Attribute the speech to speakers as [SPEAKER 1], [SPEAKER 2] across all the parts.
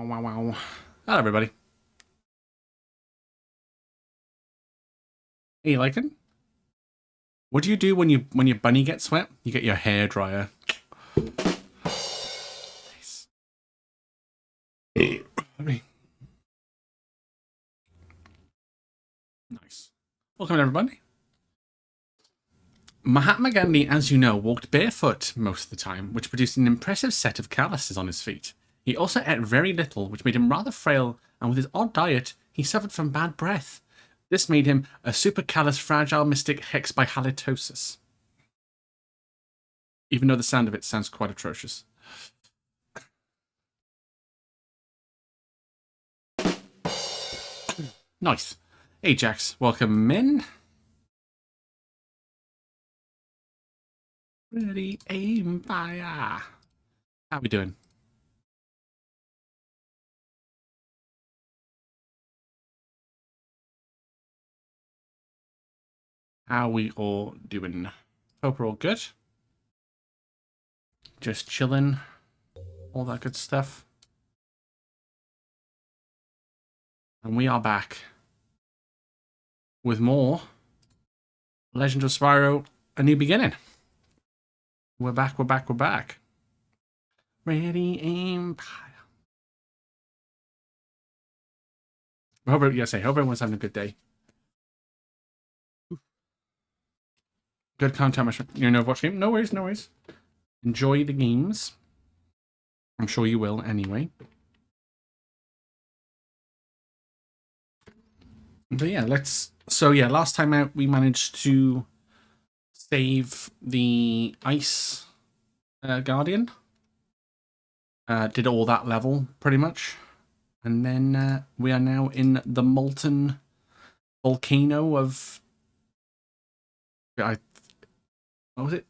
[SPEAKER 1] Wow, wow. Hello, everybody. Hey, Lycan. What do you do when your bunny gets wet? You get your hair dryer. Nice. Nice. Welcome, everybody. Mahatma Gandhi, as you know, walked barefoot most of the time, which produced an impressive set of calluses on his feet. He also ate very little, which made him rather frail, and with his odd diet, he suffered from bad breath. This made him a supercallus fragile mystic hexbihalitosis. Even though the sound of it sounds quite atrocious. Nice. Hey, Jax. Welcome in. Ready, aim, fire. How we doing? How we all doing? Hope we're all good. Just chilling. All that good stuff. And we are back with more Legend of Spyro, A New Beginning. We're back, we're back, we're back. Ready, aim, fire. Hope everyone's having a good day. Good content. You know, watch game. No worries, no worries. Enjoy the games. I'm sure you will anyway. But yeah, last time out we managed to save the Ice Guardian. Did all that level pretty much. And then we are now in the molten volcano of... what was it?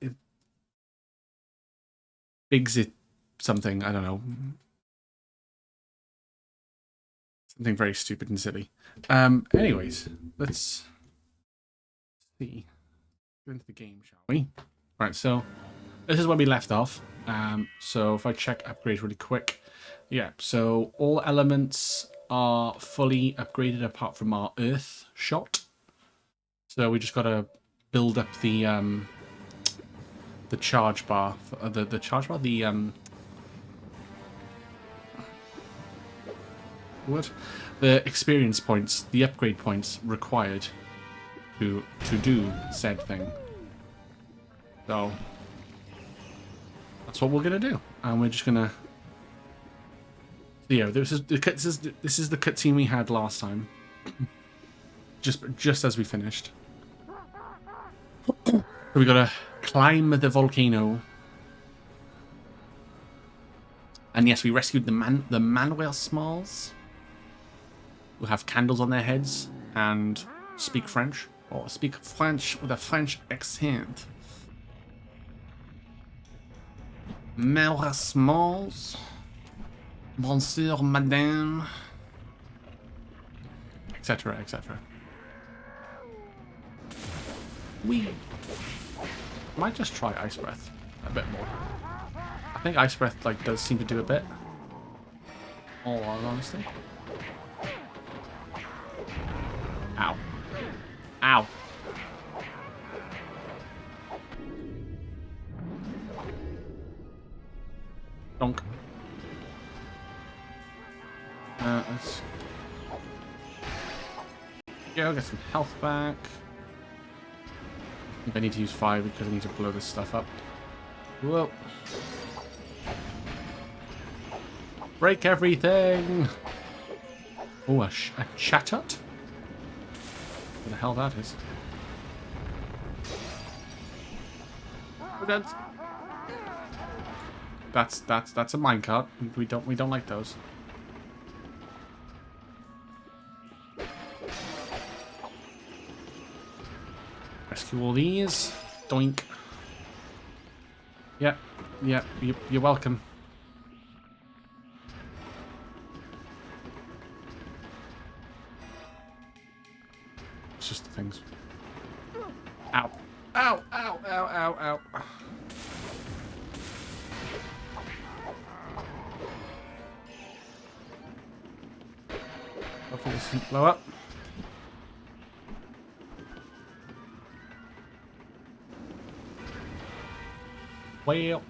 [SPEAKER 1] Bigzit something, I don't know. Something very stupid and silly. Anyways, let's see. Go into the game, shall we? Right, so this is where we left off. So if I check upgrades really quick. Yeah, so all elements are fully upgraded apart from our Earth shot. So we just got to build up the charge bar, the charge bar, the experience points, the upgrade points required to do said thing. So that's what we're gonna do, and we're just gonna. Yeah, this is the cutscene we had last time, just as we finished. So we gotta climb the volcano, and yes, we rescued the Manuel Smalls, who have candles on their heads and speak French, or speak French with a French accent. Manuel Smalls. Bonsoir, madame, etc., etc. We might just try Ice Breath a bit more. I think Ice Breath does seem to do a bit. All honesty. Ow. Ow. Donk. Let's go get some health back. I think I need to use fire because I need to blow this stuff up. Whoa. Break everything! Oh, a chatot? What the hell that is? That's a minecart. We don't like those. Rescue all these. Doink. Yep. You're welcome. It's just the things. Ow. Ow, ow, ow, ow, ow. Hopefully this doesn't blow up. Well.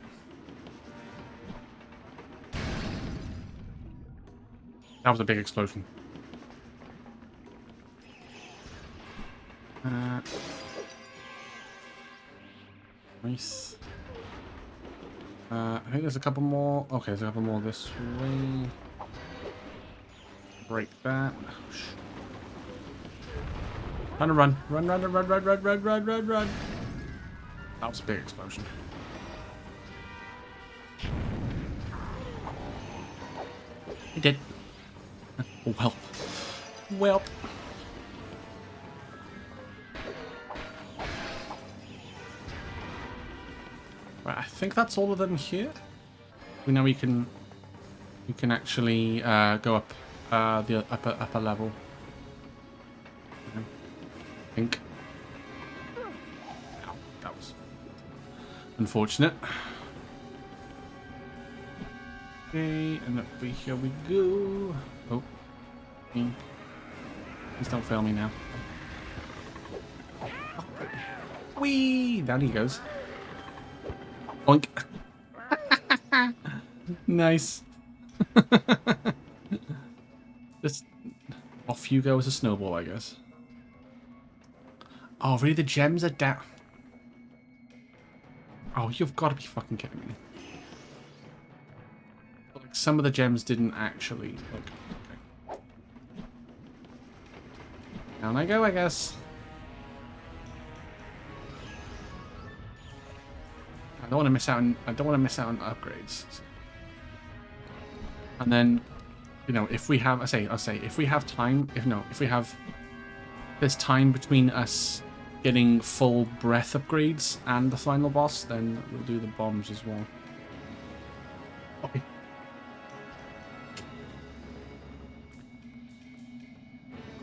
[SPEAKER 1] That was a big explosion. Nice. I think there's a couple more. Okay, there's a couple more this way. Break that. Oh, trying to run. Run, run, run, run, run, run, run, run, run, run. That was a big explosion. He did. Welp. Welp. Right, I think that's all of them here. We know we can actually go up the upper level. I think. Ow, that was unfortunate. Okay, and up here we go. Oh, please don't fail me now. Whee! Down he goes. Oink. Nice. Just off you go as a snowball, I guess. Oh, really? The gems are down. Oh, you've got to be fucking kidding me. But, like, some of the gems didn't actually. Okay. Down I go, I guess. I don't want to miss out on. I don't want to miss out on upgrades. And then, you know, if we have, I'll say, if we have time, if we have, there's time between us getting full breath upgrades and the final boss, then we'll do the bombs as well. Okay.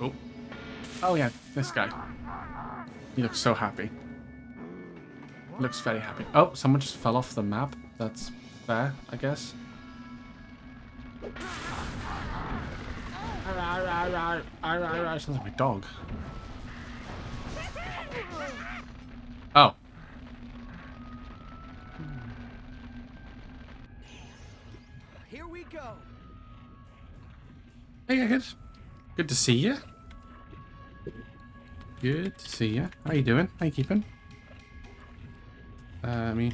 [SPEAKER 1] Oh. Oh yeah, this guy. He looks so happy. Looks very happy. Oh, someone just fell off the map. That's fair, I guess. Sounds like my dog. Oh.
[SPEAKER 2] Here we go.
[SPEAKER 1] Hey, good. Good to see you. Good to see you. How you doing? How you keeping? Me.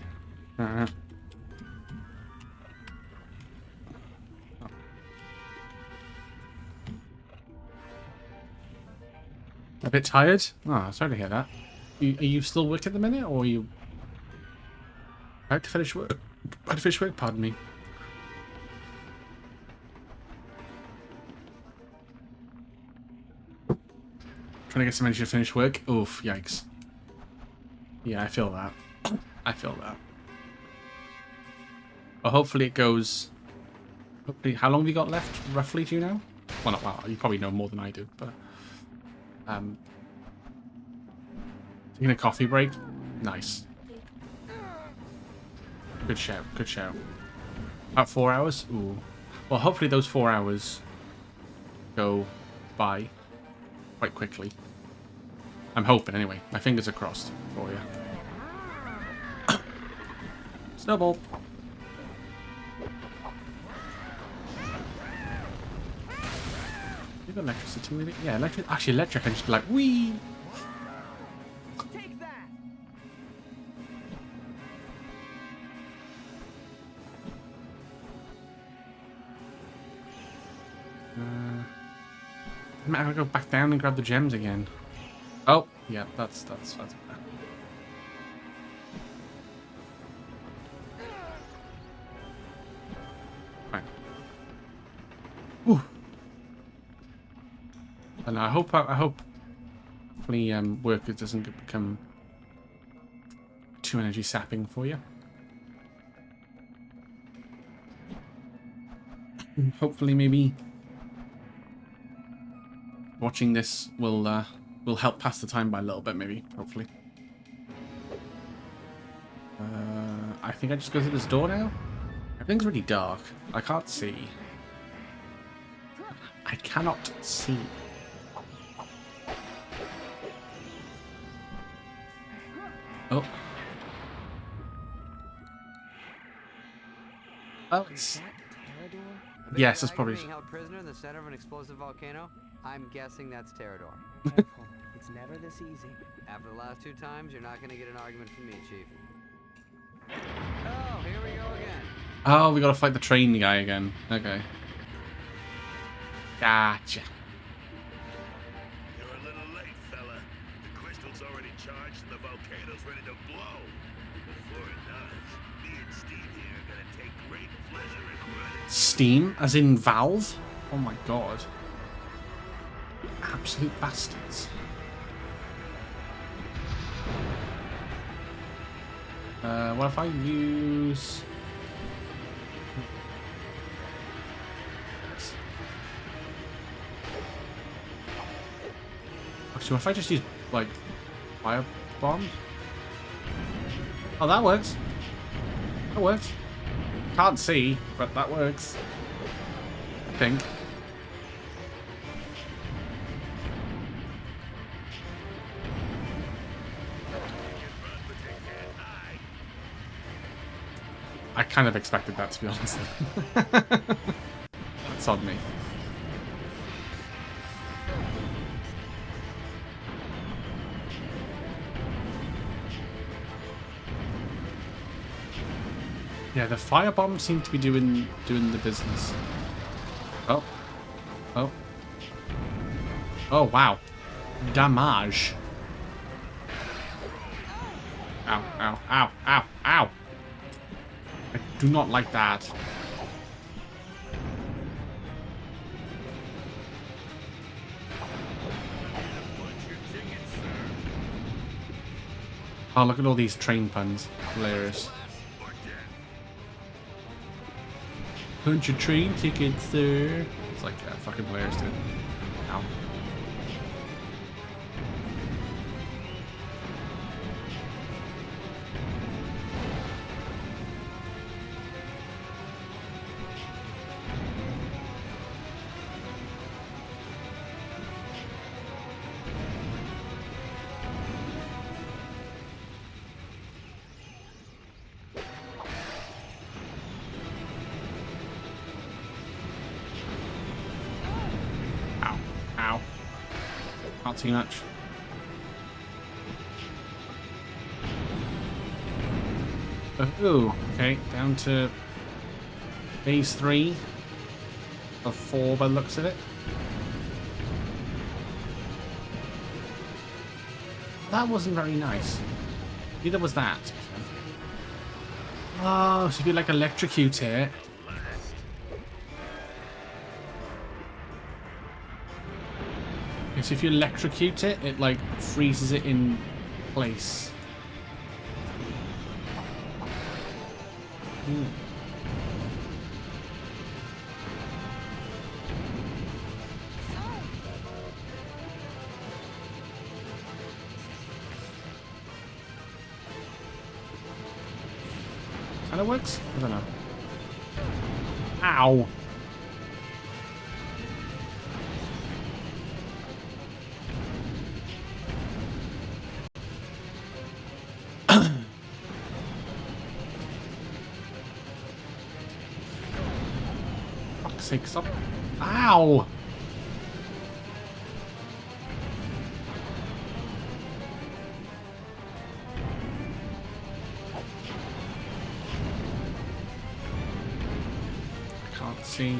[SPEAKER 1] A bit tired? Oh, sorry to hear that. Are you still working at the minute, or are you about to finish work? About to finish work, pardon me. Trying to get some energy to finish work? Oof, yikes. Yeah, I feel that. I feel that. But hopefully it goes... Hopefully, how long have you got left, roughly, do you know? Well, not well, you probably know more than I do, but... Taking a coffee break? Nice. Good shout, good shout. About 4 hours? Ooh. Well, hopefully those 4 hours go by quite quickly. I'm hoping, anyway. My fingers are crossed for you. Snowball. You got electricity with it? Yeah, electric. Actually, electric. I just be like, wee.
[SPEAKER 2] Take that.
[SPEAKER 1] I'm gonna go back down and grab the gems again. Oh, yeah, that's bad. Right. Ooh. And I hope hopefully work doesn't become too energy sapping for you. Hopefully maybe watching this will help pass the time by a little bit, maybe, hopefully. I think I just go through this door now. Everything's really dark. I can't see. I cannot see. Oh. Oh, it's... Yes, it's probably...
[SPEAKER 2] being held prisoner in the center of an explosive volcano? I'm guessing that's Terrador.
[SPEAKER 3] Careful. It's never this easy.
[SPEAKER 2] After the last 2 times, you're not gonna get an argument from me, Chief. Oh, here we go again.
[SPEAKER 1] Oh, we gotta fight the train guy again. Okay. Gotcha.
[SPEAKER 4] You're a little late, fella. The crystal's already charged and the volcano's ready to blow. Before it does, me and Steve here are gonna take great pleasure in running.
[SPEAKER 1] Steam, as in Valve? Oh my god. Absolute bastards. What if I use... Actually, what if I just use, like, fire bombs? Oh, that works. That works. Can't see, but that works. I think. I kind of expected that, to be honest. That's on me. Yeah, the firebombs seem to be doing the business. Oh. Oh. Oh, wow. Damage. Ow, ow, ow, ow, ow. I do not like that. Oh, look at all these train puns. Hilarious. Punch your train ticket, sir. It's like fucking hilarious, dude. Ow. Ow. Not too much. Oh, okay. Down to phase 3 of 4 by the looks of it. That wasn't very nice. Neither was that. Oh, so if you like electrocute it. So if you electrocute it, it like freezes it in place. Ooh. Kind of works? I don't know. Ow! Fuck's sake, stop. Ow! I can't see.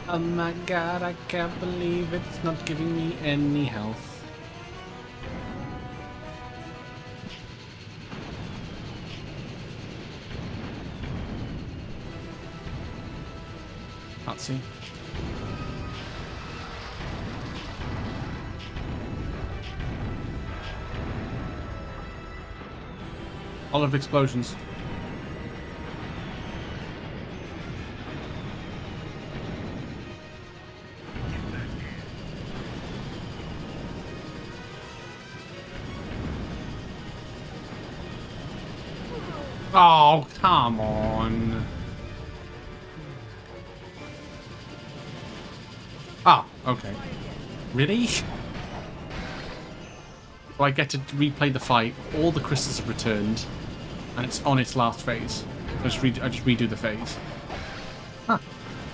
[SPEAKER 1] Oh my god, I can't believe it's not giving me any health. Can't see. A lot of explosions. Oh, come on. Oh, okay. Really? So I get to replay the fight. All the crystals have returned, and it's on its last phase. So I just redo the phase. Huh.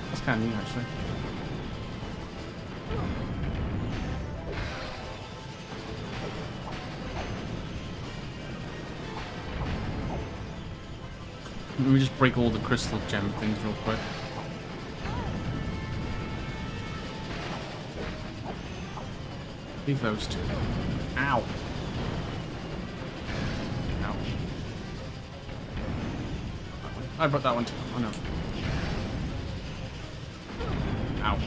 [SPEAKER 1] That's kind of neat, actually. Let me just break all the crystal gem things real quick. Leave those two. Ow. Ow. I brought that one too. Oh no. Ow.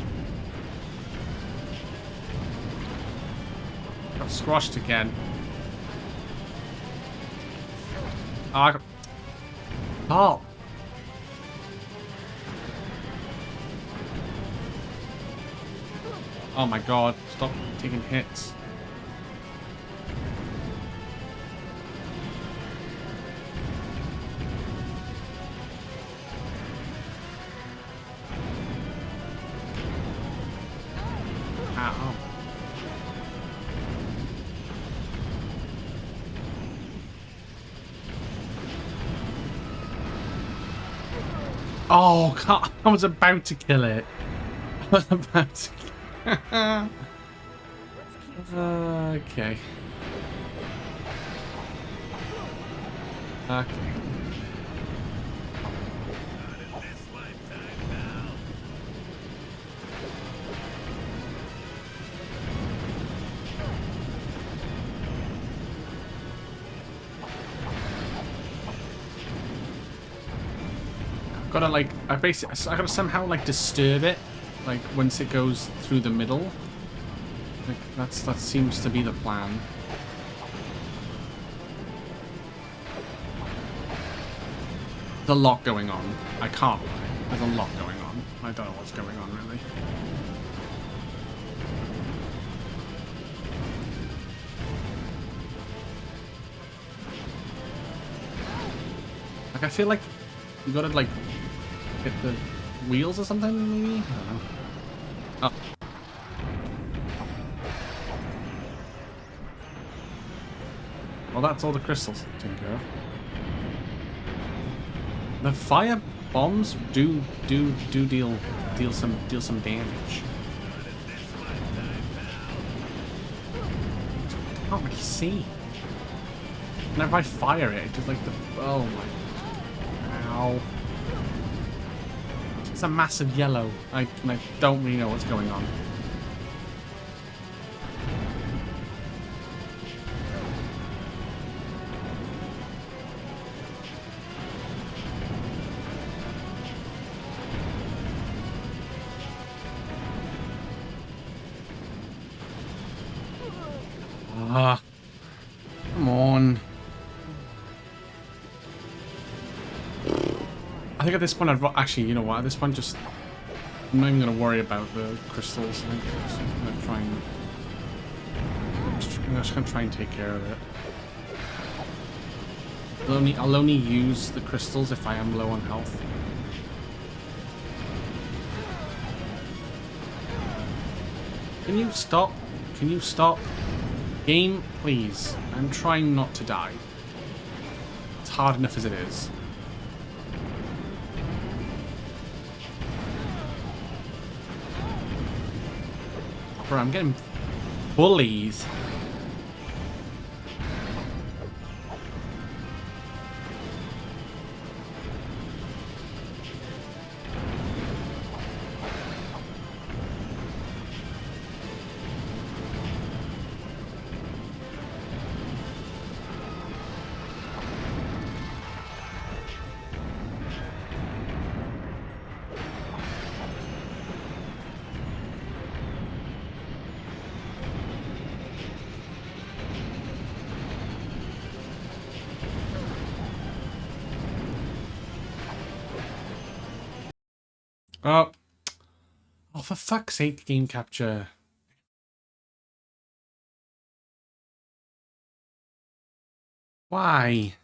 [SPEAKER 1] Got squashed again. Oh, I got... Oh. Oh my god. Stop taking hits. Ow. Oh, God. I was about to kill it. I was about to kill Okay. Okay.
[SPEAKER 4] Not in this lifetime, pal.
[SPEAKER 1] Gotta like, I gotta somehow like disturb it, like once it goes through the middle. Like that seems to be the plan. There's a lot going on. I can't lie. There's a lot going on. I don't know what's going on really. Like I feel like you gotta like hit the wheels or something maybe? I don't know. Oh. Well, that's all the crystals taken care of. The fire bombs do deal some damage. I can't really see. Whenever I fire it, it just like the oh my ow. It's a massive yellow. I don't really know what's going on. Ah, come on. I think at this point actually, you know what? At this point, just I'm not even gonna worry about the crystals. I think I'm just gonna try and I'm just gonna try and take care of it. I'll only use the crystals if I am low on health. Can you stop? Can you stop? Game, please. I'm trying not to die. It's hard enough as it is. Bro, I'm getting bullied. Oh. Oh, for fuck's sake, game capture. Why?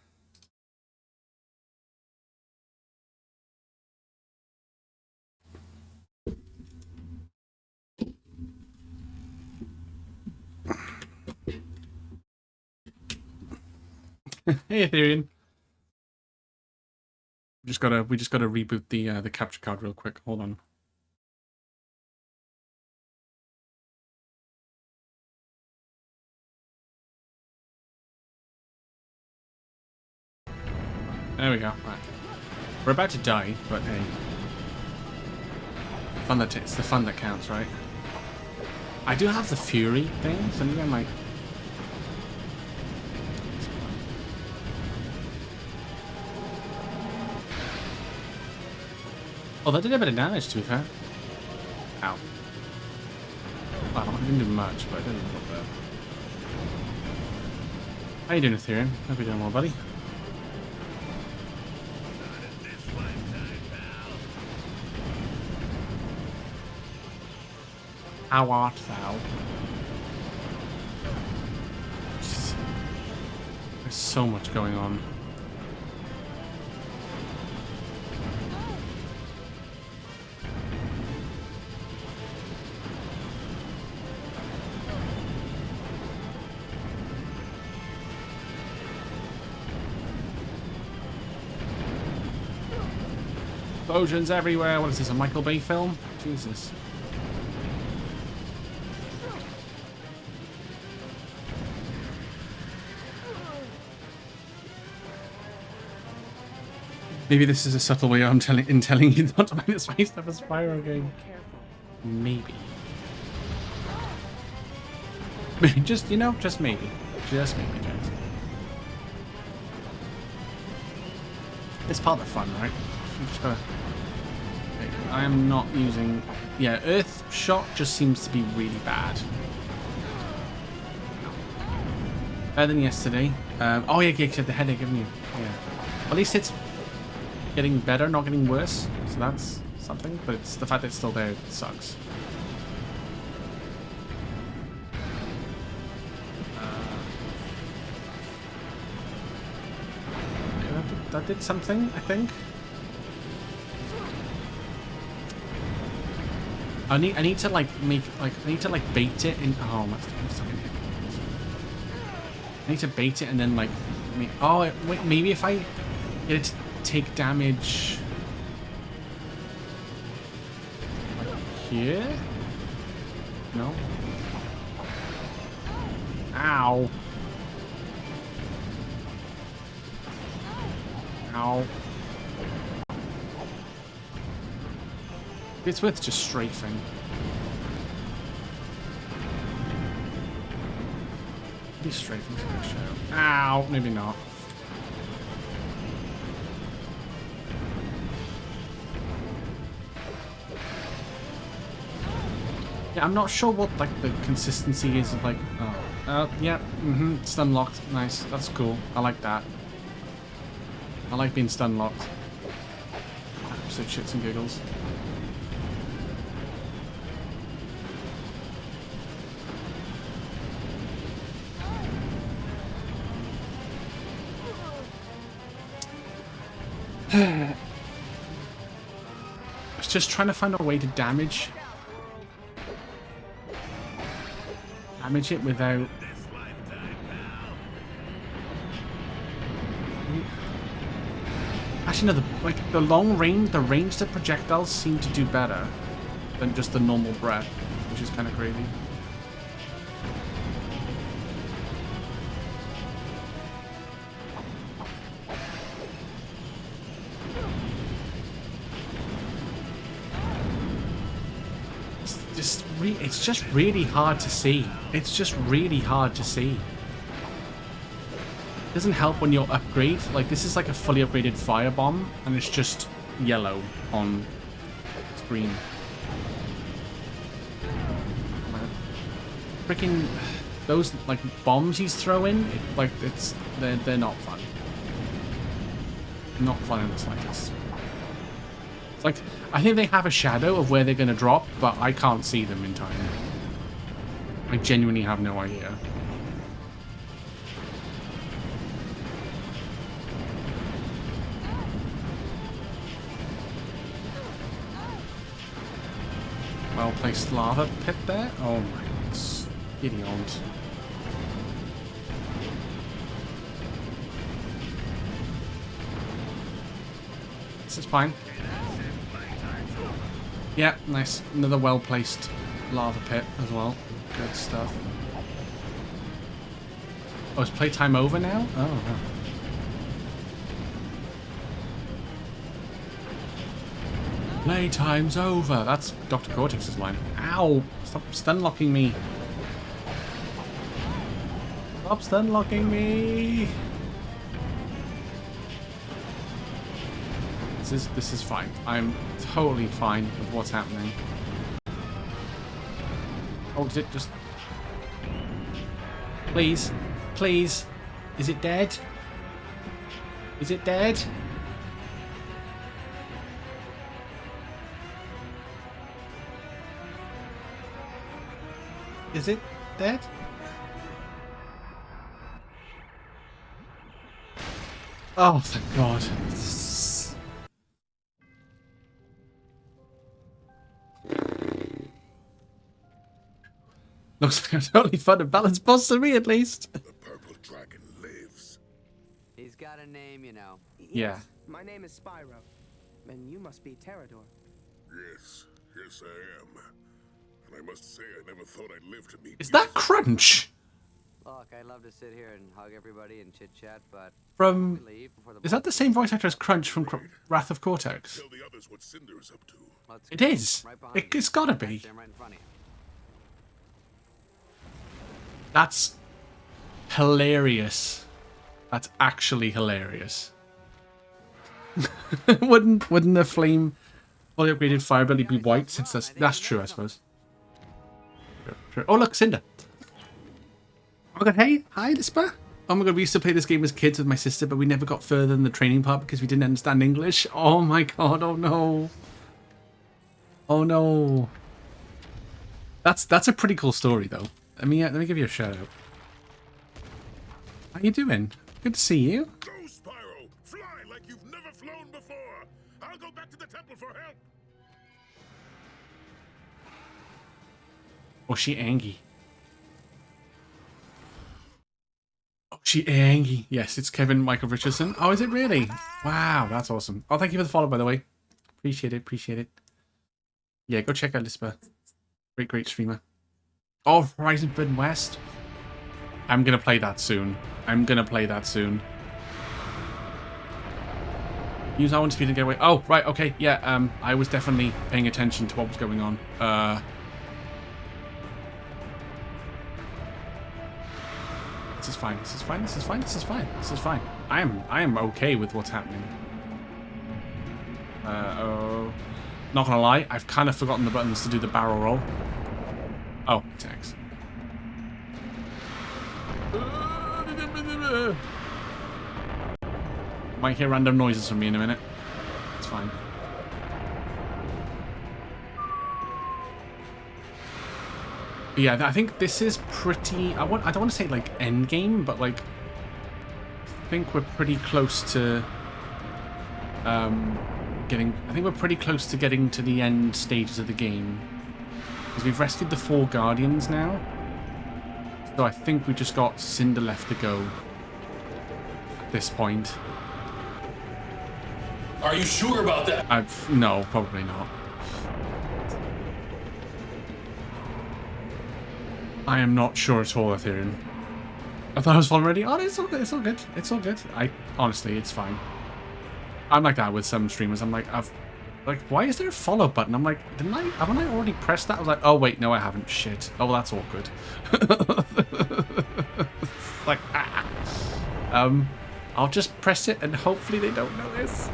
[SPEAKER 1] Hey, Ethereum. We just gotta reboot the capture card real quick. Hold on. There we go. Right. We're about to die, but hey, it's the fun that counts, right? I do have the Fury thing, so maybe I might. Oh, that did a bit of damage, to be fair. Ow. Well, I didn't do much, but I did a little bit. How you doing, Ethereum? Hope you're doing well, buddy. How art thou? Jeez. There's so much going on. Explosions everywhere. What is this, a Michael Bay film? Jesus. Maybe this is a subtle way I'm telling you not to play this Legend of Spyro game. Maybe. Just, you know, just maybe. Just maybe, James. It's part of the fun, right? I'm just gotta... Okay, I am not using... Yeah, Earth Shot just seems to be really bad. Better than yesterday. Oh yeah, you had the headache, haven't you? Yeah. At least it's getting better, not getting worse. So that's something. But it's the fact that it's still there that sucks. That did something, I think. I need to like make like I need to like bait it in. Oh, my fucking hit. I need to bait it and then like. Oh wait, maybe if I get it to take damage like here. No. Ow. Ow. It's worth just strafing. Maybe strafing's a good show. Ow, maybe not. Yeah, I'm not sure what like the consistency is of like. Oh, yeah, stun locked. Nice, that's cool. I like that. I like being stun locked. Absolute shits and giggles. I was just trying to find a way to damage it without. Actually, no. The long range, the ranged projectiles seem to do better than just the normal breath, which is kind of crazy. It's just really hard to see. It's just really hard to see. It doesn't help when you upgrade. Like, this is like a fully upgraded firebomb, and it's just yellow on screen. Freaking those like bombs he's throwing, they're not fun. Not fun in the slightest. It's like, I think they have a shadow of where they're going to drop, but I can't see them in time. I genuinely have no idea. Well placed lava pit there. Oh my giddy aunt. This is fine. Yeah, nice. Another well-placed lava pit as well. Good stuff. Oh, is playtime over now? Oh, no. Playtime's over. That's Dr. Cortex's line. Ow! Stop stun-locking me. Stop stun-locking me. This is fine. I'm totally fine with what's happening. Oh, is it just... Please. Please. Is it dead? Is it dead? Is it dead? Oh, thank God. Looks like a totally fun and balanced boss to me, at least.
[SPEAKER 4] The purple dragon lives.
[SPEAKER 2] He's got a name, you know.
[SPEAKER 1] Yeah.
[SPEAKER 3] My name is Spyro, and you must be Terrador.
[SPEAKER 4] Yes, yes I am. And I must say I never thought I'd live to meet
[SPEAKER 1] Is
[SPEAKER 4] you.
[SPEAKER 1] that Crunch?
[SPEAKER 2] Look, I'd love to sit here and hug everybody and chit-chat, but
[SPEAKER 1] From...
[SPEAKER 2] we leave before the
[SPEAKER 1] Is that the same voice actor as Crunch from Wrath of Cortex?
[SPEAKER 4] Tell the others what Cinder's up to.
[SPEAKER 2] Let's
[SPEAKER 1] It
[SPEAKER 2] go.
[SPEAKER 1] is.
[SPEAKER 2] Right behind
[SPEAKER 1] It's gotta be.
[SPEAKER 2] you. I'm right in front of you.
[SPEAKER 1] That's hilarious. That's actually hilarious. wouldn't the flame fully upgraded fire ability be white? Since that's true, I suppose. Sure. Oh look, Cinder. Oh my god, hey, hi Lispa. Oh my god, we used to play this game as kids with my sister, but we never got further than the training part because we didn't understand English. Oh my god, oh no. Oh no. That's a pretty cool story though. Let me give you a shout out. How you doing? Good to see you.
[SPEAKER 4] Go, Spyro! Fly like you've never flown before! I'll go back to the temple for help!
[SPEAKER 1] Oh, she angry. Oh, she angry. Yes, it's Kevin Michael Richardson. Oh, is it really? Wow, that's awesome. Oh, thank you for the follow, by the way. Appreciate it, appreciate it. Yeah, go check out Lispa. Great streamer. Oh, Horizon Forbidden West. I'm gonna play that soon. Use R1 speed and get away. Oh, right, okay, yeah, I was definitely paying attention to what was going on. This is fine. I am okay with what's happening. Oh. Not gonna lie, I've kind of forgotten the buttons to do the barrel roll. Oh, attacks. Might hear random noises from me in a minute. It's fine. But yeah, I think this is pretty... I don't want to say like end game, but like I think we're pretty close to getting to the end stages of the game. Because we've rescued the 4 Guardians now. So I think we just got Cinder left to go at this point.
[SPEAKER 5] Are you sure about that?
[SPEAKER 1] No, probably not. I am not sure at all, Ethereum. I thought I was falling already. Oh, it's all good. It's all good. Honestly, it's fine. I'm like that with some streamers. I'm like, why is there a follow button? I'm like, haven't I already pressed that? I was like, oh wait, no, I haven't. Shit. Oh, well, that's awkward. Like, I'll just press it and hopefully they don't notice.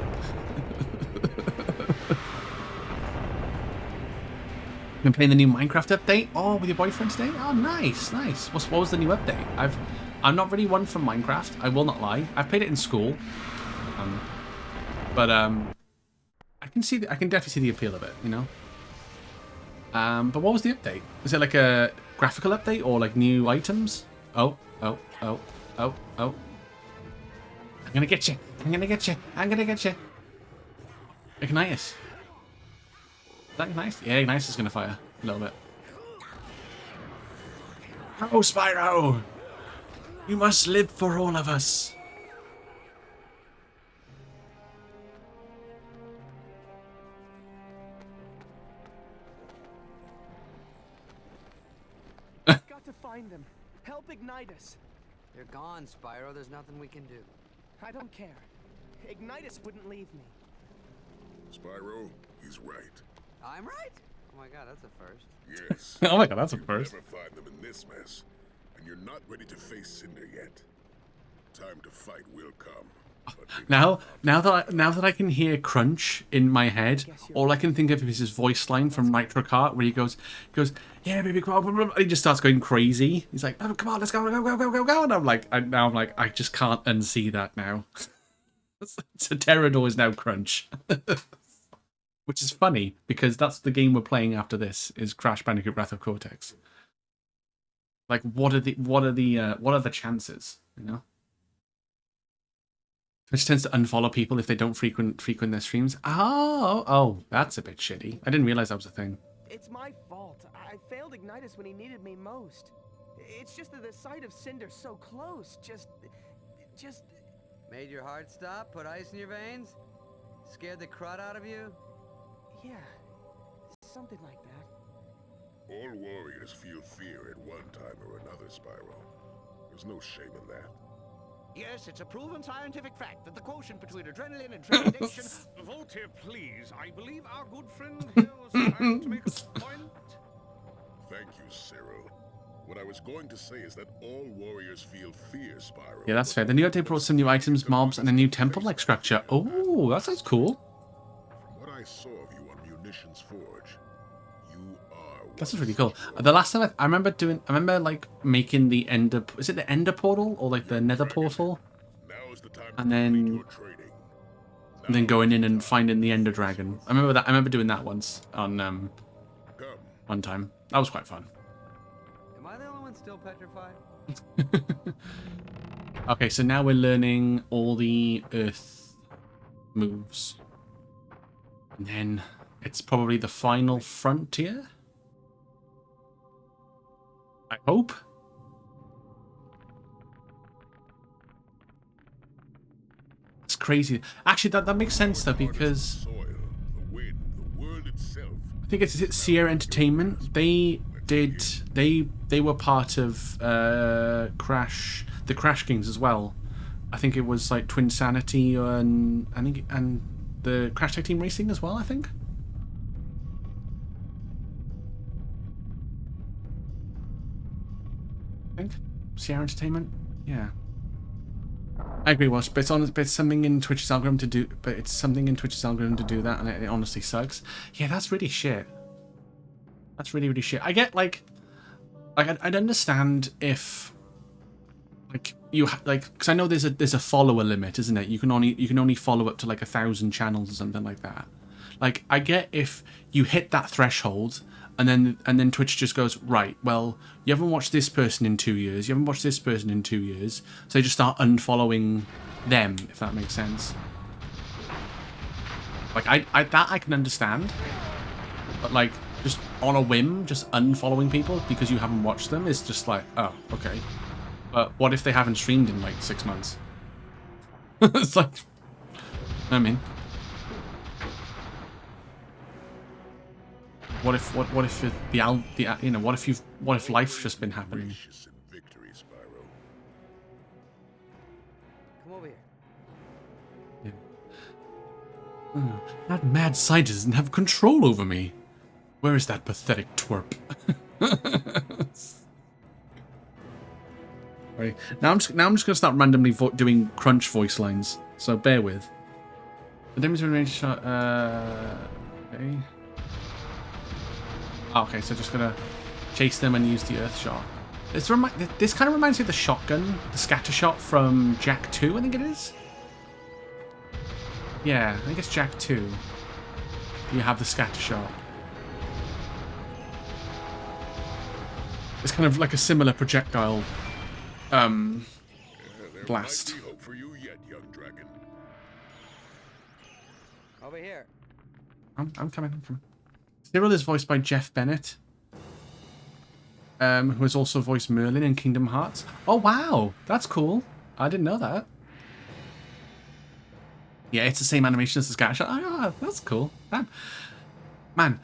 [SPEAKER 1] Been playing the new Minecraft update? Oh, with your boyfriend today? Oh, nice. What was the new update? I'm not really one for Minecraft. I will not lie. I've played it in school, but I can definitely see the appeal of it. You know. But what was the update? Is it like a graphical update or like new items? Oh. I'm gonna get you. Ignitus. Is that Ignitus? Yeah, Ignitus is gonna fire a little bit. Oh, Spyro! You must live for all of us.
[SPEAKER 3] find them. Help Ignitus.
[SPEAKER 2] They're gone, Spyro. There's nothing we can do.
[SPEAKER 3] I don't care. Ignitus wouldn't leave me.
[SPEAKER 5] Spyro, he's right.
[SPEAKER 2] I'm right? Oh my god, that's a first.
[SPEAKER 5] Yes.
[SPEAKER 1] Oh my god, that's a
[SPEAKER 5] You'll
[SPEAKER 1] first.
[SPEAKER 5] never find them in this mess, and you're not ready to face Cinder yet. Time to fight will come. but maybe
[SPEAKER 1] Now that I can hear Crunch in my head, all I can think of is his voice line from Nitro Kart, where he goes, "Yeah, baby, come on!" And he just starts going crazy. He's like, "Oh, come on, let's go, go, go, go, go, go!" And I'm like, I just can't unsee that now. So Pterodor is now Crunch, which is funny because that's the game we're playing after this is Crash Bandicoot Wrath of Cortex. Like, what are the chances? You know. Twitch tends to unfollow people if they don't frequent their streams. Oh, that's a bit shitty. I didn't realize that was a thing.
[SPEAKER 3] It's my fault. I failed Ignitus when he needed me most. It's just that the sight of Cinder so close just...
[SPEAKER 2] Made your heart stop? Put ice in your veins? Scared the crud out of you?
[SPEAKER 3] Yeah, something like that.
[SPEAKER 5] all warriors feel fear at one time or another, Spyro. There's no shame in that.
[SPEAKER 6] Yes, it's a proven scientific fact that the quotient between adrenaline and trepidation...
[SPEAKER 7] Vote here, please. I believe our good friend here was trying to make a point.
[SPEAKER 5] Thank you, Cyril. What I was going to say is that all warriors feel fear, Spyro.
[SPEAKER 1] Yeah, that's fair. The new update brought some new items, mobs, and a new temple-like structure. Oh, that sounds cool.
[SPEAKER 5] From what I saw of you on Munitions Forge, you are...
[SPEAKER 1] That's really cool. The last time I remember like making the Ender. Is it the Ender portal or like the Nether portal?
[SPEAKER 5] Now's the time
[SPEAKER 1] And
[SPEAKER 5] to
[SPEAKER 1] then-
[SPEAKER 5] complete your training.
[SPEAKER 1] And then going in and finding the Ender Dragon. I remember that. I remember doing that once on
[SPEAKER 5] Come.
[SPEAKER 1] one time. That was quite fun.
[SPEAKER 2] Am I the only one still petrified?
[SPEAKER 1] Okay, so now we're learning all the Earth moves. And then it's probably the final frontier? I hope? It's crazy. Actually, that makes sense though, because
[SPEAKER 5] Soil, the wind, the world itself.
[SPEAKER 1] I think it's Sierra Entertainment. They were part of the Crash games as well. I think it was like Twin Sanity and the Crash Tag Team Racing as well, I think. Sierra Entertainment? Yeah. I agree, Wash, but it's something in Twitch's algorithm to do that, and it honestly sucks. Yeah, that's really shit. That's really, really shit. I get like I'd understand if like you because I know there's a follower limit, isn't it? You can only follow up to like 1,000 channels or something like that. Like I get if you hit that threshold and then Twitch just goes, right, well, you haven't watched this person in 2 years, you haven't watched this person in 2 years, so they just start unfollowing them, if that makes sense. Like I can understand, but like just on a whim, just unfollowing people because you haven't watched them is just like, oh, okay. But what if they haven't streamed in like 6 months? It's like, I mean, what if life's just been happening?
[SPEAKER 5] Gracious in victory, Spyro.
[SPEAKER 2] Come over here.
[SPEAKER 1] Yeah. Oh, that mad scientist doesn't have control over me. Where is that pathetic twerp? Right. Now I'm just gonna start randomly doing Crunch voice lines. So bear with. The difference between range shot. Okay. Okay, so just gonna chase them and use the Earth shot. This kind of reminds me of the shotgun, the scatter shot from Jack 2, I think it is. Yeah, I think it's Jack 2. You have the scatter shot. It's kind of like a similar projectile
[SPEAKER 5] There
[SPEAKER 1] blast.
[SPEAKER 5] might be hope for you yet, young dragon.
[SPEAKER 2] Over here.
[SPEAKER 1] I'm coming. Cyril is voiced by Jeff Bennett, who has also voiced Merlin in Kingdom Hearts. Oh wow, that's cool. I didn't know that. Yeah, it's the same animation as the scatter shot. Oh, that's cool. Damn. Man,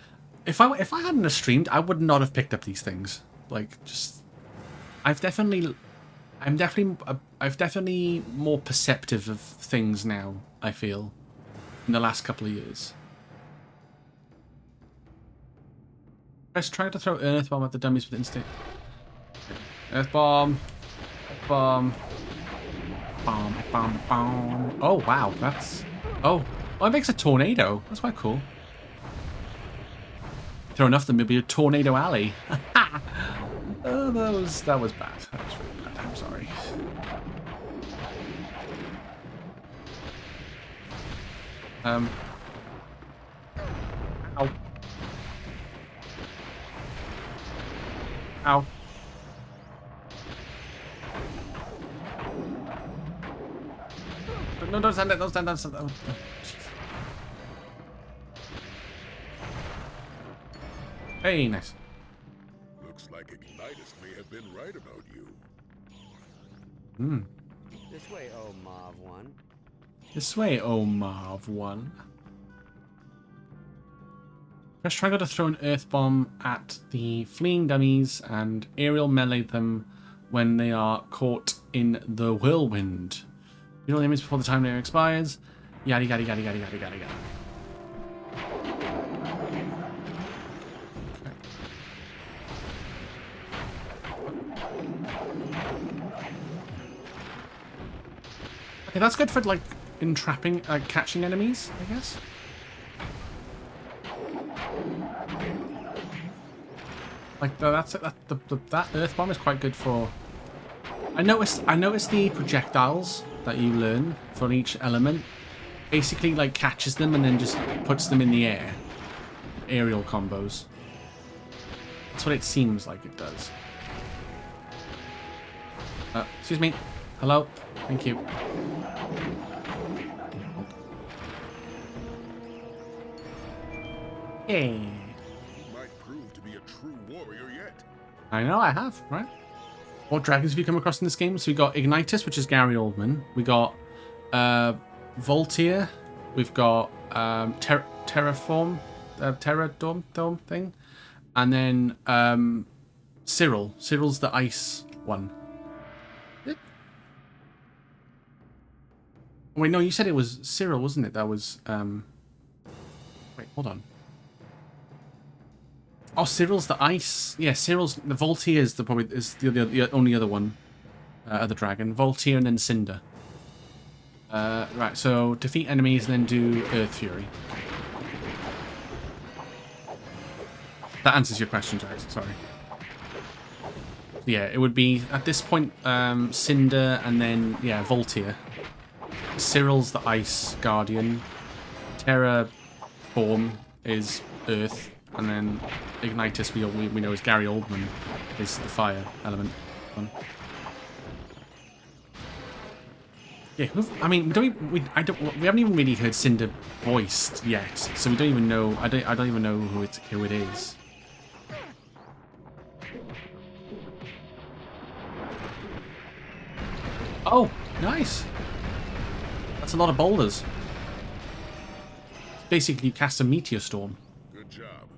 [SPEAKER 1] if I hadn't have streamed, I would not have picked up these things. Like, just I've definitely more perceptive of things now, I feel, in the last couple of years. Press try to throw earth bomb at the dummies with instinct. Earth bomb. Earth bomb. Bomb, bomb, bomb. Oh wow, that's it makes a tornado. That's quite cool. Throw enough, then maybe a tornado alley. Oh, that was bad. That was really bad. I'm sorry. Ow. Ow. No, don't stand there. Don't stand there. Oh, jeez. Hey, nice.
[SPEAKER 5] Looks like Ignitus may have been right about you.
[SPEAKER 2] This way, oh Mav 1.
[SPEAKER 1] This way, oh Marv 1. Press triangle to throw an earth bomb at the fleeing dummies and aerial melee them when they are caught in the whirlwind. You know the enemies before the time expires. Yada yada yada yada yada yada yada. Okay, that's good for like entrapping, catching enemies, I guess. Like that earth bomb is quite good for. I noticed the projectiles that you learn for each element basically like catches them and then just puts them in the air. Aerial combos. That's what it seems like it does. Excuse me. Hello. Thank you. Hey.
[SPEAKER 5] You might prove to be a true warrior yet.
[SPEAKER 1] I know I have, right? What dragons have you come across in this game? So we got Ignitus, which is Gary Oldman. We got Voltier. We've got Terraform, Terradome thing, and then Cyril. Cyril's the ice one. Wait, no, you said it was Cyril, wasn't it? That was wait, hold on. Oh, Cyril's the ice. Yeah, Cyril's the Voltier is the only other one, other dragon. Voltier and then Cinder. Right, so defeat enemies and then do Earth Fury. That answers your question, Jax. Sorry. Yeah, it would be at this point Cinder and then Voltier. Cyril's the Ice Guardian. Terraform is Earth, and then Ignitus we know is Gary Oldman is the fire element one. Yeah, I mean we haven't even really heard Cinder voiced yet, so we don't even know. I don't even know who it is. Oh, nice. That's a lot of boulders. Basically, you cast a meteor storm.
[SPEAKER 5] Good job.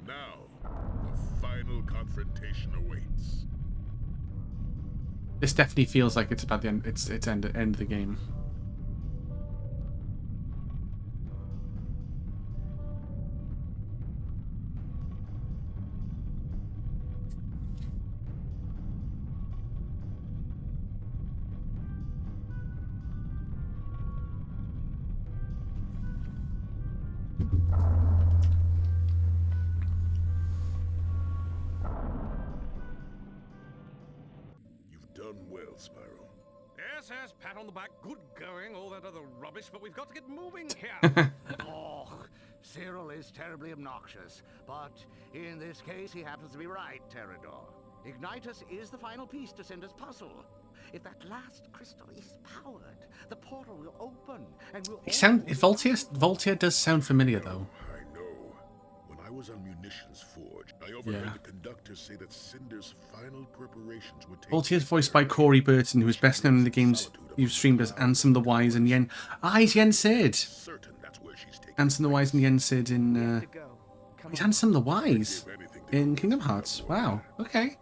[SPEAKER 5] Now, the final confrontation awaits.
[SPEAKER 1] This definitely feels like it's about the end. It's end of the game.
[SPEAKER 5] Done well, Spyro.
[SPEAKER 7] Yes, yes, pat on the back, good going, all that other rubbish, but we've got to get moving here.
[SPEAKER 6] Oh, Cyril is terribly obnoxious, but in this case, he happens to be right, Terrador. Ignitus is the final piece to Cinder's puzzle. If that last crystal is powered, the portal will open, and we'll...
[SPEAKER 1] Voltier does sound familiar, though.
[SPEAKER 5] I know. When I was on Munitions Forge, I overheard the conductor say that Cinder's final preparations would take...
[SPEAKER 1] Voltier is voiced by Corey Burton, who is best known in the games you've streamed as Ansem the Wise and Yen. Ah, he's Yen Sid.
[SPEAKER 5] Certain that's where she's taking
[SPEAKER 1] Ansem the Wise and Yen Sid in... He's Ansem the Wise in Kingdom Hearts. Wow, okay.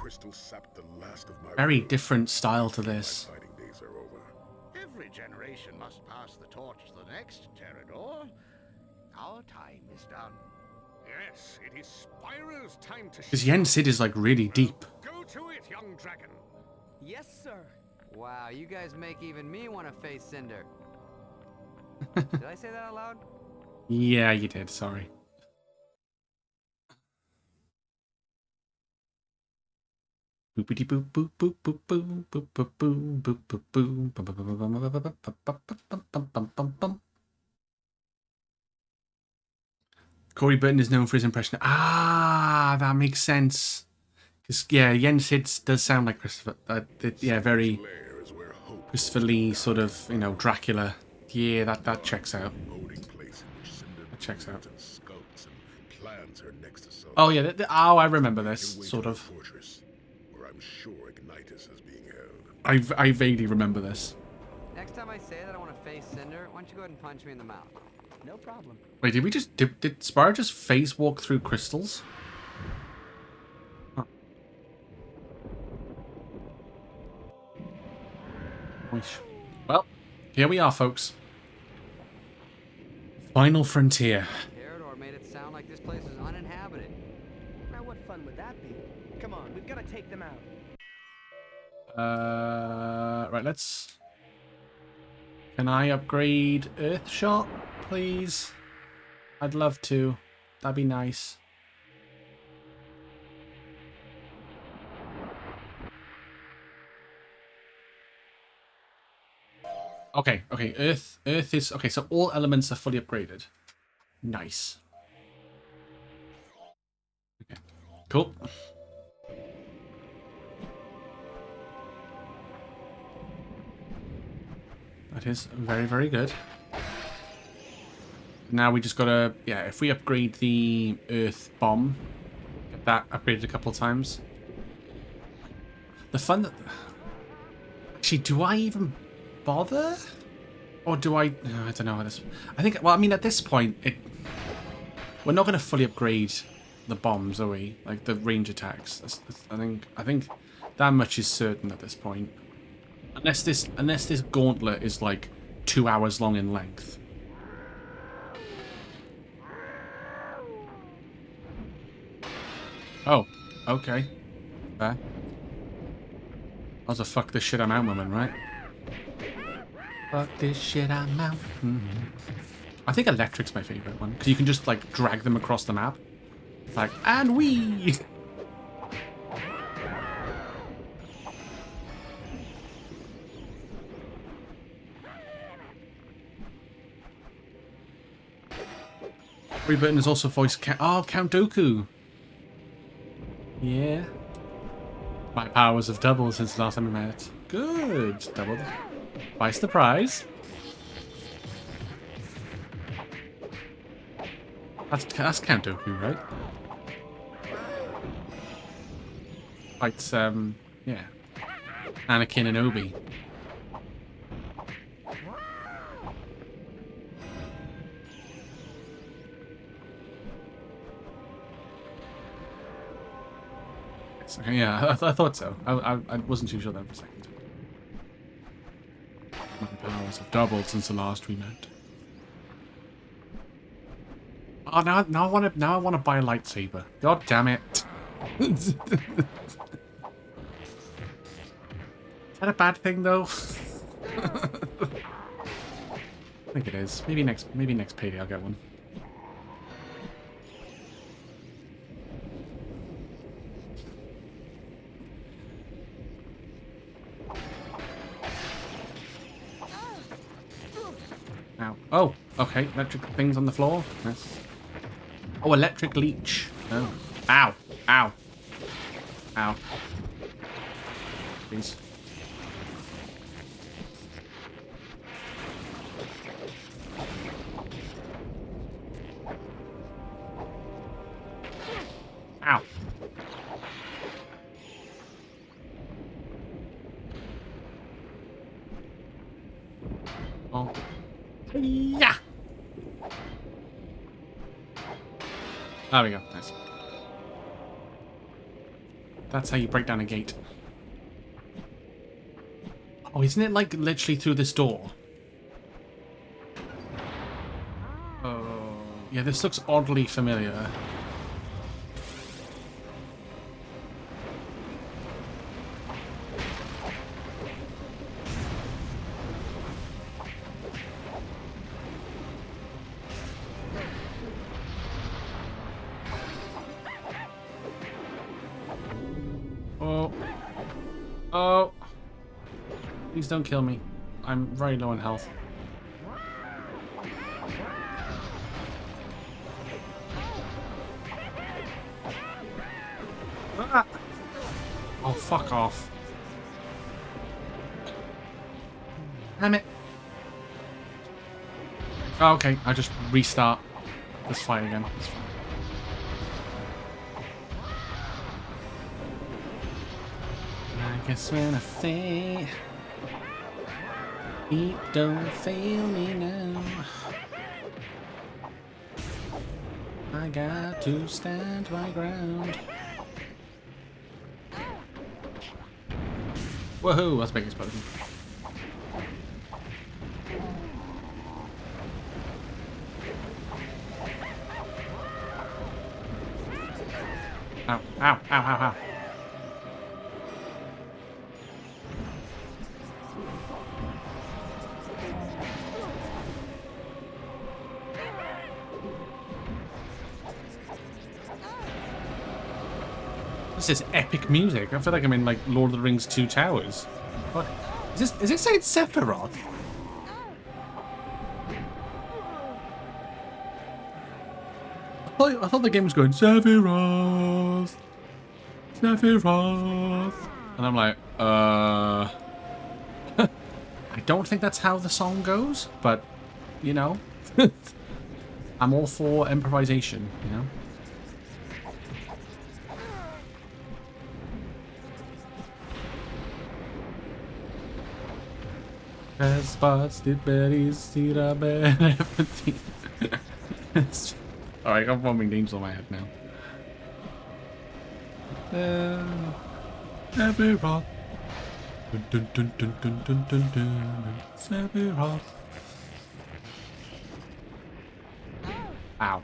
[SPEAKER 5] crystal sapped the last of my
[SPEAKER 1] Very
[SPEAKER 5] will.
[SPEAKER 1] different style to
[SPEAKER 5] My
[SPEAKER 1] this.
[SPEAKER 5] fighting days are over.
[SPEAKER 6] Every generation must pass the torch to the next, Terador. Our time is done.
[SPEAKER 7] Yes, it is Spyro's time to
[SPEAKER 1] Because Yen Sid is like really deep.
[SPEAKER 7] Go to it, young dragon.
[SPEAKER 3] Yes, sir.
[SPEAKER 2] Wow, you guys make even me want to face Cinder. Did I say that out loud?
[SPEAKER 1] Yeah, you did. Sorry. Boopity boop boop boop boop boop boop boop boop boop boop boop bum bum bum bum bum bum bum bum bum bum bum. Corey Burton is known for his impression. Ah, that makes sense. Because yeah, Yen Sid does sound like Christopher. Yeah, very
[SPEAKER 5] Lair is where hope
[SPEAKER 1] Christopher Lee sort of, you know, Dracula. Yeah, that checks out.
[SPEAKER 5] boding place in which Cinder
[SPEAKER 1] That checks out.
[SPEAKER 5] and skulks and plans her next assault.
[SPEAKER 1] Oh yeah, I remember
[SPEAKER 5] Your
[SPEAKER 1] this
[SPEAKER 5] way
[SPEAKER 1] sort
[SPEAKER 5] to the
[SPEAKER 1] of.
[SPEAKER 5] fortress, where I'm sure Ignitus is being held.
[SPEAKER 1] I vaguely remember this.
[SPEAKER 2] Next time I say that I want to face Cinder, why don't you go ahead and punch me in the mouth?
[SPEAKER 3] No problem.
[SPEAKER 1] Wait, did we just did Spyro just phase walk through crystals? Huh. Well, here we are, folks. Final frontier.
[SPEAKER 2] Terador made it sound like this place is uninhabited.
[SPEAKER 3] Now, what fun would that be? Come on, we've got to take them out.
[SPEAKER 1] Right, let's. Can I upgrade Earthshot, please? I'd love to. That'd be nice. Okay, Earth is okay, so all elements are fully upgraded. Nice. Okay. Cool. That is very, very good. Now we just gotta, yeah, if we upgrade the Earth Bomb, get that upgraded a couple times. The fun that... Actually, do I even bother? Or do I... No, I don't know. I think, well, I mean, at this point, we're not going to fully upgrade the bombs, are we? Like, the range attacks. I think that much is certain at this point. Unless this gauntlet is, like, 2 hours long in length. Oh, okay. Fair. That was a fuck this shit I'm out moment, right? Fuck this shit I'm out. I think electric's my favorite one because you can just like drag them across the map. It's like, and we. Corey Burton is also voiced Count Dooku. Yeah. My powers have doubled since the last time we met. Good. Doubled. Twice the prize. That's Count Dooku, right? Fights, yeah. Anakin and Obi. Yeah, I thought so. I wasn't too sure there for a second. My powers have doubled since the last we met. Oh, now I want to buy a lightsaber. God damn it! Is that a bad thing though? I think it is. Maybe next payday I'll get one. Ow. Oh, okay. Electric things on the floor. Yes. Oh, electric leech. Oh. Ow. Ow. Ow. Please. Ow. Oh. Yeah. There we go. Nice. That's how you break down a gate. Oh, isn't it like literally through this door? Oh, yeah, this looks oddly familiar. Oh. Oh. Please don't kill me. I'm very low in health. Ah. Oh, fuck off. Damn it. Oh, okay, I just restart this fight again. It's fine. I guess when I say it don't fail me now, I got to stand my ground. Woohoo, that's a big explosion. Ow, ow, ow, ow, ow. This is epic music. I feel like I'm in like Lord of the Rings 2 Towers. What? Is it saying Sephiroth? I thought the game was going Sephiroth, Sephiroth, and I'm like, I don't think that's how the song goes, but you know, I'm all for improvisation, you know. Spots, the berries, see the bed, everything. Alright, I got Bombing Angel in my head now. Sephiroth. Dun dun dun dun dun dun dun dun. Sephiroth. Ow.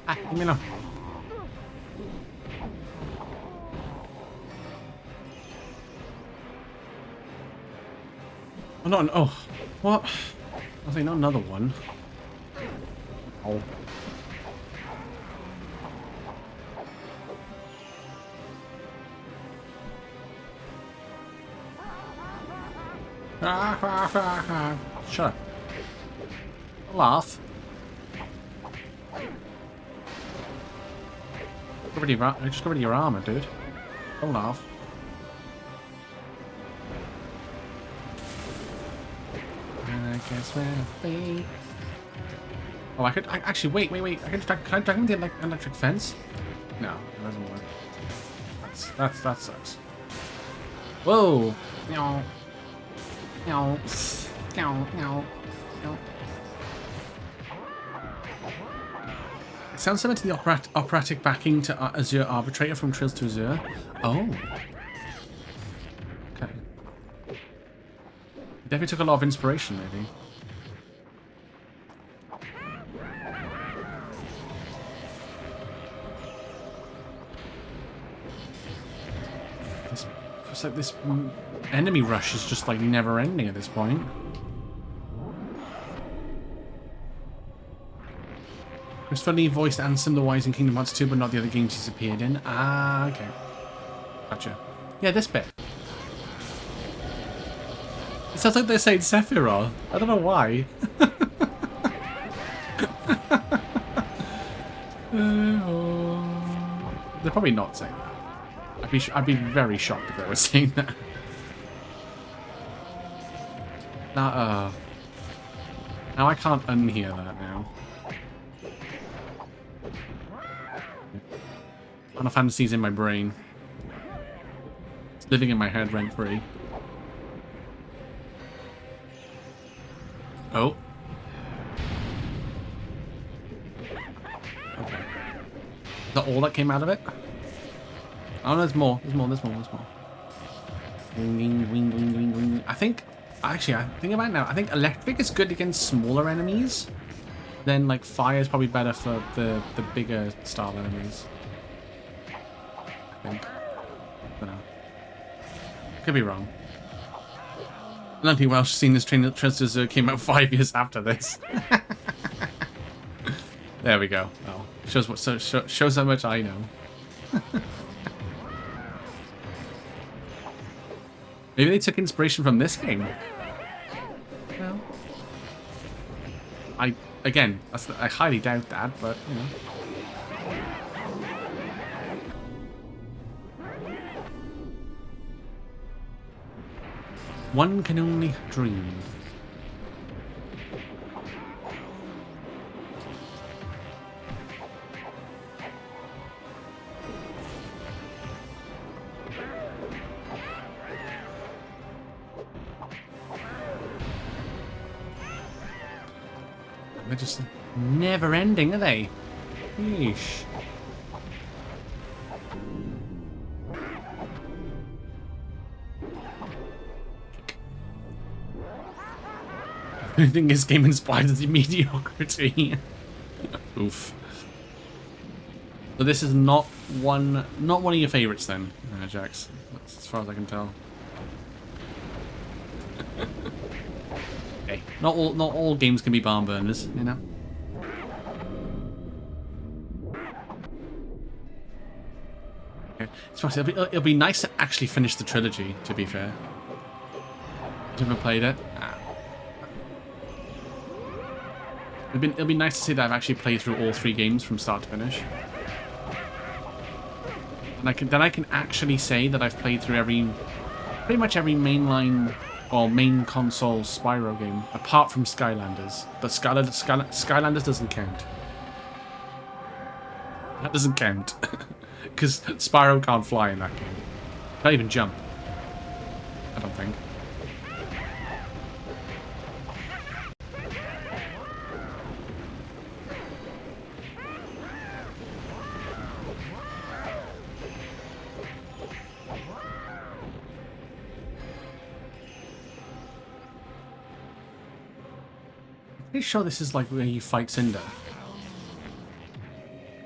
[SPEAKER 1] Ah, leave me alone. Oh, not an, oh, what? I think not another one. Oh. Shut up. Laugh. Just got rid of your armor, dude. Don't laugh. And I guess when I think... Oh, actually, wait. Can I drag him into the electric fence? No, it doesn't work. That sucks. Whoa! Meow. Meow. Meow. Meow. Meow. It sounds similar to the operatic backing to Azure Arbitrator from Trails to Azure. Oh. Okay. It definitely took a lot of inspiration, maybe. It's like this enemy rush is just like never ending at this point. Christopher Lee voiced Ansem the Wise in Kingdom Hearts 2, but not the other games he's appeared in. Ah, okay. Gotcha. Yeah, this bit. It sounds like they're saying Sephiroth. I don't know why. They're probably not saying that. I'd be very shocked if they were saying that. Now I can't unhear that now. Final Fantasy's in my brain. It's living in my head rent-free. Oh. Okay. Is that all that came out of it? Oh, there's more. There's more. There's more. There's more. Wing, wing, wing, wing, wing, wing. I think, actually, I think about it now. I think electric is good against smaller enemies. Then, like, fire is probably better for the bigger style enemies. I think. I don't know. Could be wrong. I don't think Welsh seen this Transdessert came out 5 years after this. There we go. Oh, shows how much I know. Maybe they took inspiration from this game. Well, I highly doubt that, but you know. One can only dream. They're just never ending, are they? Yeesh. I think this game inspired the mediocrity. Oof. So this is not one of your favorites then, Jax. That's as far as I can tell. Okay. Not all games can be barn burners, you know. Okay. It'll be nice to actually finish the trilogy, to be fair. Never played it. It'll be nice to see that I've actually played through all 3 games from start to finish. And then I can actually say that I've played through pretty much every mainline or main console Spyro game, apart from Skylanders. But Skylanders doesn't count. That doesn't count. Because Spyro can't fly in that game. Can't even jump. I don't think. Pretty sure this is like where you fight Cinder.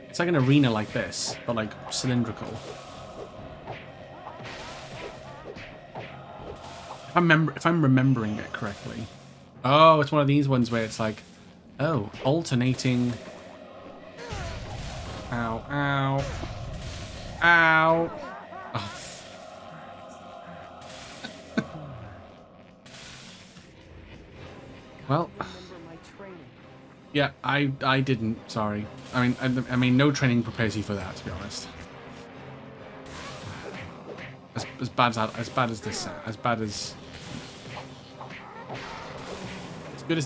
[SPEAKER 1] It's like an arena like this, but like cylindrical. If I'm remembering it correctly. Oh, it's one of these ones where it's like, oh, alternating. Ow, ow, ow. Oh. Well. Yeah, I didn't. Sorry. I mean, no training prepares you for that, to be honest. As bad as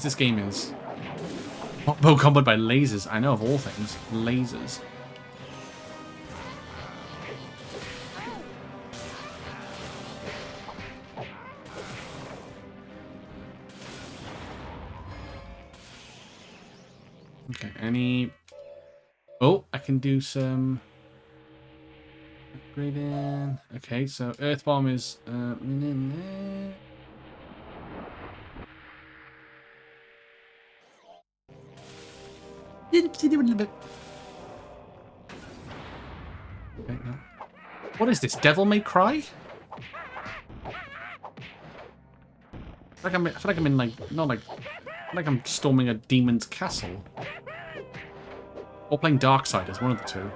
[SPEAKER 1] this game is. Bow combat by lasers. I know of all things, lasers. Okay, oh, I can do some upgrading. Okay, so Earth Bomb is okay, no. What is this? Devil May Cry? I feel like I'm in like I'm storming a demon's castle. Or playing Darksiders, one of the two.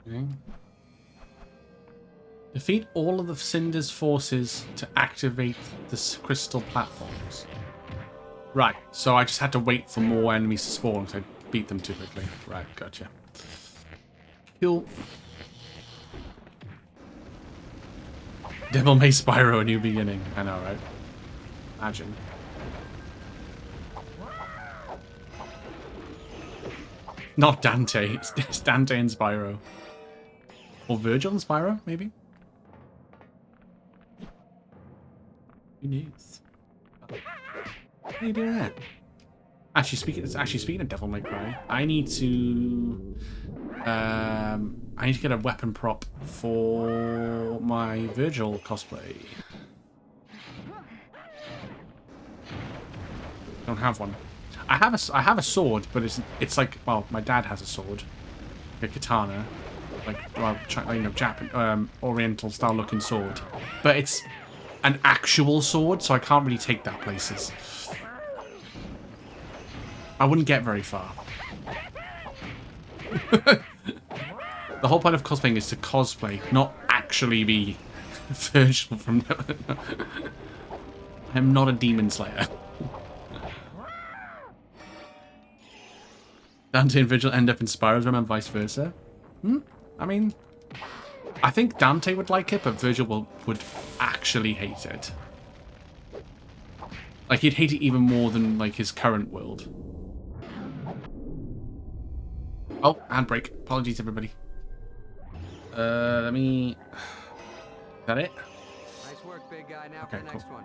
[SPEAKER 1] Okay. Defeat all of the Cinder's forces to activate the crystal platforms. Right, so I just had to wait for more enemies to spawn because I beat them too quickly. Right, gotcha. Cool. Devil May Spyro, a new beginning. I know, right? Imagine. Not Dante. It's Dante and Spyro. Or Virgil and Spyro, maybe? Who knows? What are you doing there? Actually speaking of Devil May Cry, I need to get a weapon prop for my Virgil cosplay. Don't have one. I have a sword, but it's like, well, my dad has a sword, a katana, like, well, you know, Japan Oriental style looking sword, but it's an actual sword, so I can't really take that places. I wouldn't get very far. The whole point of cosplaying is to cosplay, not actually be Virgil from. I'm not a demon slayer. Dante and Virgil end up in Spyro's room and vice versa. I mean, I think Dante would like it, but Virgil would actually hate it. Like, he'd hate it even more than, like, his current world. Oh, handbrake. Apologies, everybody. Let me... Is that it?
[SPEAKER 2] Nice work, big guy. Now
[SPEAKER 1] Okay,
[SPEAKER 2] for the next one.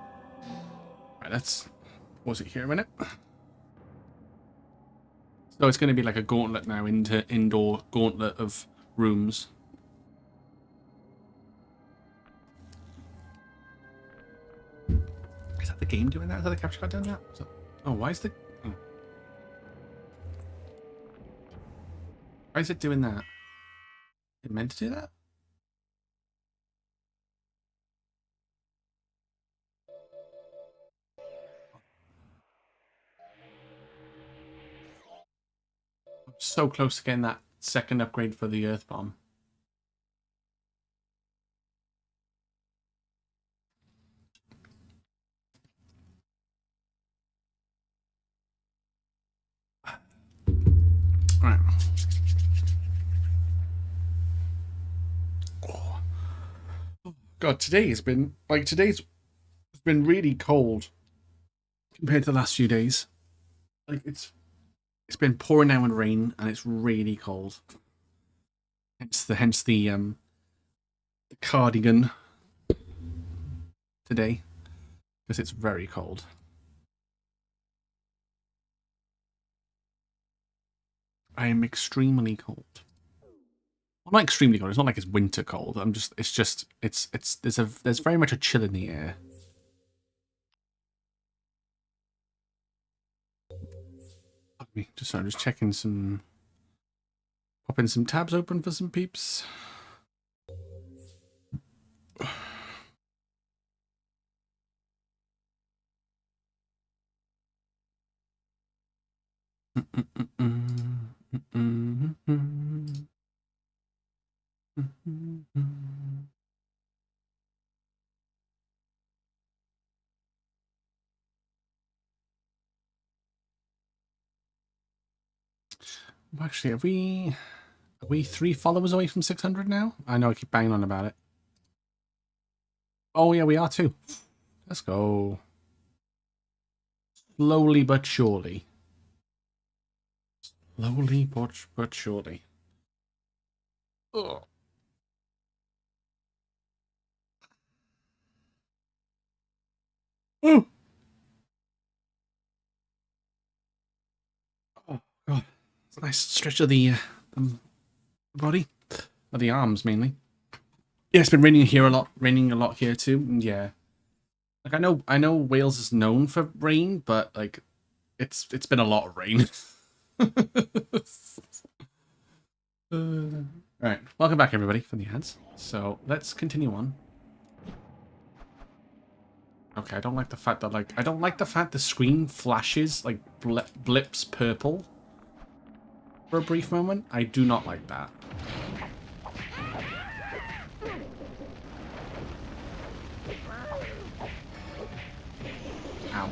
[SPEAKER 1] Right, let's... Was it here a minute? So it's going to be like a gauntlet now, indoor gauntlet of rooms. Is that the game doing that? Is that the capture card doing that? Oh, why is the... Oh. Why is it doing that? It meant to do that? I'm so close to getting that second upgrade for the Earth Bomb. Alright. Oh. God, today's been really cold compared to the last few days. Like, it's been pouring down with rain and it's really cold. Hence the cardigan today, because it's very cold. I am extremely cold. Well, not extremely cold. It's not like it's winter cold. There's very much a chill in the air. I'm just checking some, popping some tabs open for some peeps. Actually, are we 3 followers away from 600 now? I know I keep banging on about it. Oh yeah, we are too. Let's go. Slowly but surely. Slowly but surely. Ugh. Ooh. Oh god, it's a nice stretch of the body, of the arms mainly. Yeah, it's been raining here a lot. Raining a lot here too. Yeah, like I know Wales is known for rain, but like it's been a lot of rain. Right, welcome back everybody from the ads. So let's continue on. Okay, I don't like the fact that the screen flashes, like blips purple for a brief moment. I do not like that. Ow.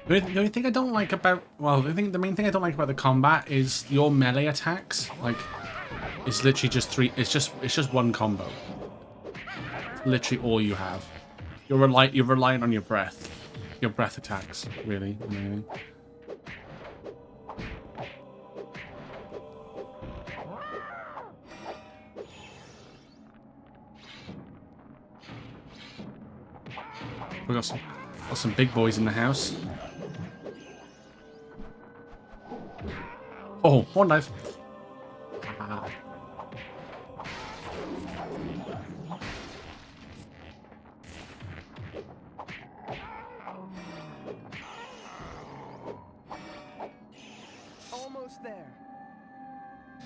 [SPEAKER 1] The only thing I don't like about, well, the main thing I don't like about the combat is your melee attacks. Like, it's literally just it's just one combo. It's literally all you have. You're reliant on your breath attacks, really. Amazing. We got some big boys in the house. Oh, one knife. Ah.
[SPEAKER 3] Almost there.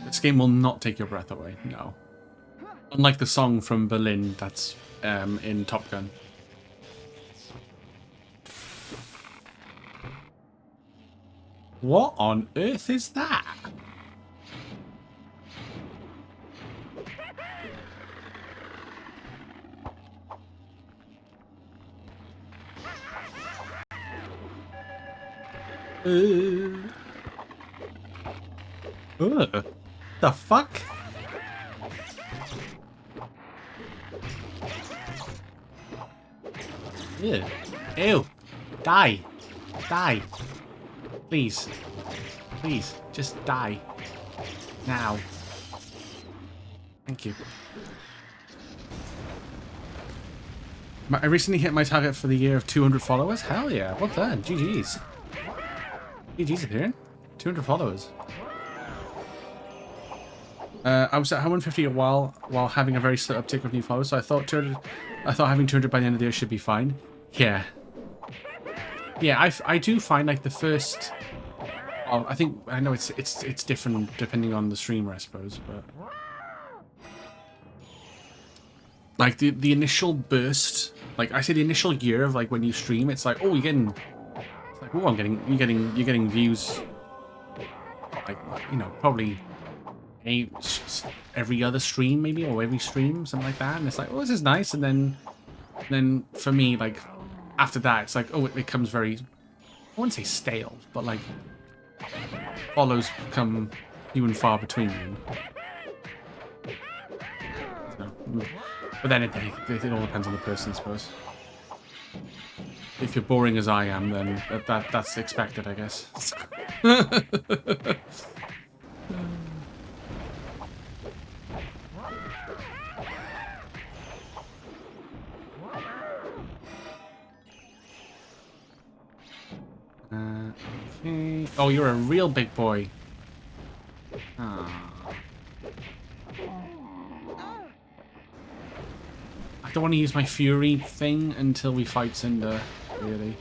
[SPEAKER 1] This game will not take your breath away. No. Unlike the song from Berlin that's in Top Gun. What on earth is that? The fuck? Ew. Ew. Die. Die. Please. Please. Just die. Now. Thank you. I recently hit my target for the year of 200 followers. Hell yeah. Well done. GG's. GG's appearing. 200 followers. I was at 150 a while having a very slow uptick of new followers, so I thought having 200 by the end of the year should be fine. Yeah. Yeah, I do find like the first. Oh, I know it's different depending on the streamer, I suppose, but like the initial burst, like I say, the initial year of like when you stream, it's like, oh, you're getting views, like, you know, probably every other stream maybe, or every stream, something like that, and it's like, oh, this is nice, and then for me, like after that, it's like, oh, it becomes very, I wouldn't say stale, but like follows become few and far between you. So, but then it all depends on the person, I suppose. If you're boring as I am, then that's expected, I guess. Okay. Oh, you're a real big boy. Ah. I don't want to use my fury thing until we fight Cinder, really.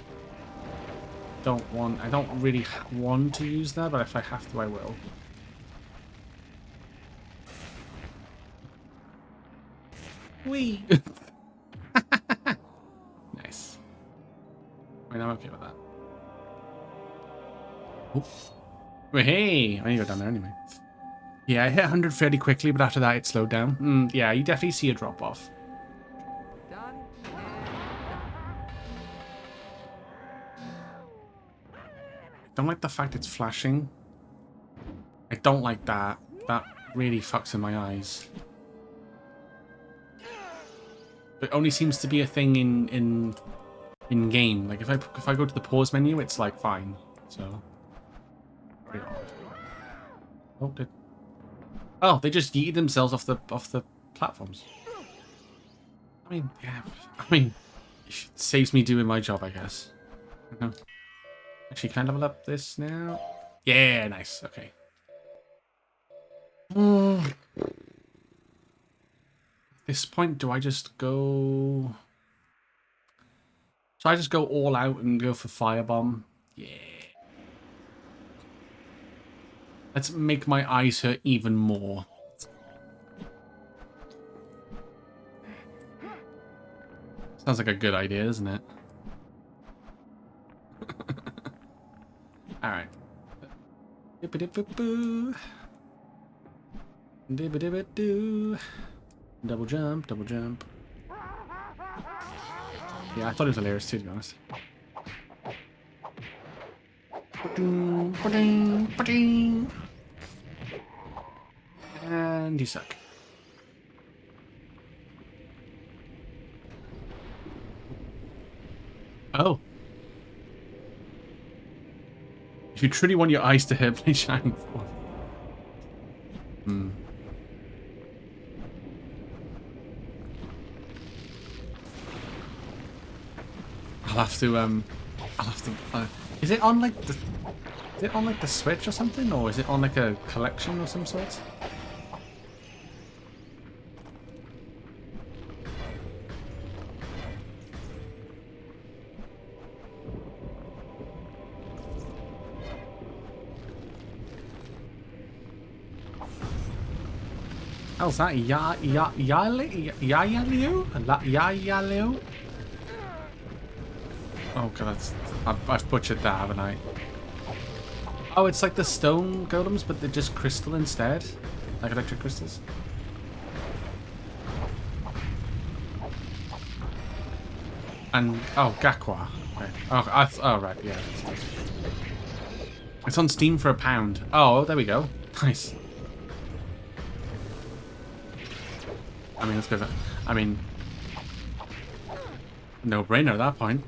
[SPEAKER 1] I don't really want to use that, but if I have to, I will. Whee! Nice. I mean, I'm okay with that. Oops. Wait, hey! I need to go down there anyway. Yeah, I hit 100 fairly quickly, but after that it slowed down. Yeah, you definitely see a drop off.
[SPEAKER 2] Done.
[SPEAKER 1] I don't like the fact it's flashing. I don't like that. That really fucks in my eyes. It only seems to be a thing in game. Like if I go to the pause menu, it's like fine. So. Pretty odd. Oh, they just yeeted themselves off the platforms. I mean, yeah. I mean, it saves me doing my job, I guess. Actually, can I level up this now? Yeah, nice. Okay. At this point, do I just go? So I just go all out and go for Firebomb? Yeah. Let's make my eyes hurt even more. Sounds like a good idea, doesn't it? Alright. Double jump, double jump. Yeah, I thought it was hilarious too, to be honest. Ba-ding, ba-ding, ba-ding. And you suck. Oh. If you truly want your eyes to heavily shine forth. Hmm. I'll have to, is it on like the, is it on like the Switch or something? Or is it on like a collection or some sort? How's that? Yaliu? Oh god, I've butchered that, haven't I? Oh, it's like the stone golems, but they're just crystal instead, like electric crystals. And oh, Gakwa. Okay. Oh, right, yeah. It's on Steam for £1. Oh, there we go. Nice. I mean, let's go. I mean, no brainer at that point.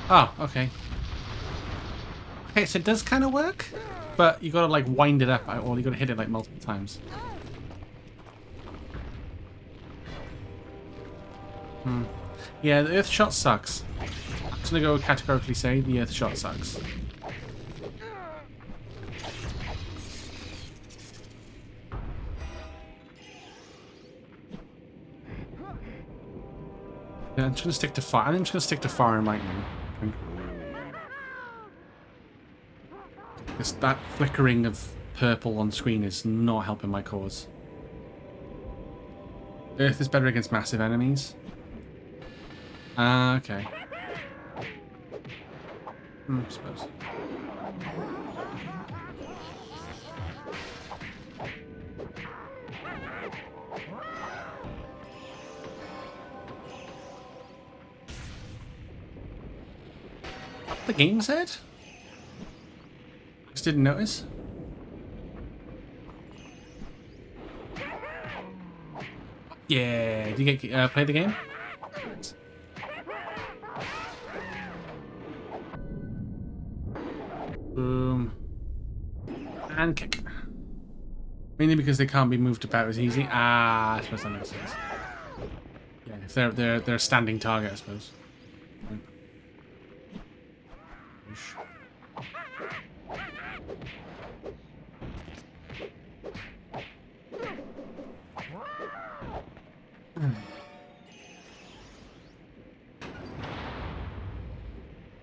[SPEAKER 1] Oh, okay. Okay, so it does kind of work, but you gotta like wind it up, or you gotta hit it like multiple times. Hmm. Yeah, the Earth shot sucks. I'm just gonna go categorically say the Earth shot sucks. Yeah, I'm just gonna stick to fire. I'm just gonna stick to fire and lightning. That flickering of purple on screen is not helping my cause. Earth is better against massive enemies. Okay. I suppose. The game said? Just didn't notice. Yeah, did you get play the game? Boom. And kick. Mainly because they can't be moved about as easy. Ah, I suppose that makes sense. Yeah, if they're a standing target, I suppose.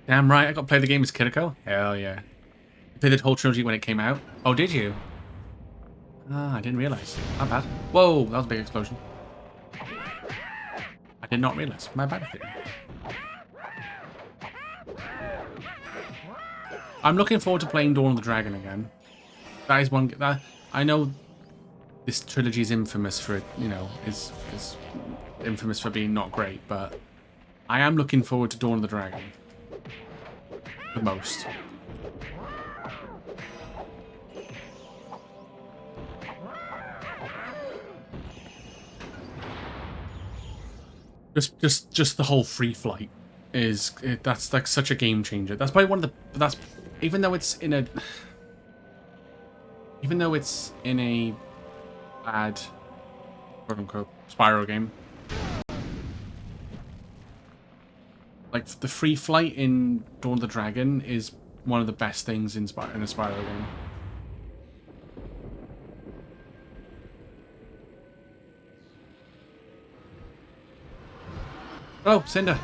[SPEAKER 1] Damn right, I got to play the game as Kiriko. Hell yeah. I played the whole trilogy when it came out. Oh, did you? Ah, I didn't realize. Not bad. Whoa, that was a big explosion. I did not realize. My bad. I'm looking forward to playing Dawn of the Dragon again. That is one that I know. This trilogy is infamous for, you know, is infamous for being not great, but I am looking forward to Dawn of the Dragon the most. Just the whole free flight that's like such a game changer. That's probably one of the even though it's in a bad quote unquote Spyro game. Like the free flight in Dawn of the Dragon is one of the best things in a Spyro game. Oh, Cinder.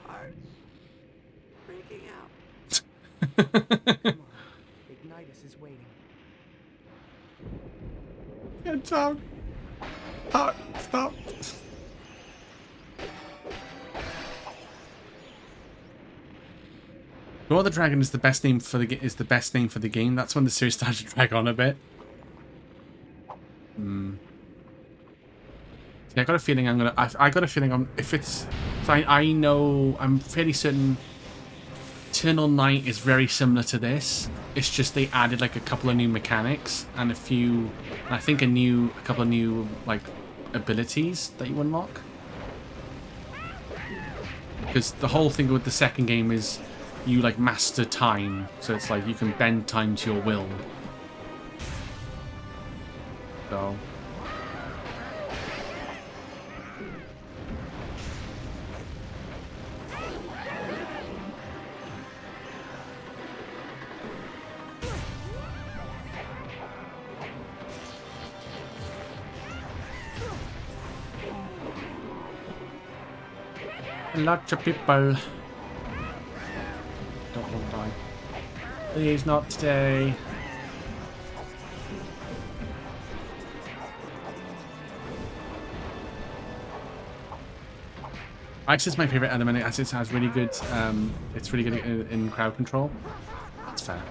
[SPEAKER 3] Heart breaking out. Come on, Ignitus is waiting.
[SPEAKER 1] can't talk. Talk. Stop. War the Dragon is the best name for the game. That's when the series started to drag on a bit. See, I got a feeling I got a feeling if it's. So I know I'm fairly certain. Eternal Night is very similar to this. It's just they added like a couple of new mechanics and I think a couple of new like abilities that you unlock. Because the whole thing with the second game is you like master time, so it's like you can bend time to your will. So. Lots of people. Don't want to die. Please not today. Ice is my favorite element. As it has really good. It's really good in crowd control. That's fair.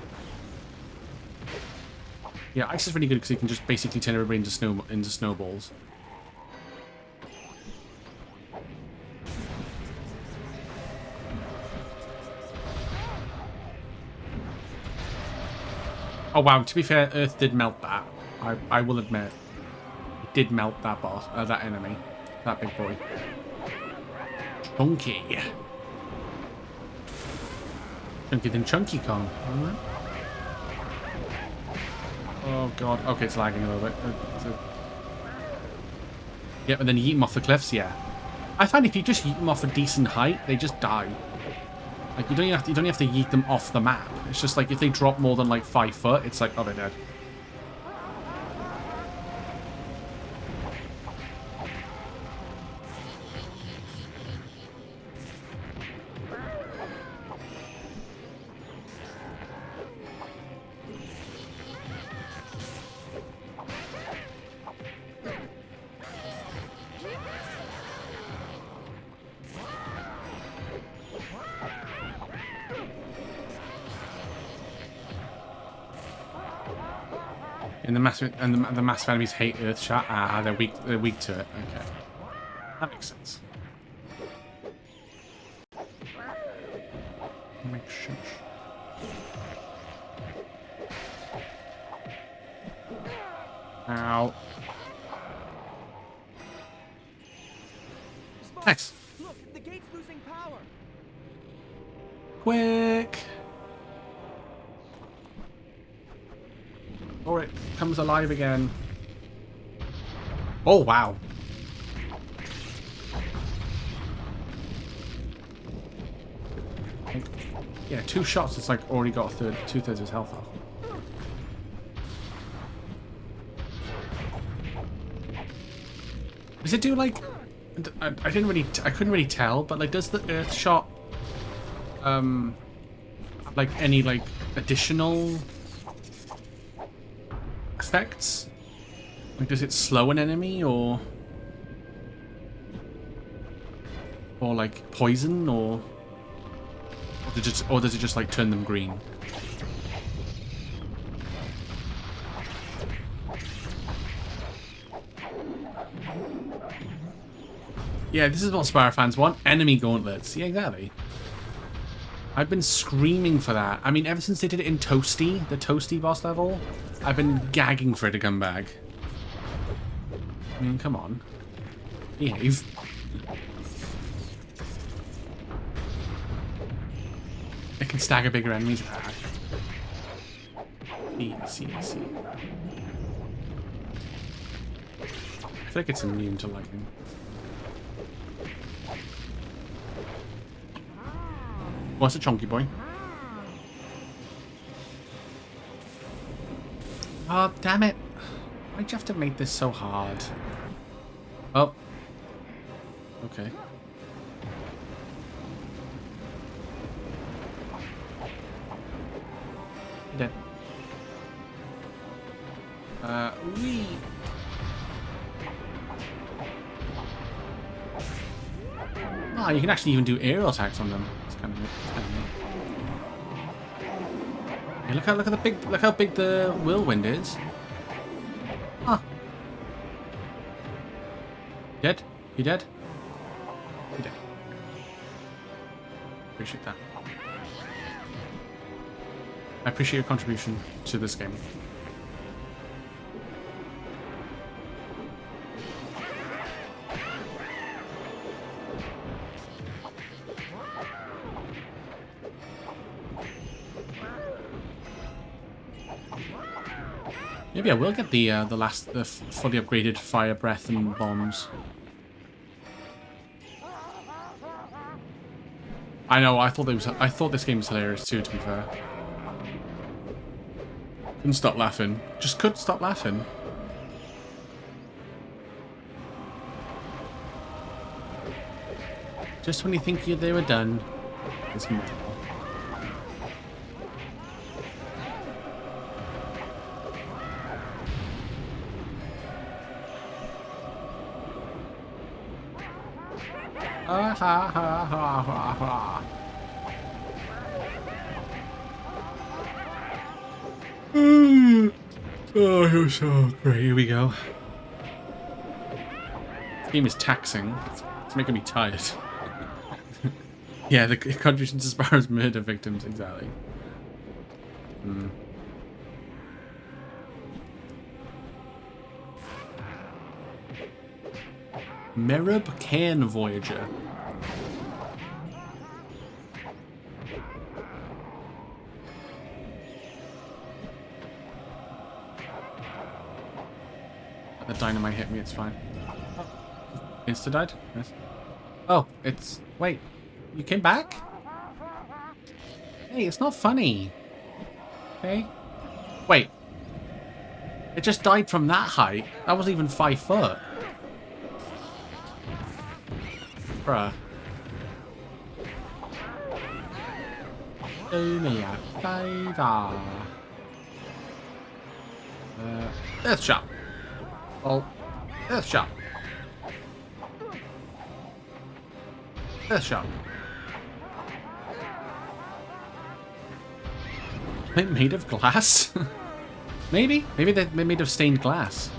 [SPEAKER 1] Yeah, ice is really good because you can just basically turn everybody into snowballs. Oh wow, to be fair, Earth did melt that. I will admit. It did melt that boss, that enemy. That big boy. Chunky. Chunky than Chunky Kong. Oh god. Okay, it's lagging a little bit. Yep, and then you yeet them off the cliffs, yeah. I find if you just yeet them off a decent height, they just die. Like you don't have to yeet them off the map. It's just like if they drop more than like 5 foot, it's like, oh, they're dead. And the massive enemies hate Earth Shot. Ah, they're weak to it. Okay, that makes sense. Makes sense. Ow. Nice.
[SPEAKER 3] Look, the gate's losing power.
[SPEAKER 1] Quick. Or it comes alive again. Oh, wow. Yeah, 2 shots, it's like already got 2/3 of his health off. Does it do like... I couldn't really tell, but like does the Earth Shot like any like additional effects? Like, does it slow an enemy or like poison or does it just like turn them green? Yeah, this is what Spyro fans want. Enemy gauntlets. Yeah, exactly. I've been screaming for that. I mean, ever since they did it in Toasty, the Toasty boss level, I've been gagging for it to come back. I mean, come on. Behave. It can stagger bigger enemies. I see. I feel like it's immune to lightning. What's a chunky boy? Oh, damn it. Why'd you have to make this so hard? Oh. Okay. You're dead. Wee. Ah, you can actually even do aerial attacks on them. It's kind of neat. Hey, look how big the whirlwind is. Huh. Dead? You dead? You dead. Appreciate that. I appreciate your contribution to this game. Maybe I will get the fully upgraded fire breath and bombs. I know. I thought this game was hilarious too. To be fair, couldn't stop laughing. Just couldn't stop laughing. Just when you think they were done, there's more. Ha ha ha ha ha. Oh, you're so great. Here we go. This game is taxing. It's making me tired. Yeah, the contribution to Spyro's murder victims, exactly. Merib Cairn Voyager. The dynamite hit me, it's fine. Oh. Insta died? Yes. Oh, it's... Wait. You came back? Hey, it's not funny. Okay. Wait. It just died from that height. That wasn't even 5 foot. Bruh. Do me a favour. Death shot. Oh. Death shot. Death shot. Are they made of glass? Maybe? Maybe they're made of stained glass.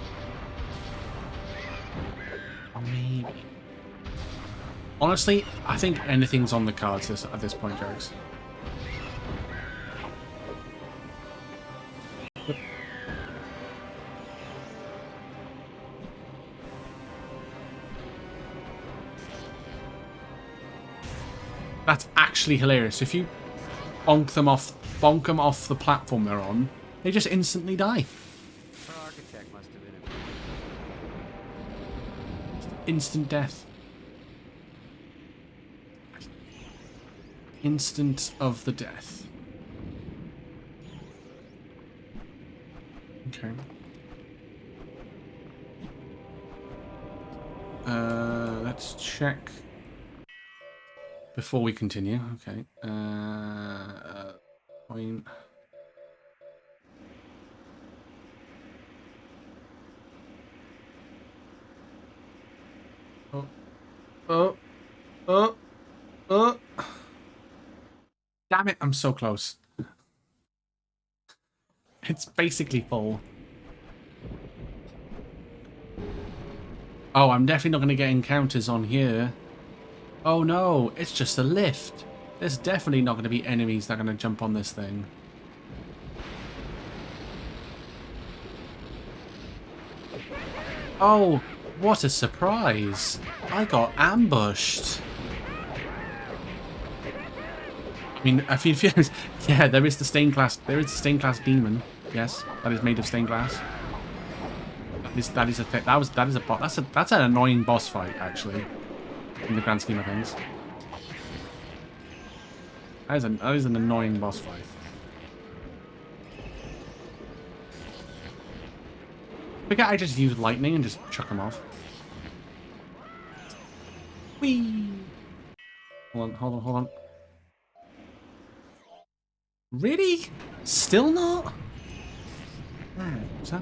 [SPEAKER 1] Maybe. Honestly, I think anything's on the cards at this point, Jerks. That's actually hilarious. If you bonk them off the platform they're on, they just instantly die.
[SPEAKER 2] Our architect must have been
[SPEAKER 1] Instant death. Instant of the death. Okay. Let's check before we continue. Okay. Point. Oh. Damn it, I'm so close. It's basically full. Oh, I'm definitely not going to get encounters on here. Oh no, it's just a lift. There's definitely not going to be enemies that are going to jump on this thing. Oh, what a surprise. I got ambushed. I mean, I feel yeah, there is the stained glass demon. Yes, that is made of stained glass. That is a thing. That's an annoying boss fight, actually, in the grand scheme of things. That is an annoying boss fight. I think I just use lightning and just chuck them off. Whee! Hold on. Really? Still not? What's that?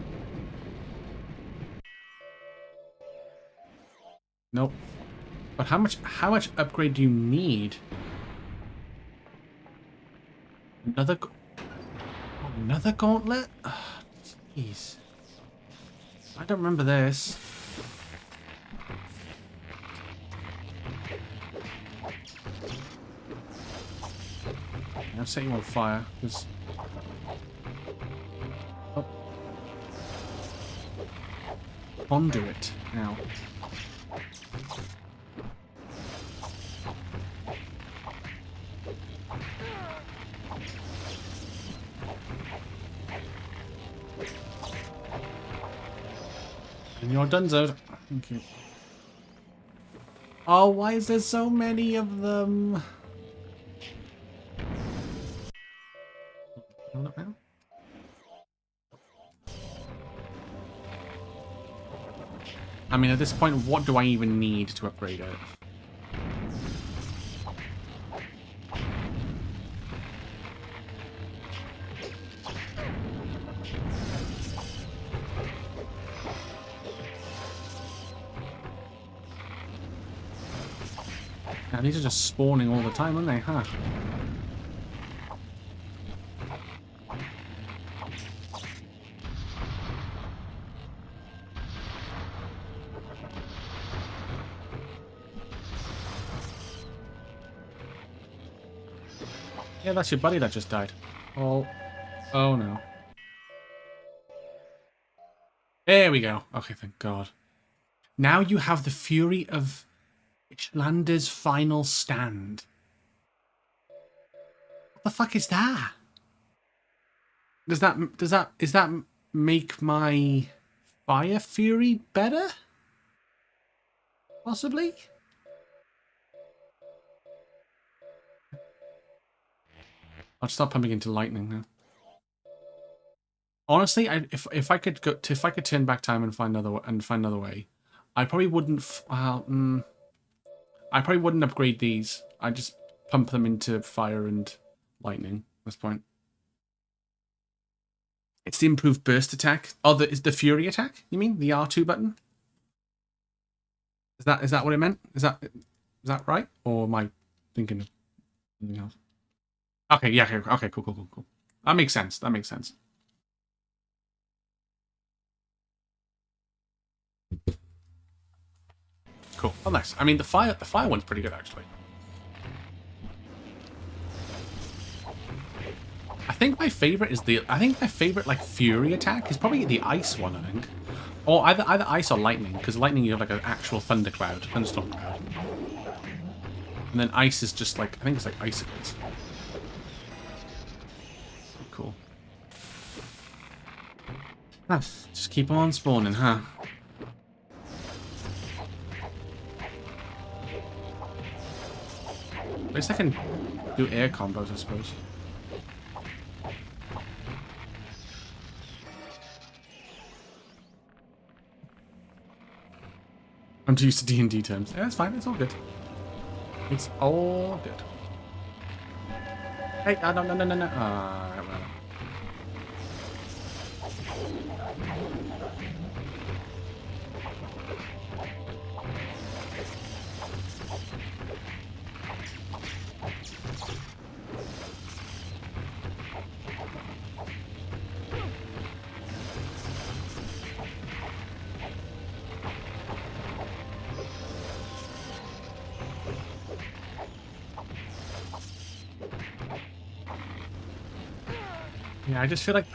[SPEAKER 1] Nope. But how much upgrade do you need? Another another gauntlet? Jeez. I don't remember this. I'll set you on fire, because... Oh. Conduit. Now. And you're donezo. Thank you. Oh, why is there so many of them? Look now. I mean, at this point, what do I even need to upgrade it? Yeah, these are just spawning all the time, aren't they? Huh? Yeah, that's your buddy that just died. Oh. Oh, no. There we go. Okay, thank God. Now you have the fury of Ichlander's final stand. What the fuck is that? Is that make my fire fury better? Possibly? I'll start pumping into lightning now. Honestly, if I could turn back time and find another way, I probably wouldn't. I probably wouldn't upgrade these. I just pump them into fire and lightning at this point. It's the improved burst attack. Oh, is the fury attack? You mean the R2 button? Is that what it meant? Is that right? Or am I thinking of something else? Okay, yeah, okay, cool. That makes sense. That makes sense. Cool. Oh, nice. I mean, the fire one's pretty good actually. I think my favorite like fury attack is probably the ice one. I think, or either ice or lightning, because lightning you have like an actual thunderstorm cloud, and then ice is just like I think it's like icicles. Cool. Just keep on spawning, huh? At least I can do air combos, I suppose. I'm too used to D&D terms. Yeah, it's fine. It's all good. It's all good. Hey, no. Well. Yeah, I just feel like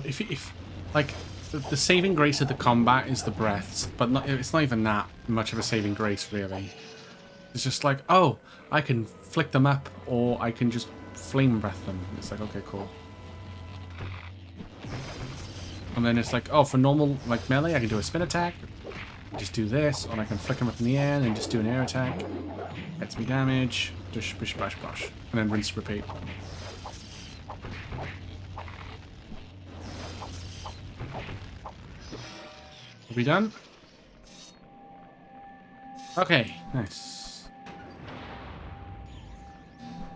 [SPEAKER 1] if like the saving grace of the combat is the breaths, but it's not even that much of a saving grace really. It's just like, oh, I can flick them up, or I can just flame breath them. It's like, okay, cool. And then it's like, oh, for normal like melee, I can do a spin attack, just do this, or I can flick them up in the air and just do an air attack. Gets me damage, just bish bash bash, and then rinse repeat. Are we done? Okay, nice.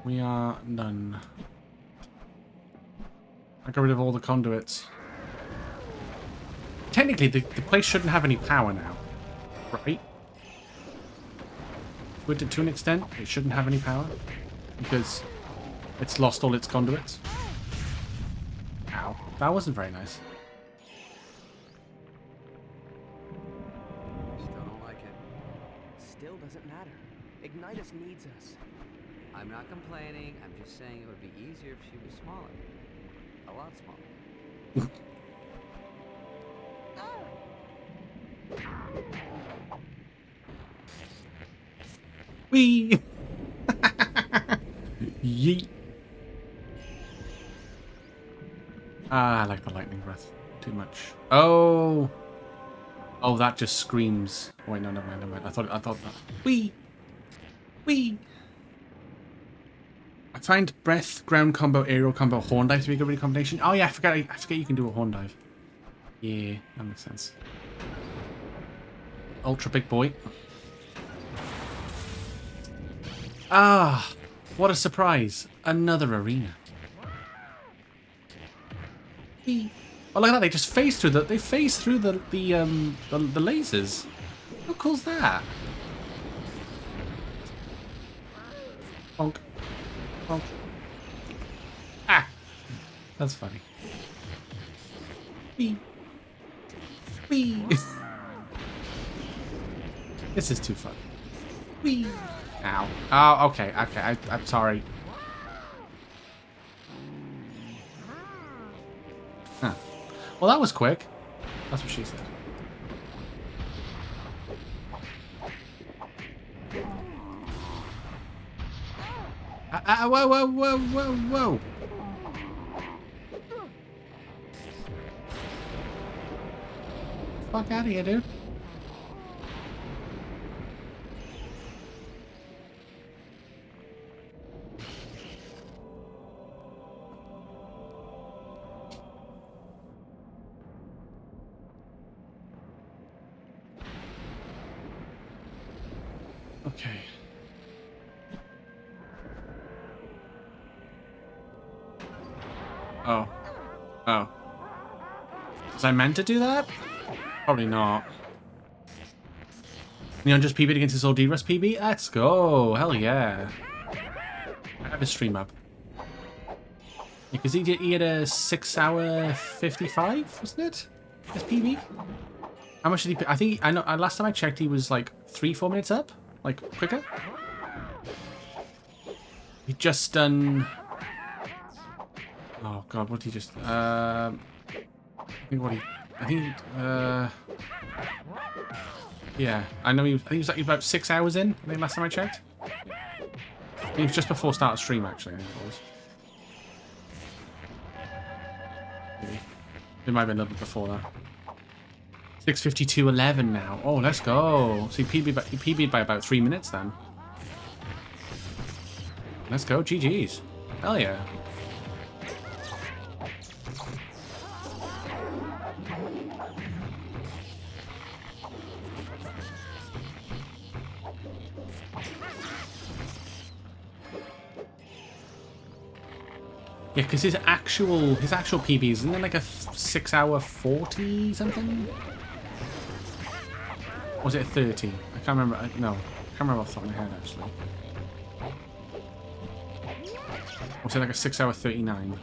[SPEAKER 1] We are done. I got rid of all the conduits. Technically, the place shouldn't have any power now, right? to an extent. It shouldn't have any power because it's lost all its conduits. Ow. That wasn't very nice.
[SPEAKER 2] Still don't like it.
[SPEAKER 3] Still doesn't matter. Ignitus needs us.
[SPEAKER 2] I'm not complaining. I'm just saying it would be easier if she was smaller. A lot smaller.
[SPEAKER 1] Whee! Yeet. Ah, I like the lightning breath. Too much. Oh! Oh, that just screams. Oh, wait, no, never mind, never mind. I thought that. Whee! Whee! I find breath, ground combo, aerial combo, horn dive to be a good really combination. Oh yeah, I forget you can do a horn dive. Yeah, that makes sense. Ultra big boy. Ah, what a surprise. Another arena. Whee. Oh, look at that, they just phase through the lasers. How cool's that? Bonk. Bonk. Ah! That's funny. Whee! Whee! This is too fun. Whee! Ow. Oh, okay, okay, I'm sorry. Huh. Well, that was quick. That's what she said. Whoa, whoa, whoa, whoa, whoa. Fuck out of here, dude. Okay. Oh. Oh. Was I meant to do that? Probably not. Neon just PB'd against his old D-Rust PB? Let's go. Hell yeah. I have his stream up. Because he had a 6 hour 55, wasn't it? His PB? How much did he... I think... I know. Last time I checked, he was like 3-4 minutes up. Like, quicker. He just done... Oh, God. What did he just... I think what he... I think... Yeah. I know I think he was like about 6 hours in. I think last time I checked. I think it was just before start of stream, actually. I think it was. Maybe. It might have been a little bit before that. 6:52:11 now. Oh, let's go. So he PB'd by about 3 minutes then. Let's go. GG's. Hell yeah. Yeah, because his actual PB isn't it like a 6 hour 40 something? Or was it 30? I can't remember. No, I can't remember off the top of my head actually. Or was it like a 6 hour 39?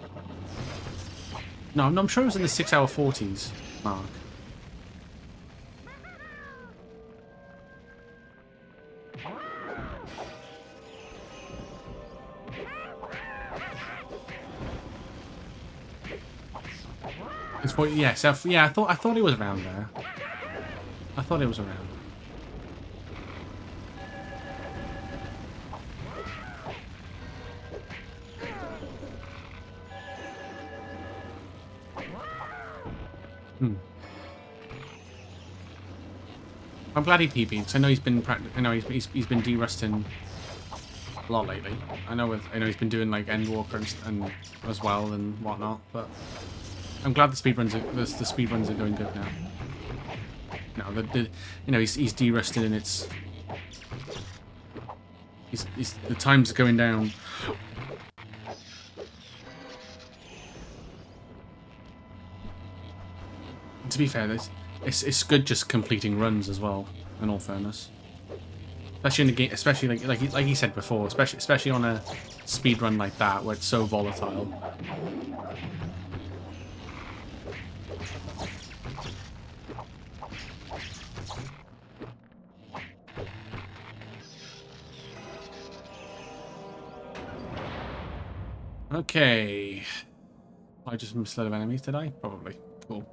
[SPEAKER 1] No, I'm sure it was in the 6 hour 40s mark. It's what, yeah, so, yeah, I thought it was around there. I thought it was around. I'm glad he PB'd because I know he's been he's been de-rusting a lot lately. I know he's been doing like Endwalker and as well and whatnot, but I'm glad the speedruns are going good now. No, he's de-rusted and it's the times are going down. To be fair, it's good just completing runs as well, in all fairness. Especially in the game, especially like he said before, especially on a speed run like that where it's so volatile. Okay. I just missed a lot of enemies, did I? Probably. Cool.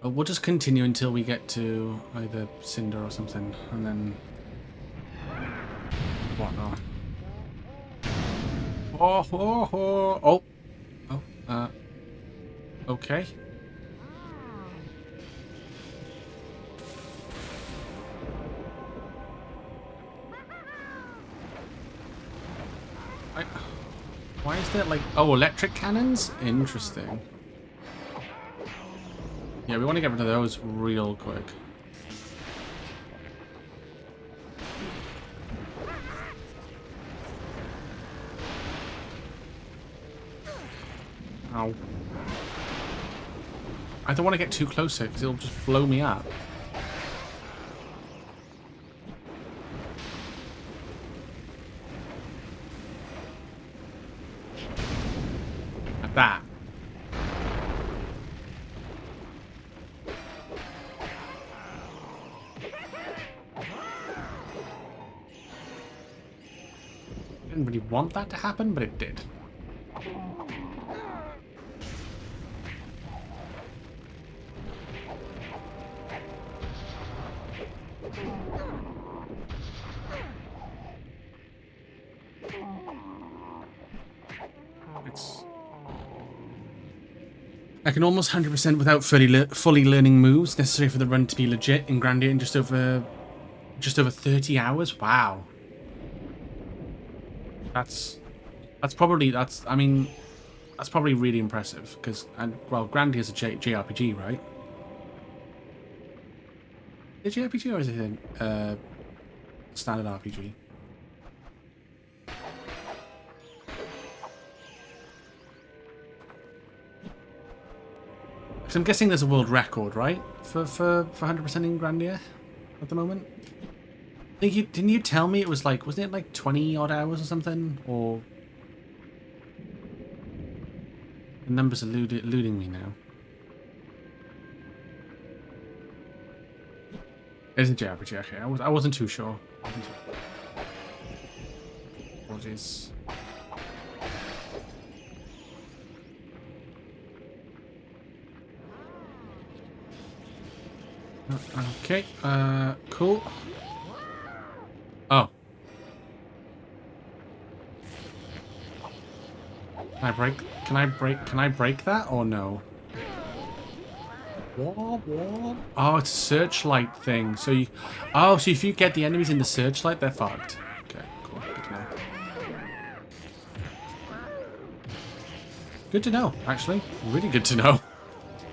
[SPEAKER 1] We'll just continue until we get to either Cinder or something, and then whatnot. Oh, okay. Why is there like, oh, electric cannons? Interesting. Yeah, we want to get rid of those real quick. Ow. I don't want to get too close here because it'll just blow me up. Like that. Didn't really want that to happen, but it did. I can almost 100% without fully learning moves necessary for the run to be legit in Grandia in just over 30 hours. Wow. That's probably really impressive because, well, Grandia is a JRPG, right? Is it JRPG or is it a standard RPG? Because I'm guessing there's a world record, right, for 100% in Grandia at the moment. Didn't you tell me it was like, wasn't it like 20 odd hours or something? Or the numbers are eluding me now. It's a JRPG, okay. I wasn't too sure. Apologies. Okay, cool. Oh. Can I break that or no? Oh, it's a searchlight thing. So so if you get the enemies in the searchlight, they're fucked. Okay, cool. Good to know. Good to know, actually. Really good to know.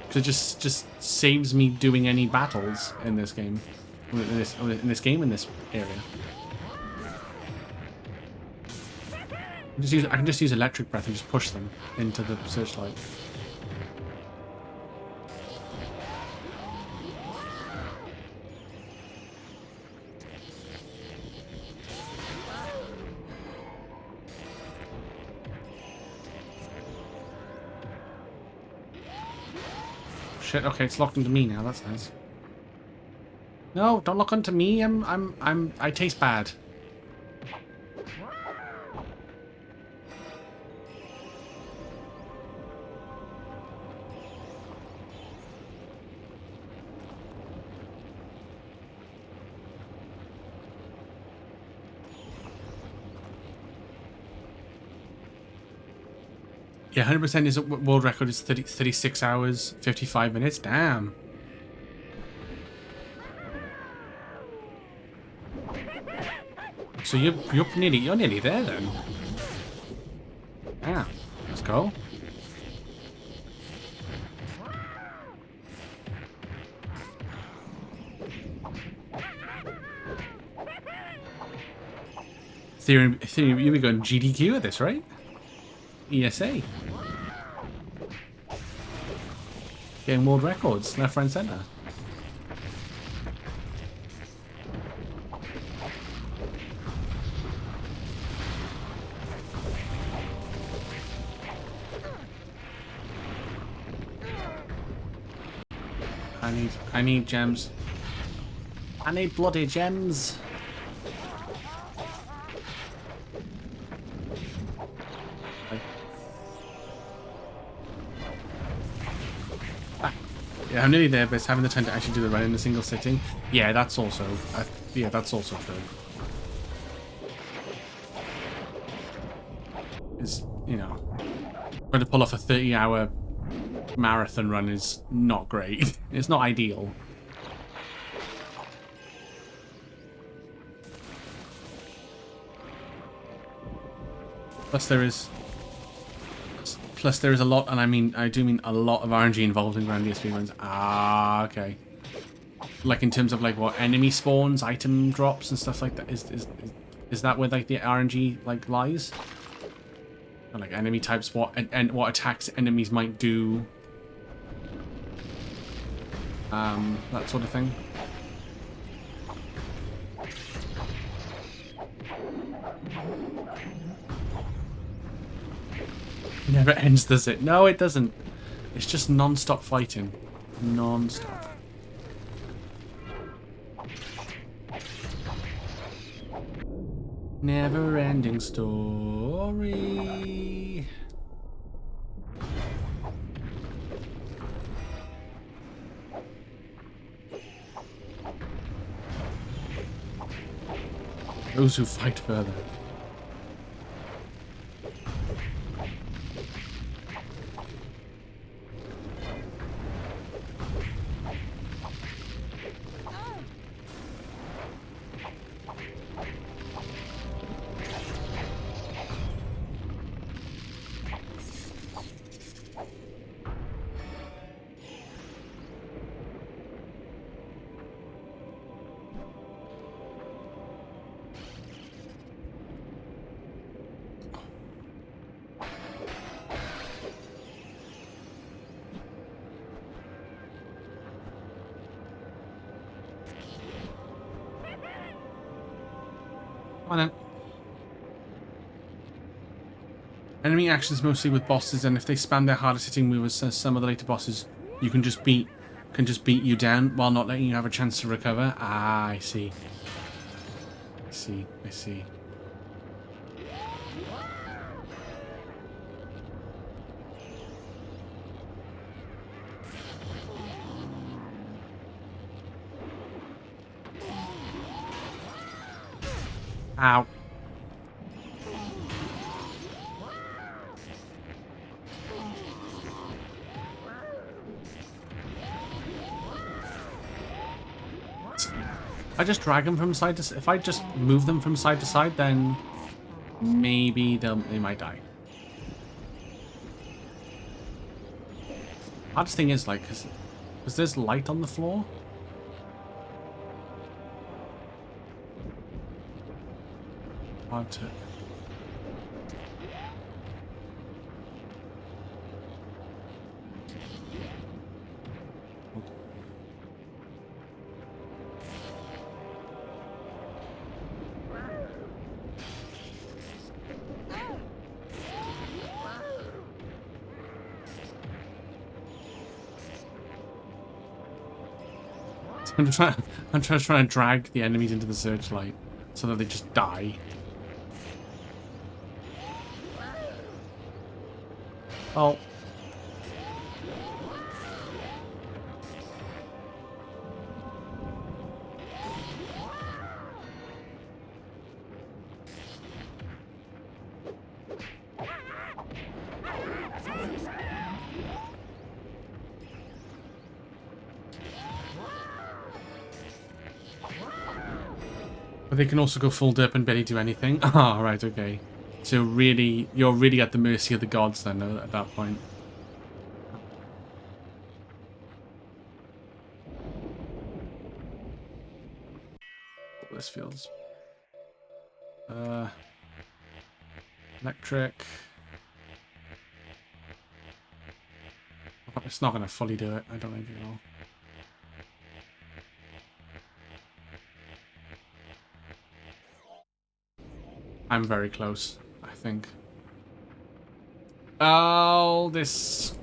[SPEAKER 1] Because it just saves me doing any battles in this game. In this area. I can just use electric breath and just push them into the searchlight. Shit, okay, it's locked into me now, that's nice. No, don't lock onto me, I taste bad. Yeah, 100% is world record is 36 hours, 55 minutes. Damn. So you're nearly there then. Yeah, let's go. Theory, you were going GDQ at this, right? ESA. Getting world records left, right, and center. I need gems. I need bloody gems. Yeah, I'm nearly there, but it's having the time to actually do the run in a single sitting. Yeah, that's also true. It's, you know, trying to pull off a 30-hour marathon run is not great. It's not ideal. Plus there is a lot, and I do mean a lot of RNG involved in Grand ESP runs. Ah, okay. Like in terms of like what enemy spawns, item drops, and stuff like that. Is that where like the RNG like lies? Or, like enemy types, and what attacks enemies might do. That sort of thing. Never ends, does it? No, it doesn't. It's just non-stop fighting. Non-stop. Never-ending story. Those who fight further. Come on then. Enemy actions mostly with bosses, and if they spam their hardest hitting moves, as some of the later bosses, you can just beat you down while not letting you have a chance to recover. Ah, I see. I see. I see. Ow. If I just drag them from side to if I just move them from side to side, then maybe they might die. Hardest thing is like, cause there's light on the floor. Hard to. I'm trying to drag the enemies into the searchlight so that they just die. Oh. But they can also go full dip and barely do anything. Ah, right, okay. So really, you're really at the mercy of the gods then at that point. This feels... Electric. It's not gonna fully do it. I don't think it will. I'm very close, I think. Oh, this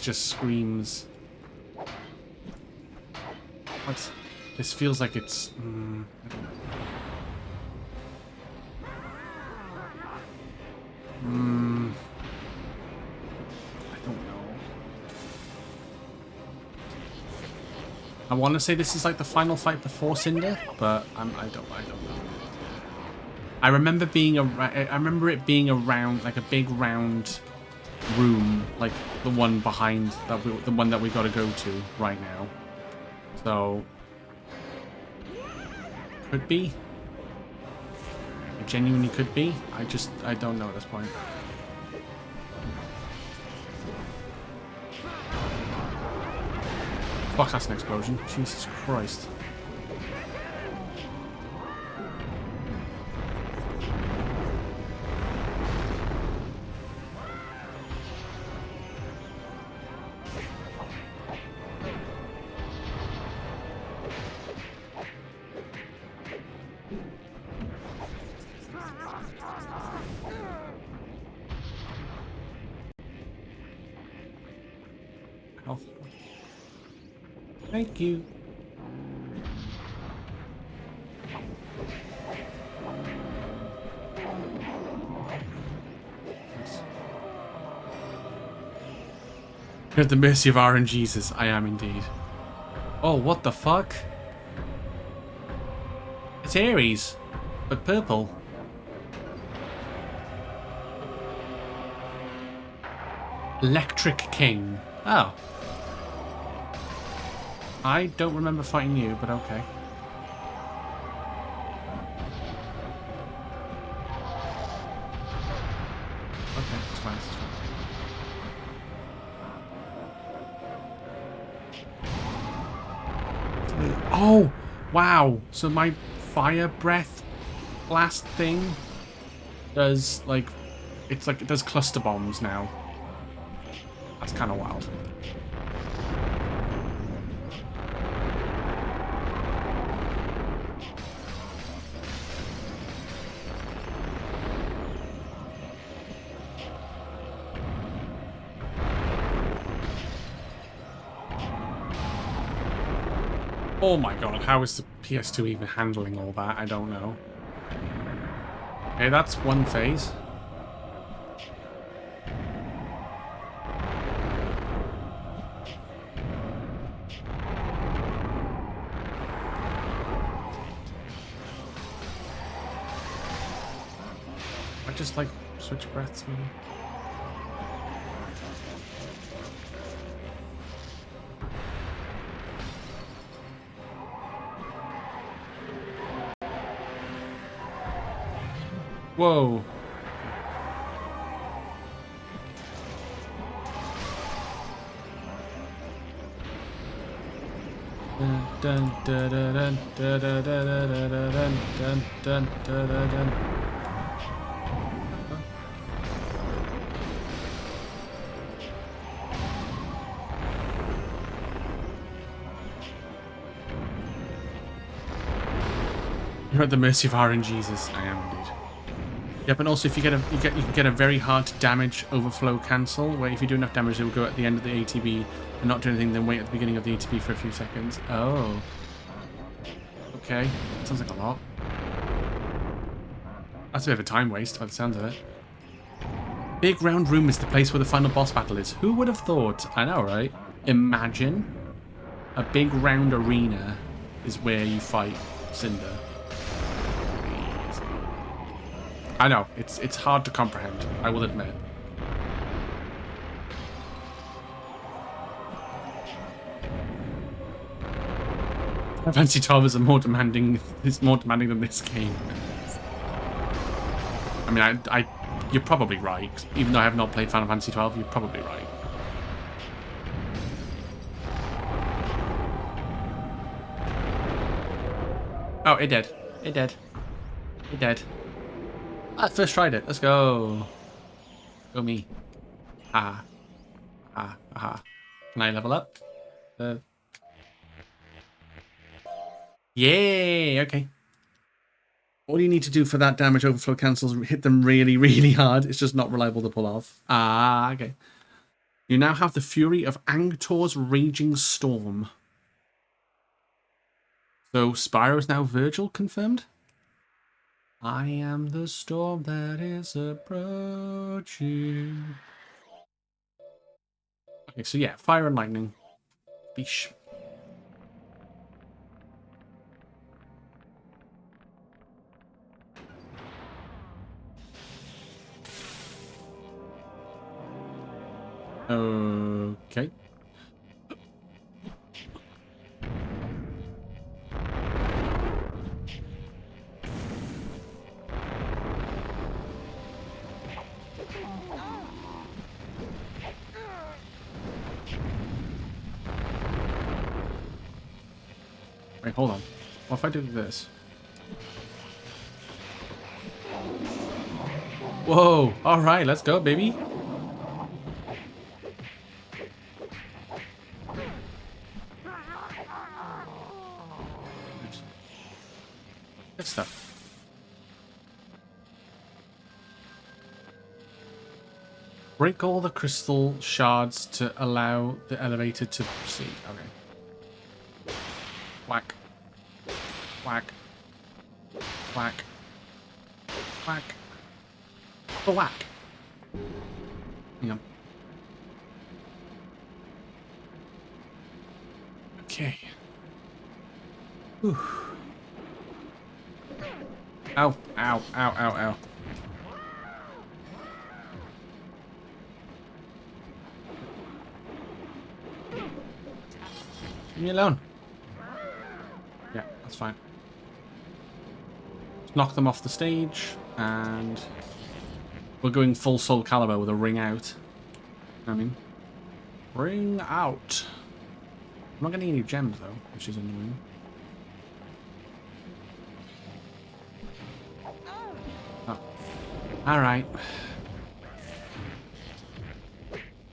[SPEAKER 1] just screams. What? This feels like it's. I don't know. I don't know. I want to say this is like the final fight before Cinder, but I don't know. I remember it being around like a big round room, like the one behind the one that we got to go to right now. So could be. It genuinely could be. I don't know at this point. Fuck, that's an explosion. Jesus Christ. Health. Thank you. You're at the mercy of RNGesus. I am indeed. Oh, what the fuck? It's Ares, but purple. Electric King. Oh. I don't remember fighting you, but okay. Okay, it's fine, it's fine. Oh, wow. So my fire breath blast thing does, like, it's like it does cluster bombs now. That's kind of wild. Oh my god, how is the PS2 even handling all that? I don't know. Okay, that's one phase. I just like switch breaths maybe. Whoa. Dun dun dun dun dun dun dun dun dun dun dun. You're at the mercy of RNGesus. I am indeed. Yep, and also if you can get a very hard damage overflow cancel, where if you do enough damage, it will go at the end of the ATB and not do anything, then wait at the beginning of the ATB for a few seconds. Oh. Okay. Sounds like a lot. That's a bit of a time waste by the sounds of it. Big round room is the place where the final boss battle is. Who would have thought? I know, right? Imagine a big round arena is where you fight Cinder. I know, it's hard to comprehend, I will admit. Final Fantasy 12 is more demanding than this game. I mean, you're probably right. Even though I have not played Final Fantasy 12, you're probably right. Oh, it did. It did. It did. I first tried it. Let's go. Go me. Ah. Ah. Aha. Can I level up? Yay! Okay. All you need to do for that damage overflow cancels hit them really, really hard. It's just not reliable to pull off. Ah, okay. You now have the fury of Angtor's raging storm. So Spyro is now Virgil confirmed? I am the storm that is approaching. Okay, so yeah, fire and lightning. Beesh. Okay. Wait, hold on. What if I do this? Whoa! Alright, let's go, baby. Oops. Good stuff. Break all the crystal shards to allow the elevator to proceed. Okay. Whack. Whack. Whack. Whack. Oh, whack. Hang on. Okay. Whew. Ow. Ow. Ow. Ow. Ow. Leave me alone. Yeah, that's fine. Just knock them off the stage, and we're going full Soul Calibur with a ring out. I mean, ring out. I'm not getting any gems though, which is annoying. Oh. Alright.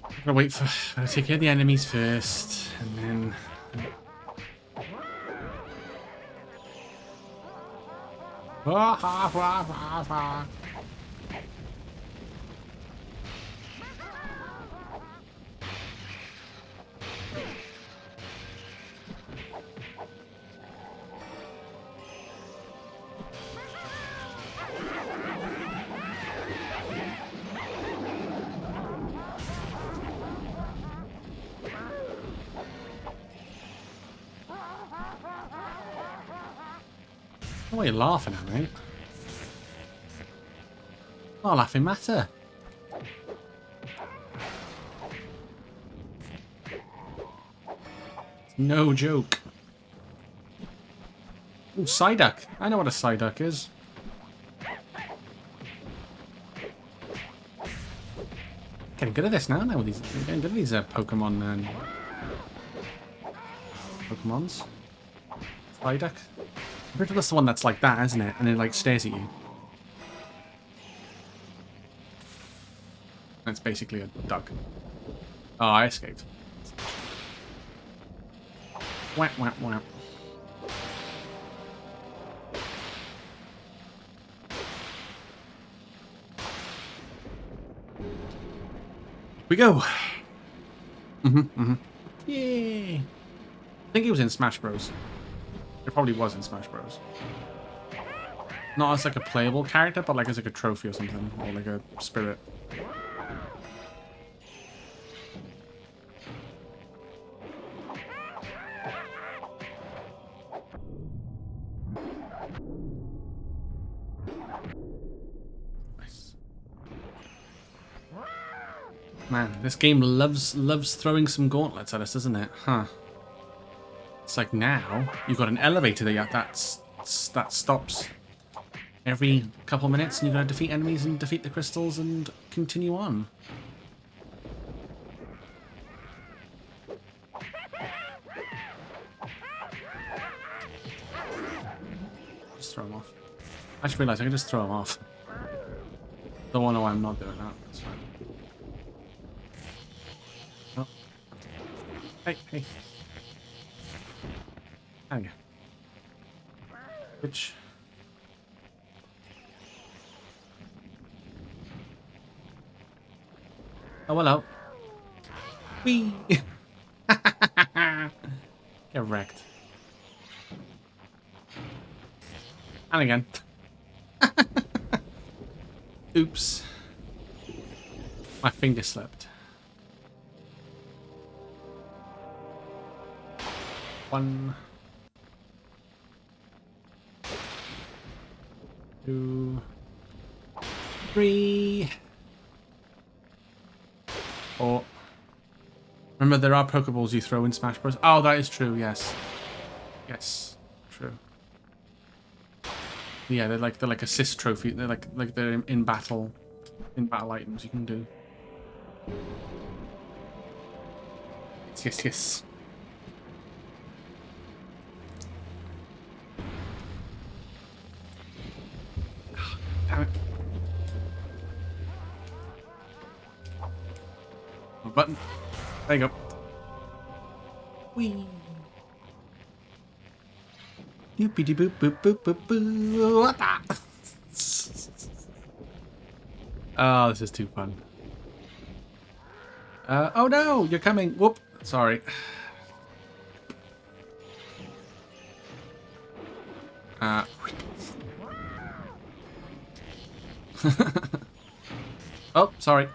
[SPEAKER 1] I'm gonna wait for... I'm gonna take care of the enemies first, and then... What are you laughing at, mate? Not laughing matter. No joke. Ooh, Psyduck. I know what a Psyduck is. Getting good at this now. With these, getting good at these Pokemon and Pokemons. Psyduck. I'm pretty sure that's the one that's like that, isn't it? And it like stares at you. That's basically a duck. Oh, I escaped. Whap, whap, whap. Here we go. Yay. I think he was in Smash Bros. It probably was in Smash Bros. Not as like a playable character, but like as like a trophy or something, or like a spirit. Nice. Man, this game loves throwing some gauntlets at us, doesn't it? Huh. It's like now you've got an elevator that stops every couple of minutes, and you've got to defeat enemies and defeat the crystals and continue on. Just throw them off. I just realised I can just throw them off. Don't want to know why I'm not doing that. That's fine. Oh, Hey, hey. Hang on. Which? Oh, hello. Whee! Get wrecked. And again. Oops. My finger slipped. 1, 2, 3. Or remember, there are Pokeballs you throw in Smash Bros. Oh, that is true. Yes. Yes. True. Yeah, they're like assist trophy. They're like they're in battle items you can do. Yes, yes. Damn it. Button. There you go. Whee. Doopity boop boop boop boop boo. What the? Oh, this is too fun. Oh no, you're coming. Whoop. Sorry. Oh, sorry.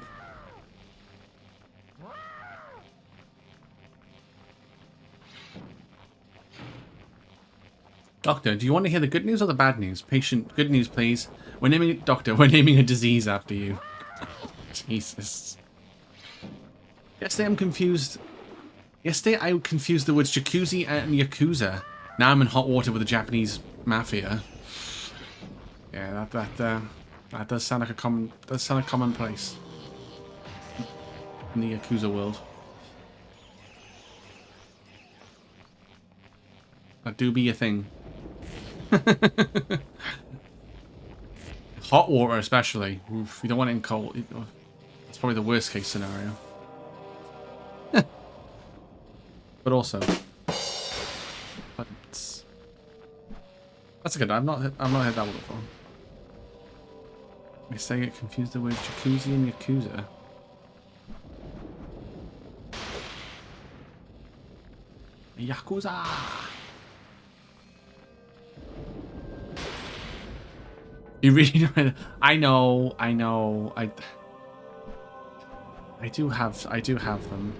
[SPEAKER 1] Doctor, do you want to hear the good news or the bad news? Patient, good news, please. We're naming Doctor. We're naming a disease after you. Jesus. Yesterday I'm confused. Yesterday I confused the words jacuzzi and yakuza. Now I'm in hot water with the Japanese mafia. Yeah, that does sound like a commonplace in the yakuza world. That do be a thing. Hot water, especially. Oof, you don't want it in cold. It's probably the worst case scenario. But also, that's a good. I've not heard that one before. I say it confused the words jacuzzi and yakuza. Yakuza. You really know? I know. I do have them. I do have them.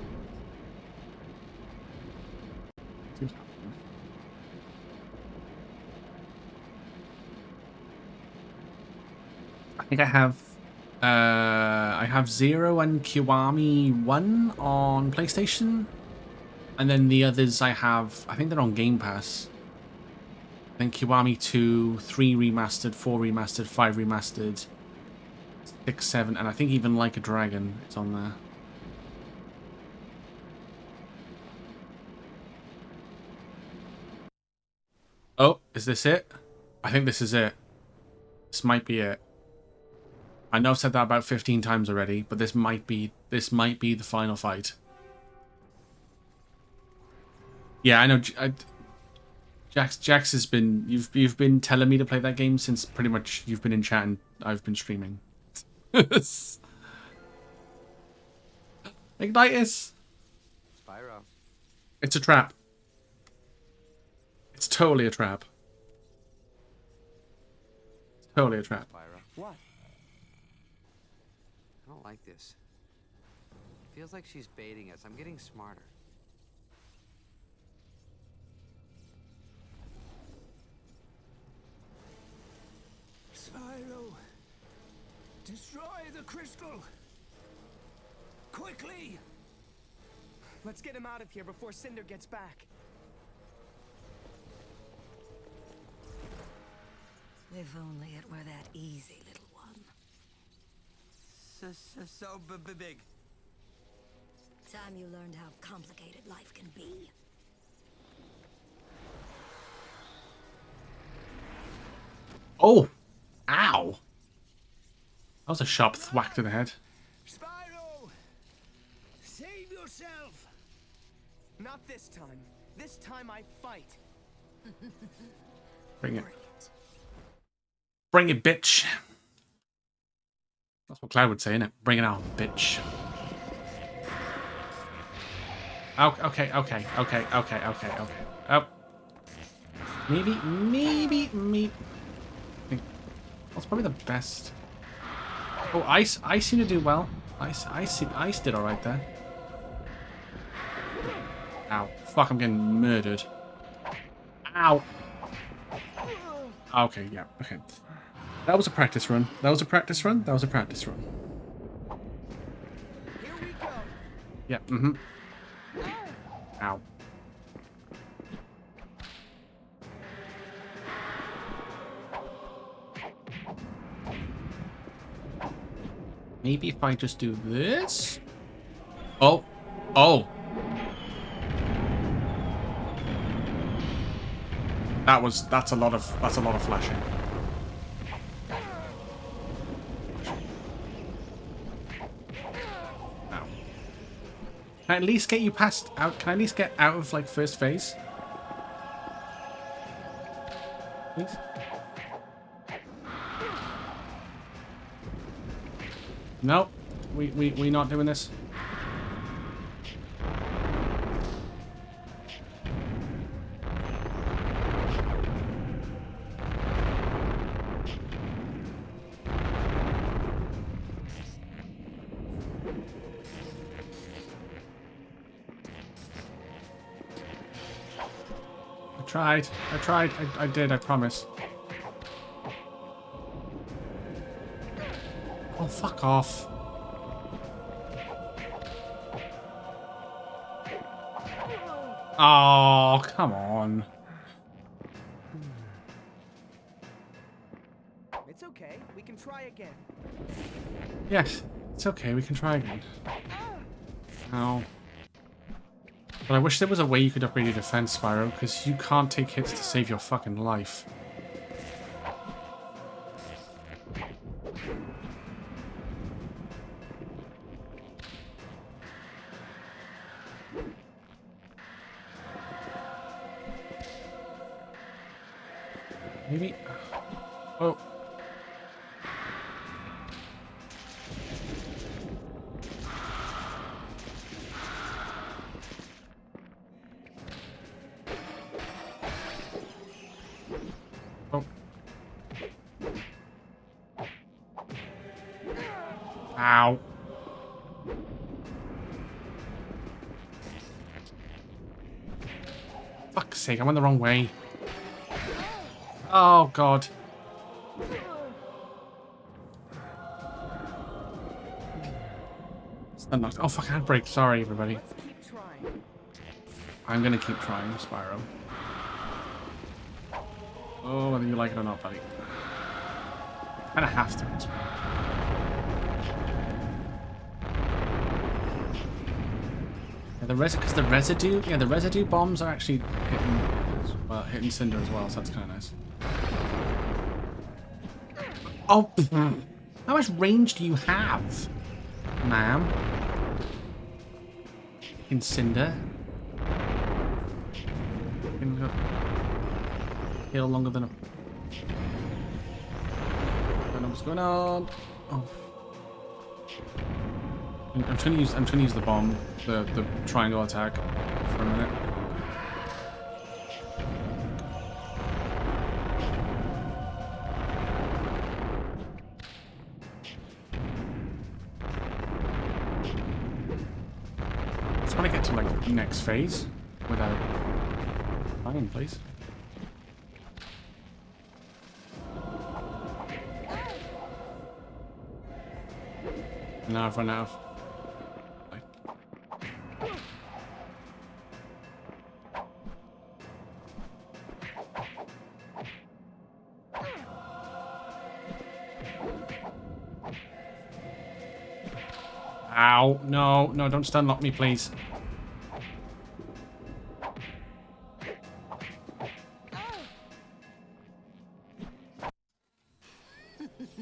[SPEAKER 1] I think I have 0 and Kiwami 1 on PlayStation. And then the others I think they're on Game Pass. Then Kiwami 2, 3 remastered, 4 remastered, 5 remastered, 6, 7, and I think even Like a Dragon is on there. Oh, is this it? I think this is it. This might be it. I know I've said that about 15 times already, but this might be the final fight. Yeah, I know. Jax has been you've been telling me to play that game since pretty much you've been in chat and I've been streaming. Ignitus.
[SPEAKER 2] Spyro.
[SPEAKER 1] It's a trap. It's totally a trap. It's totally a trap.
[SPEAKER 2] Spyro.
[SPEAKER 3] What?
[SPEAKER 2] I don't like this. It feels like she's baiting us. I'm getting smarter.
[SPEAKER 3] Spyro, destroy the crystal! Quickly! Let's get him out of here before Cinder gets back.
[SPEAKER 8] If only it were that easy, little one.
[SPEAKER 2] So big.
[SPEAKER 8] Time you learned how complicated life can be.
[SPEAKER 1] Oh! Ow! That was a sharp thwack to the head.
[SPEAKER 3] Spyro! Save yourself! Not this time. This time I fight.
[SPEAKER 1] Bring it. Bring it, bitch. That's what Cloud would say, innit? Bring it on, bitch. Okay. Oh. Maybe. I think that's probably the best. Oh, Ice seemed to do well. Ice did alright there. Ow. Fuck, I'm getting murdered. Ow. Okay, yeah, okay. That was a practice run.
[SPEAKER 3] Here we go.
[SPEAKER 1] Yeah, Ow. Maybe if I just do this? Oh. That's a lot of flashing. Ow. Can I at least get you past out? Can I at least get out of like first phase? Please? Nope. We not doing this. I tried. I did, I promise. Oh, fuck off. Oh, come on.
[SPEAKER 3] It's okay. We can try again.
[SPEAKER 1] Yes, it's okay. We can try again. Ow. But I wish there was a way you could upgrade your defense, Spyro, because you can't take hits to save your fucking life. Maybe... Oh. Oh. Ow. Fuck's sake, I went the wrong way. Oh, God. Unlocked. Oh, fuck, handbrake. Sorry, everybody.
[SPEAKER 3] Let's keep trying.
[SPEAKER 1] I'm gonna keep trying, Spyro. Oh, whether you like it or not, buddy. Kinda have to. Yeah, because the residue, the residue bombs are actually hitting Cinder as well, so that's kind of nice. Oh, how much range do you have, ma'am? In Cinder. Heal longer than a... I don't know what's going on. Oh. I'm trying to use the bomb, the triangle attack for a minute. I just want to get to like the next phase without dying, please. Now I've run out of... Ow. No, don't stun lock me, please.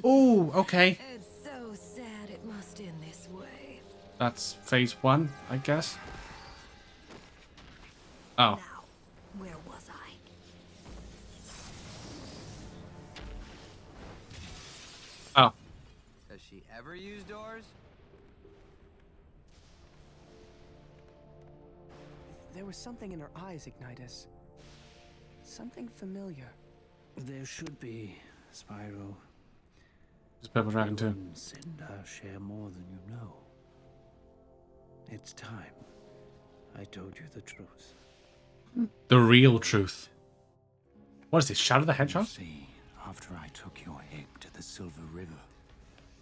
[SPEAKER 1] Oh, okay.
[SPEAKER 8] It's so sad it must end this way.
[SPEAKER 1] That's phase 1, I guess. Oh.
[SPEAKER 8] Now, where was I?
[SPEAKER 1] Oh.
[SPEAKER 2] Does she ever use doors?
[SPEAKER 3] There was something in her eyes, Ignitus. Something familiar.
[SPEAKER 9] There should be, Spyro.
[SPEAKER 1] There's a purple dragon
[SPEAKER 9] You
[SPEAKER 1] too.
[SPEAKER 9] and Cinder share more than you know. It's time I told you the truth.
[SPEAKER 1] The real truth. What is this? Shadow the
[SPEAKER 9] You
[SPEAKER 1] Hedgehog?
[SPEAKER 9] see, after I took your egg to the Silver River,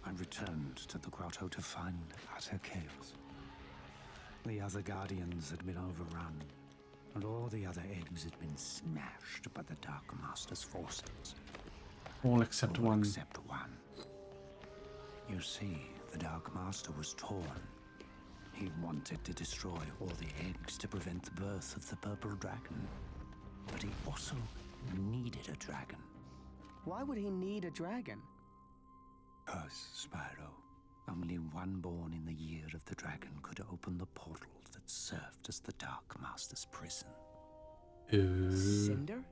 [SPEAKER 9] I returned to the grotto to find utter chaos. The other guardians had been overrun, and all the other eggs had been smashed by the Dark Master's forces.
[SPEAKER 1] All except
[SPEAKER 9] All
[SPEAKER 1] one.
[SPEAKER 9] except one. You see, the Dark Master was torn. He wanted to destroy all the eggs to prevent the birth of the Purple Dragon. But he also needed a dragon.
[SPEAKER 3] Why would he need a dragon?
[SPEAKER 9] Because, Spyro, only one born in the year of the dragon could open the portal that served as the Dark Master's prison.
[SPEAKER 3] Cinder?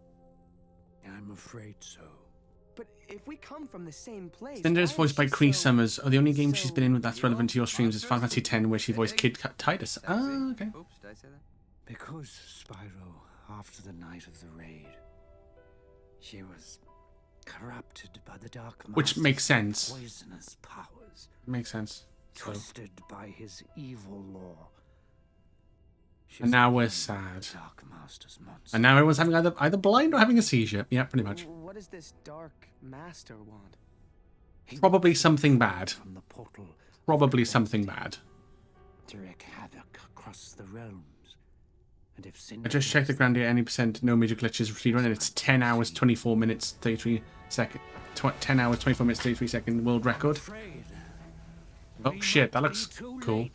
[SPEAKER 9] I'm afraid so.
[SPEAKER 3] But if we come from the same place...
[SPEAKER 1] Cinder is
[SPEAKER 3] why
[SPEAKER 1] voiced by
[SPEAKER 3] she
[SPEAKER 1] Cree
[SPEAKER 3] so-
[SPEAKER 1] Summers. Oh, the only game she's been in that's
[SPEAKER 2] so
[SPEAKER 1] relevant to your streams is Final Fantasy X, where she voiced Kid Titus.
[SPEAKER 2] Sexy.
[SPEAKER 1] Ah, okay.
[SPEAKER 2] Oops, did I say that?
[SPEAKER 9] Because, Spyro, after the night of the raid, she was corrupted by the Dark Master's
[SPEAKER 1] Which makes sense.
[SPEAKER 9] poisonous powers,
[SPEAKER 1] Makes sense. So,
[SPEAKER 9] twisted by his evil law. She's
[SPEAKER 1] and now we're
[SPEAKER 9] become
[SPEAKER 1] sad.
[SPEAKER 9] the Dark Master's monster.
[SPEAKER 1] And now everyone's having either blind or having a seizure. Yeah, pretty much.
[SPEAKER 3] What does this Dark Master want?
[SPEAKER 9] He
[SPEAKER 1] Probably
[SPEAKER 9] wants
[SPEAKER 1] something
[SPEAKER 9] to
[SPEAKER 1] bad.
[SPEAKER 9] from the portal
[SPEAKER 1] Probably
[SPEAKER 9] of
[SPEAKER 1] something
[SPEAKER 9] destiny,
[SPEAKER 1] bad.
[SPEAKER 9] to wreak havoc across the realms. And if
[SPEAKER 1] I just checked the Grandia, any percent, no major glitches, speedrun, and it's 10 hours, 24 minutes, 33 second, 10 hours, 24 minutes, 33 second world record. Oh shit, that looks cool.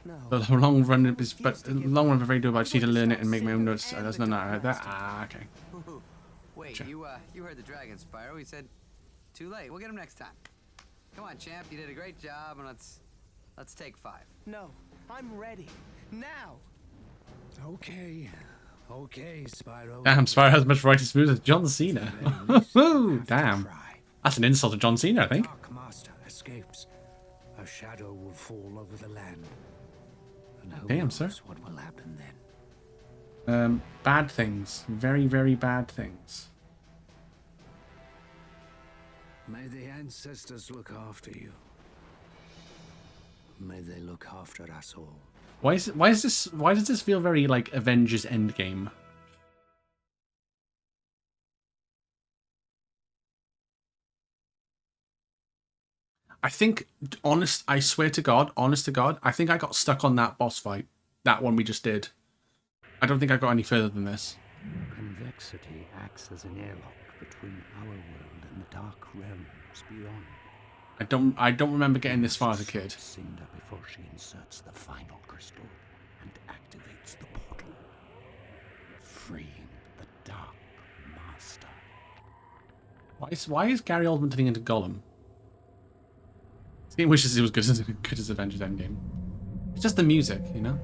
[SPEAKER 3] No.
[SPEAKER 1] The long run is, but the long run is very doable. I just need to learn it and make my own notes. That's not right. That okay.
[SPEAKER 2] Wait,
[SPEAKER 1] Sure.
[SPEAKER 2] you heard the dragon, Spyro. He said, too late. We'll get him next time. Come on, champ. You did a great job, and let's take 5.
[SPEAKER 3] No. I'm ready. Now.
[SPEAKER 9] Okay, Spyro.
[SPEAKER 1] Damn, Spyro has as much variety smooth as John Cena. Damn, that's an insult to John Cena, I think.
[SPEAKER 9] Dark Master escapes. A shadow will fall over the land. And who
[SPEAKER 1] Damn,
[SPEAKER 9] knows
[SPEAKER 1] sir.
[SPEAKER 9] what will happen then?
[SPEAKER 1] Bad things, very, very bad things.
[SPEAKER 9] May the ancestors look after you. May they look after us all.
[SPEAKER 1] Why does this feel very like Avengers Endgame? I think, I swear to God, honest to God, I think I got stuck on that boss fight. That one we just did. I don't think I got any further than this.
[SPEAKER 9] Convexity acts as an airlock between our world and the dark realms beyond.
[SPEAKER 1] I don't remember getting this far as a kid.
[SPEAKER 9] Cinder before she inserts the final crystal and activates the portal, freeing the Dark Master.
[SPEAKER 1] Why is Gary Oldman turning into Gollum? This game wishes it was good as Avengers Endgame. It's just the music, you know?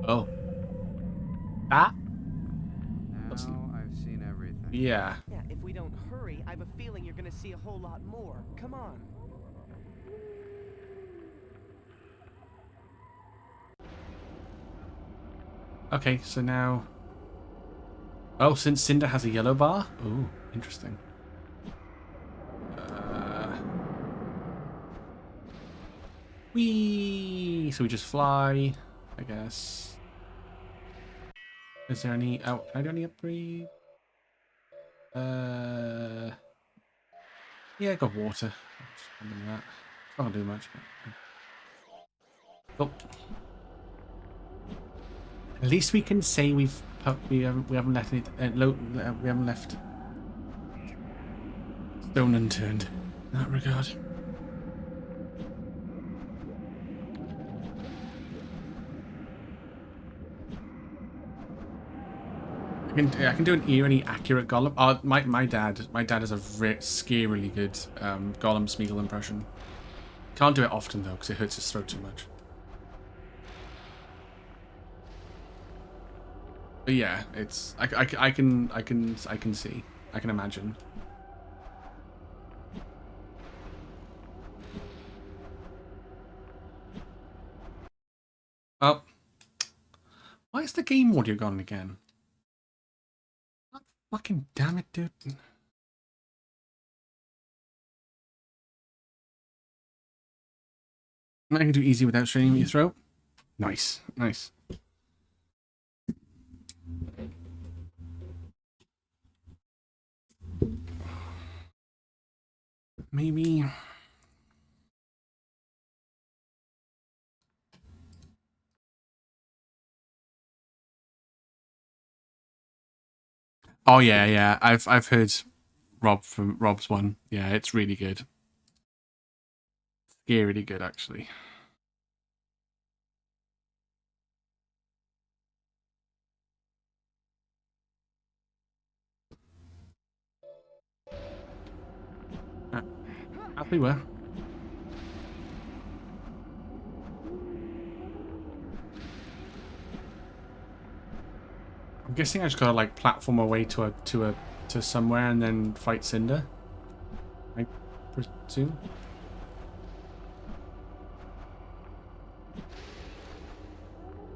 [SPEAKER 1] Oh. That?
[SPEAKER 2] Now I've seen everything.
[SPEAKER 1] Yeah.
[SPEAKER 3] Yeah, if we don't hurry, I have a feeling you're gonna see a whole lot more. Come on.
[SPEAKER 1] Okay, so now... Oh, since Cinder has a yellow bar? Ooh, interesting. Whee! So we just fly, I guess. Is there any... Oh, can I do any upgrade? Yeah, got water. I'll just spend on that. It's not gonna do much, but... Oh. At least we can say we haven't left any, we haven't left stone unturned in that regard. I can do an eerily accurate Gollum. Oh, my dad has a scarily good Gollum Smeagol impression. Can't do it often though because it hurts his throat too much. But yeah, it's I can see. I can imagine. Oh. Why is the game audio gone again? God fucking damn it, dude. I can do easy without straining your throat. Nice, nice. Maybe. Oh yeah, yeah. I've heard Rob's one. Yeah, it's really good. Scarily good, actually. Happy were. I'm guessing I just gotta like platform away to somewhere and then fight Cinder. I presume.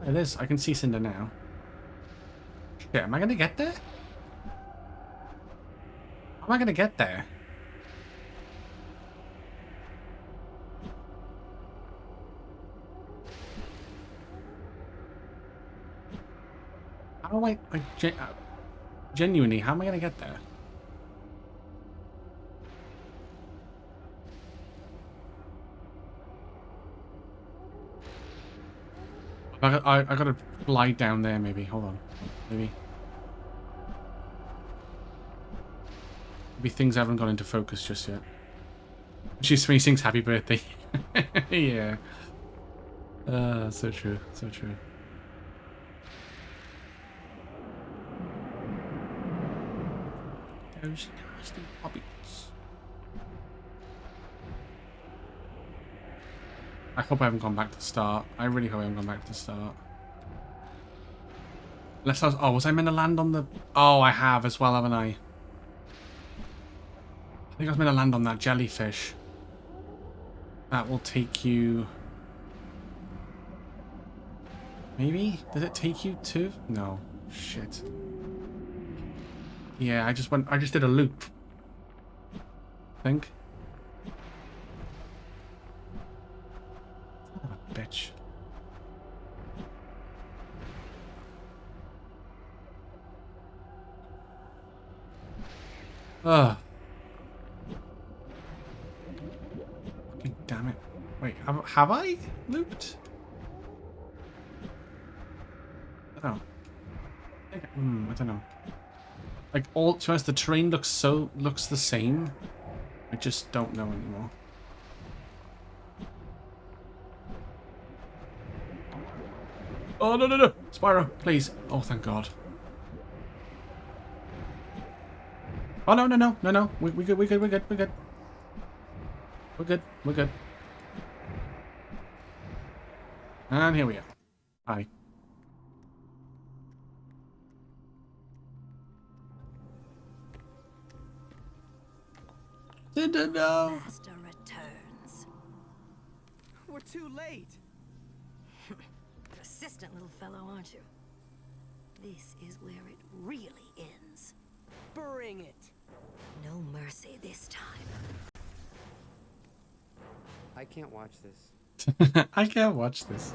[SPEAKER 1] It is. I can see Cinder now. Shit, am I gonna get there? How am I gonna get there? How am I genuinely, how am I gonna get there? I gotta glide down there maybe. Hold on. Maybe things haven't gone into focus just yet. She's me sings happy birthday. Yeah. So true. So true. Those nasty hobbits. I hope I haven't gone back to the start. I really hope I haven't gone back to the start. Unless I was... Oh, was I meant to land on the... Oh, I have as well, haven't I? I think I was meant to land on that jellyfish. That will take you... Maybe? Did it take you to... No. Shit. Yeah, I just did a loop. I think. Son of a bitch. Ugh. Fucking damn it. Wait, have I looped? I don't know. I don't know. Like, all, to be honest, the terrain looks the same. I just don't know anymore. Oh, no, no, no. Spyro, please. Oh, thank God. Oh, no, no, no, no, no. We good, we good, we good, we good. We're good, we're good. And here we are. Hi. No.
[SPEAKER 8] Master returns.
[SPEAKER 3] We're too late.
[SPEAKER 8] Persistent little fellow, aren't you? This is where it really ends.
[SPEAKER 3] Bring it.
[SPEAKER 8] No mercy this time.
[SPEAKER 2] I can't watch this.
[SPEAKER 1] I can't watch this.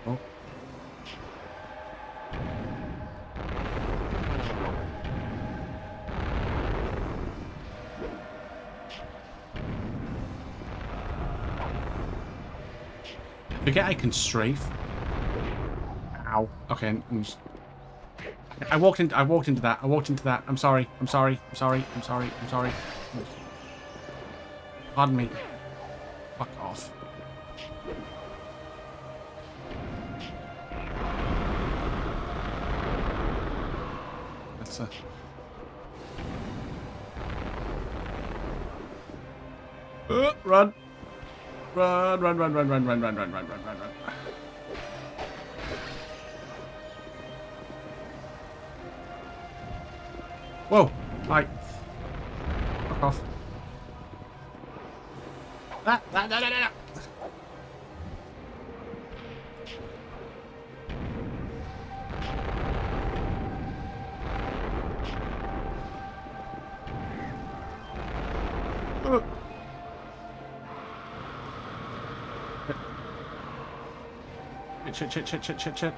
[SPEAKER 1] Oh. Forget I can strafe. Ow. Okay, I walked into that. I walked into that. I'm sorry. I'm sorry. I'm sorry. I'm sorry. I'm sorry. Pardon me. Fuck off. That's a... Run. Run, run, run, run, run, run, run, run, run, run, run, run. Whoa. Hi. Fuck off. No. Shit.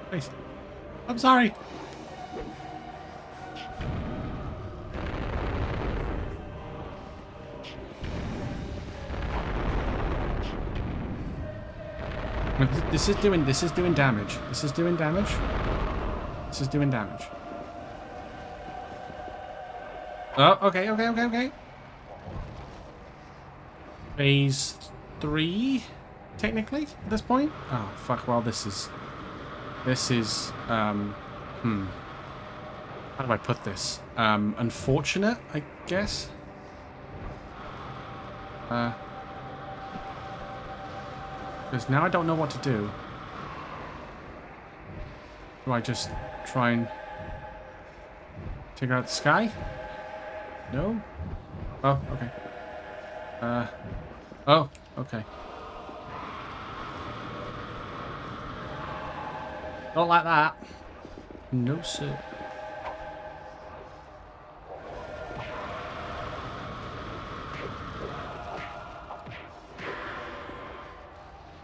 [SPEAKER 1] Please. I'm sorry. This is doing damage. This is doing damage. Oh, okay. Phase 3, technically, at this point? Oh, fuck, well, this is, how do I put this? Unfortunate, I guess? Because now I don't know what to do. Do I just try and take out the sky? No? Oh, okay. Oh, okay. Not like that. No, sir.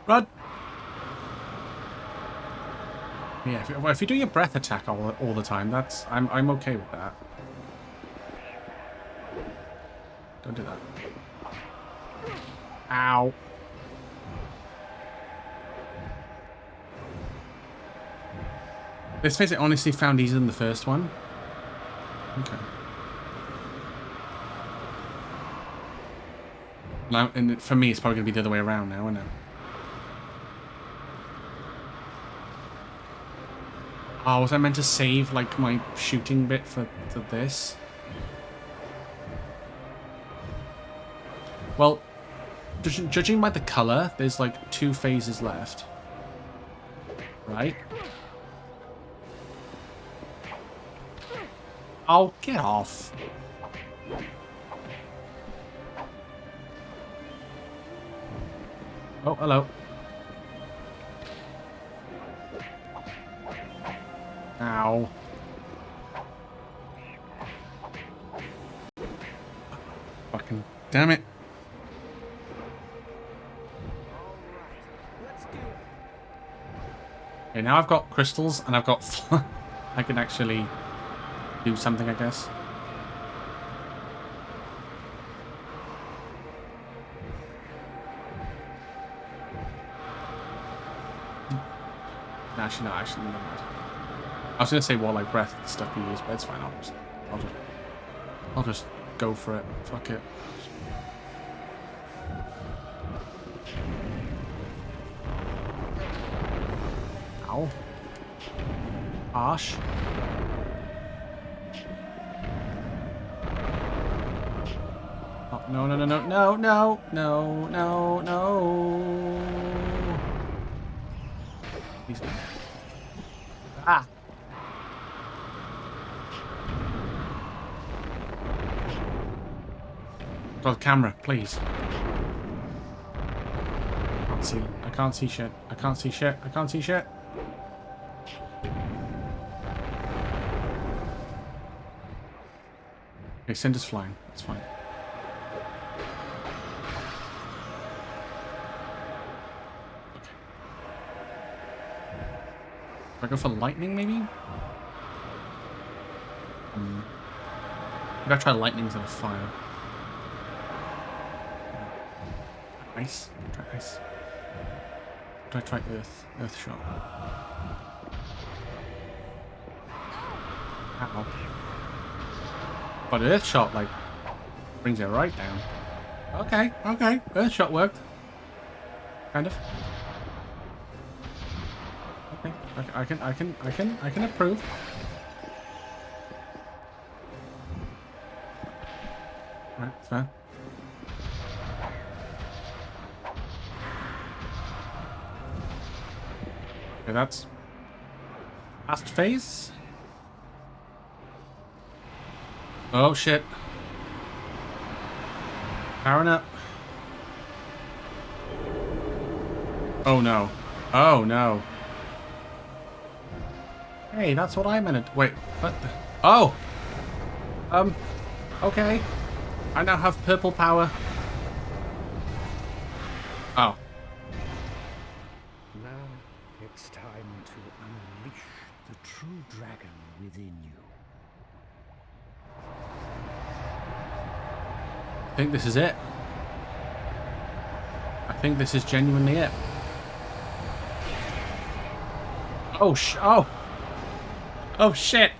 [SPEAKER 1] Run! Yeah, if you do your breath attack all the time, that's I'm okay with that. Don't do that. Ow. This phase I honestly found easier than the first one. Okay. Now, and for me, it's probably going to be the other way around now, isn't it? Oh, was I meant to save, like, my shooting bit for this? Well, judging by the color, there's, like, 2 phases left. Right? Oh, get off. Oh, hello. Ow. Fucking damn it. Okay, now I've got crystals and I've got... I can actually do something, I guess. Actually, no, never mind. I was gonna say what like breath stuff you use, but it's fine. I'll just go for it. Fuck it. Ow. Harsh. Oh, no. Please no. Ah. Got the camera, please. I can't see shit. Okay, Cinder's flying. That's fine. Okay. Do I go for lightning, maybe? Maybe I try lightning instead of fire. Ice. Try ice. Do I try earth? Earth shot. Ow. But earth shot, like, brings it right down. Okay. Earth shot worked. Kind of. Okay, I can approve. Right, it's fair. Okay, that's last phase. Oh shit. Powering up. Oh no. Oh no. Hey, that's what I meant. Wait, what? Oh! Okay. I now have purple power. Oh.
[SPEAKER 9] Now it's time to unleash the true dragon within you.
[SPEAKER 1] I think this is it. I think this is genuinely it. Oh, oh shit!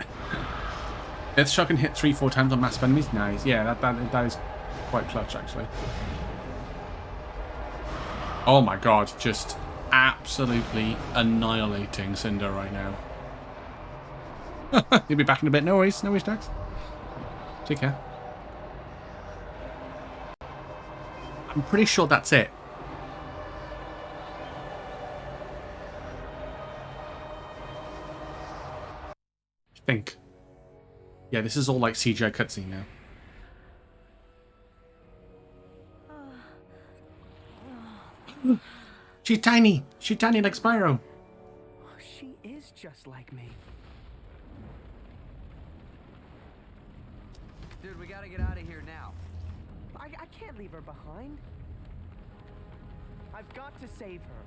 [SPEAKER 1] Earth shock can hit 3-4 times on massive enemies. Nice. Yeah, that is quite clutch, actually. Oh my god, just absolutely annihilating Cinder right now. He'll be back in a bit. No worries, Dax. Take care. I'm pretty sure that's it. I think. Yeah, this is all like CGI cutscene now. She's tiny. She's tiny like Spyro.
[SPEAKER 3] She is just like me.
[SPEAKER 2] Dude, we gotta get out of here now.
[SPEAKER 3] I can't leave her behind. I've got to save her.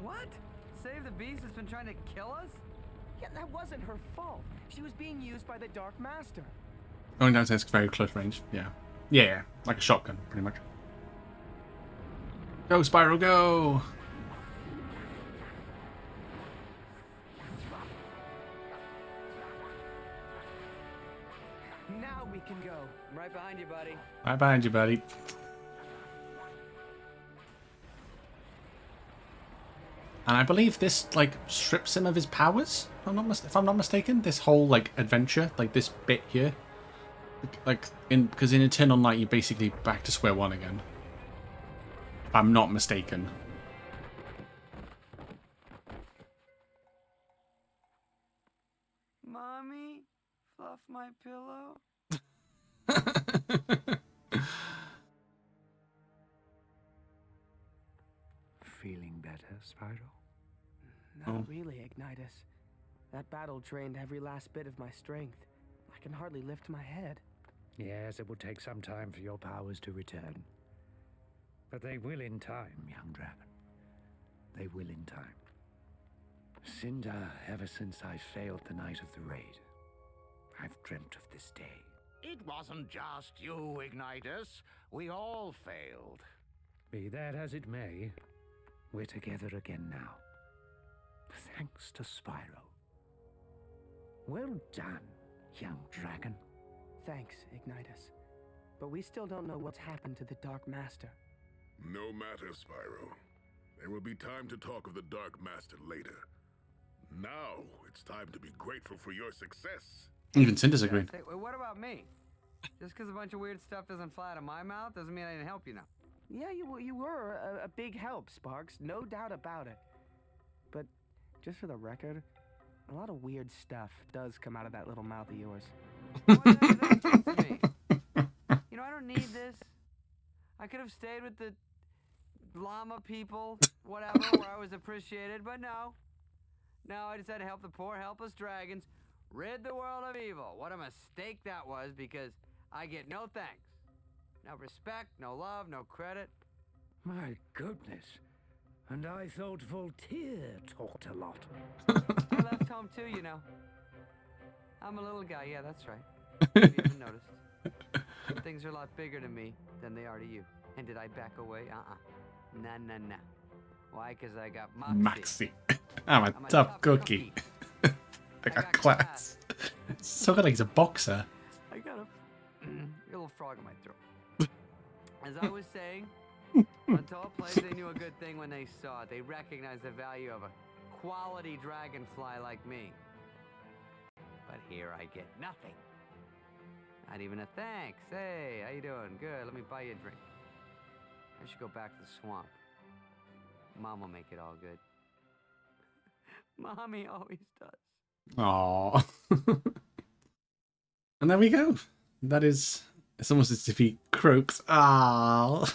[SPEAKER 2] What? Save the beast that's been trying to kill us?
[SPEAKER 3] Yeah, that wasn't her fault. She was being used by the Dark Master.
[SPEAKER 1] Going downstairs is very close range. Yeah. Yeah, like a shotgun, pretty much. Go, Spyro, go!
[SPEAKER 3] Now we can go.
[SPEAKER 2] I'm right behind you, buddy.
[SPEAKER 1] Right behind you, buddy. And I believe this, like, strips him of his powers, if I'm not mistaken. This whole, like, adventure, like, this bit here. Because in Eternal Night, you're basically back to square one again. If I'm not mistaken.
[SPEAKER 2] Mommy, fluff my pillow.
[SPEAKER 9] Feeling better, Spyro?
[SPEAKER 3] Not really, Ignitus. That battle drained every last bit of my strength. I can hardly lift my head.
[SPEAKER 9] Yes, it will take some time for your powers to return. But they will in time, young dragon. They will in time. Cinder, ever since I failed the night of the raid, I've dreamt of this day.
[SPEAKER 6] It wasn't just you, Ignitus. We all failed.
[SPEAKER 9] Be that as it may, we're together again now. Thanks to Spyro. Well done, young dragon.
[SPEAKER 3] Thanks, Ignitus. But we still don't know what's happened to the Dark Master.
[SPEAKER 5] No matter, Spyro. There will be time to talk of the Dark Master later. Now, it's time to be grateful for your success.
[SPEAKER 1] Even Cinder's agreed.
[SPEAKER 2] Hey, what about me? Just because a bunch of weird stuff doesn't fly out of my mouth doesn't mean I didn't help you now.
[SPEAKER 3] Yeah, you were a big help, Sparks. No doubt about it. But just for the record, a lot of weird stuff does come out of that little mouth of yours.
[SPEAKER 2] What the heck is that supposed to mean? You know, I don't need this. I could have stayed with the llama people, whatever, where I was appreciated, but no. No, I decided to help the poor, helpless dragons rid the world of evil. What a mistake that was, because I get no thanks. No respect, no love, no credit.
[SPEAKER 9] My goodness. And I thought Voltaire talked a lot.
[SPEAKER 2] I left home too, you know. I'm a little guy, yeah, that's right. You even noticed. But things are a lot bigger to me than they are to you. And did I back away? Nah. Why? Because I got Moxie.
[SPEAKER 1] I'm a tough cookie. I got class. So good like he's a boxer.
[SPEAKER 2] I got a little frog in my throat. As I was saying, on tall players, they knew a good thing when they saw it. They recognized the value of a quality dragonfly like me. But here I get nothing. Not even a thanks. Hey, how you doing? Good, let me buy you a drink. I should go back to the swamp. Mom will make it all good. Mommy always does.
[SPEAKER 1] Aww. And there we go. That is... It's almost as if he croaks. Aww.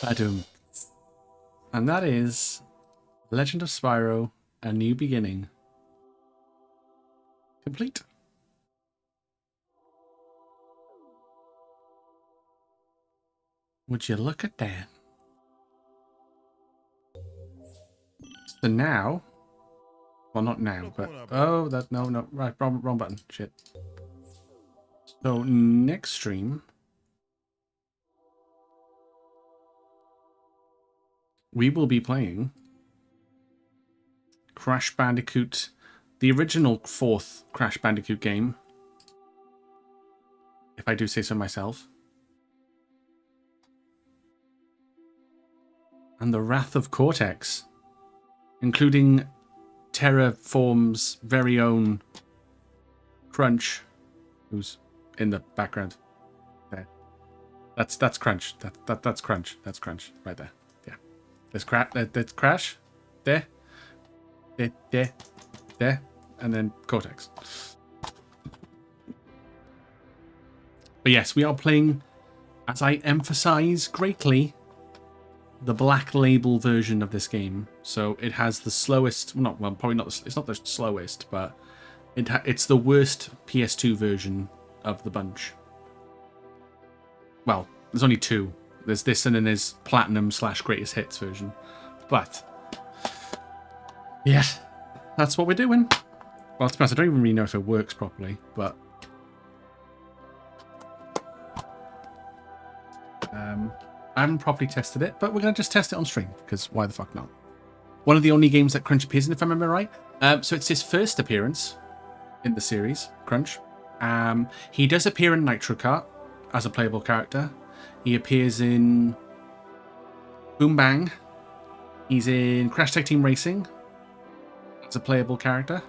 [SPEAKER 1] Badum. And that is Legend of Spyro, A New Beginning. Complete. Would you look at that? So now... Well, not now, but... Oh, that... No. Right, wrong button. Shit. So, next stream... we will be playing Crash Bandicoot, the original 4th Crash Bandicoot game, if I do say so myself, and the Wrath of Cortex, including Terraform's very own Crunch, who's in the background there. That's Crunch. That's Crunch. That's Crunch right there. Yeah. There's Crash. There, and then Cortex. But yes, we are playing, as I emphasize greatly, the Black Label version of this game. So it has the slowest, probably not. It's not the slowest, but it's the worst PS2 version of the bunch. Well, there's only 2. There's this, and then there's Platinum / Greatest Hits version. But yeah, that's what we're doing. Well, to be honest, I don't even really know if it works properly, but I haven't properly tested it, but we're going to just test it on stream, because why the fuck not? One of the only games that Crunch appears in, if I remember right. So it's his first appearance in the series, Crunch. He does appear in Nitro Kart as a playable character. He appears in Boom Bang. He's in Crash Tag Team Racing as a playable character.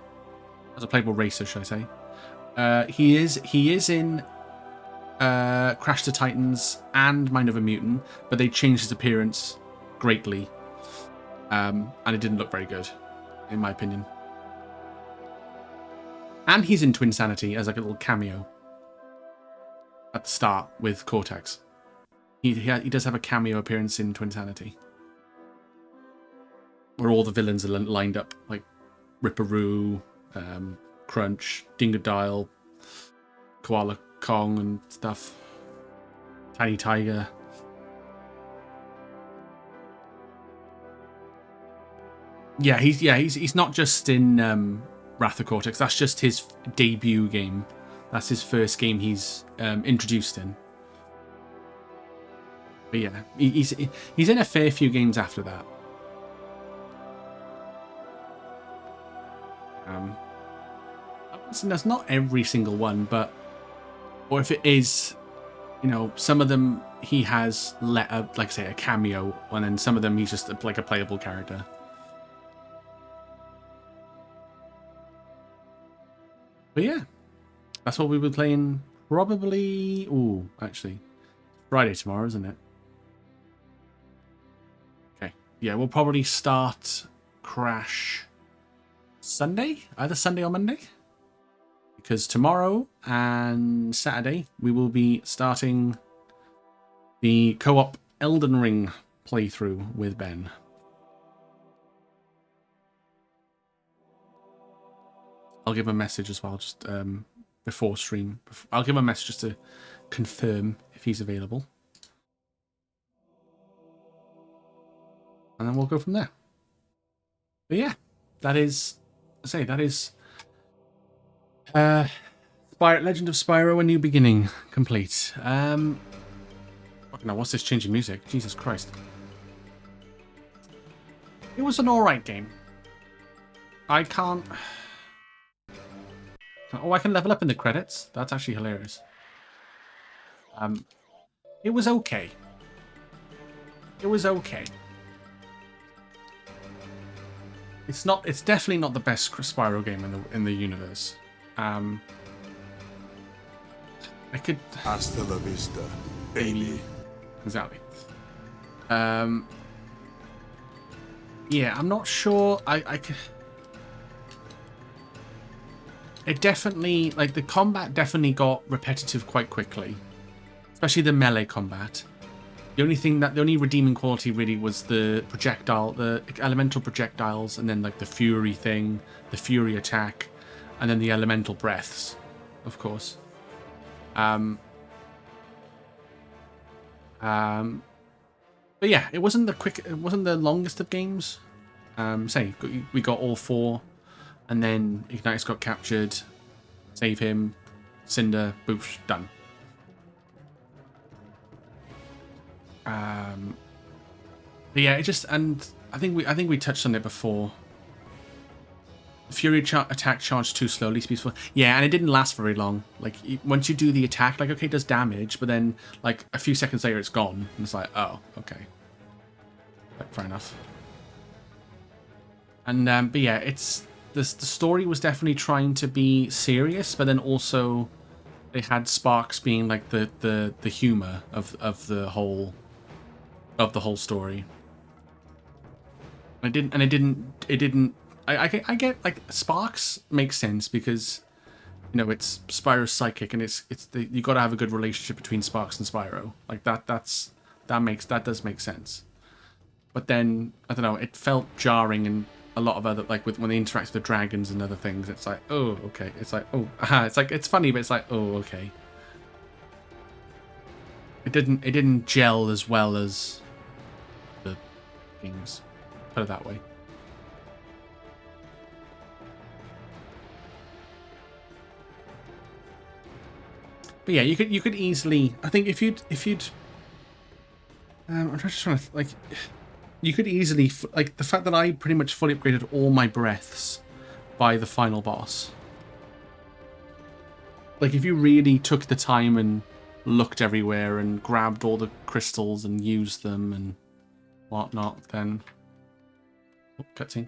[SPEAKER 1] As a playable racer, should I say. He is in Crash the Titans and Mind of a Mutant, but they changed his appearance greatly. And it didn't look very good, in my opinion. And he's in Twinsanity as like a little cameo at the start with Cortex. He does have a cameo appearance in Twinsanity, where all the villains are lined up, like Ripperoo, Crunch, Dingodile, Koala Kong and stuff. Tiny Tiger. Yeah, he's not just in Wrath of Cortex. That's just his debut game. That's his first game he's introduced in. But yeah, he's in a fair few games after that. That's not every single one, but or if it is, you know, some of them he has like I say, a cameo, and then some of them he's just like a playable character. But yeah, that's what we'll be playing probably. Ooh, actually, Friday tomorrow, isn't it? Okay, yeah, we'll probably start Crash Sunday, either Sunday or Monday. Because tomorrow and Saturday, we will be starting the co-op Elden Ring playthrough with Ben. I'll give him a message as well, just before stream. I'll give him a message just to confirm if he's available. And then we'll go from there. But yeah, that is... Legend of Spyro, A New Beginning, complete. Fucking hell, what's this changing music? Jesus Christ. It was an alright game. I can't... Oh, I can level up in the credits. That's actually hilarious. It was okay. It was okay. It's definitely not the best Spyro game in the universe. I could
[SPEAKER 5] Hasta la vista,
[SPEAKER 1] maybe exactly. Yeah, I'm not sure. I could. It definitely, like, the combat definitely got repetitive quite quickly, especially the melee combat. The only redeeming quality really was the elemental projectiles, and then like the fury thing, the fury attack, and then the elemental breaths, of course. But yeah, it wasn't the longest of games. We got all 4, and then Ignitus got captured, save him, Cinder, boosh, done. But yeah, and I think we touched on it before. The Fury attack charged too slowly to be peaceful. Yeah, and it didn't last very long. Like, once you do the attack, like, okay, it does damage, but then, like, a few seconds later, it's gone. And it's like, oh, okay. Like, fair enough. And, but yeah, the story was definitely trying to be serious, but then also they had Sparks being, like, the humor of the whole story. And it didn't. I get, like, Sparks makes sense because, you know, it's Spyro's psychic, and you got to have a good relationship between Sparks and Spyro. Like that does make sense. But then I don't know, it felt jarring, and a lot of other, like, when they interact with the dragons and other things, it's like, oh, okay. It's like, oh, it's like, it's funny, but it's like, oh, okay. It didn't gel as well as the games. Put it that way. But yeah, you could easily. I think if you'd. I'm just trying to, like. You could easily, like, the fact that I pretty much fully upgraded all my breaths by the final boss. Like, if you really took the time and looked everywhere and grabbed all the crystals and used them and whatnot, then. Oh, cutscene.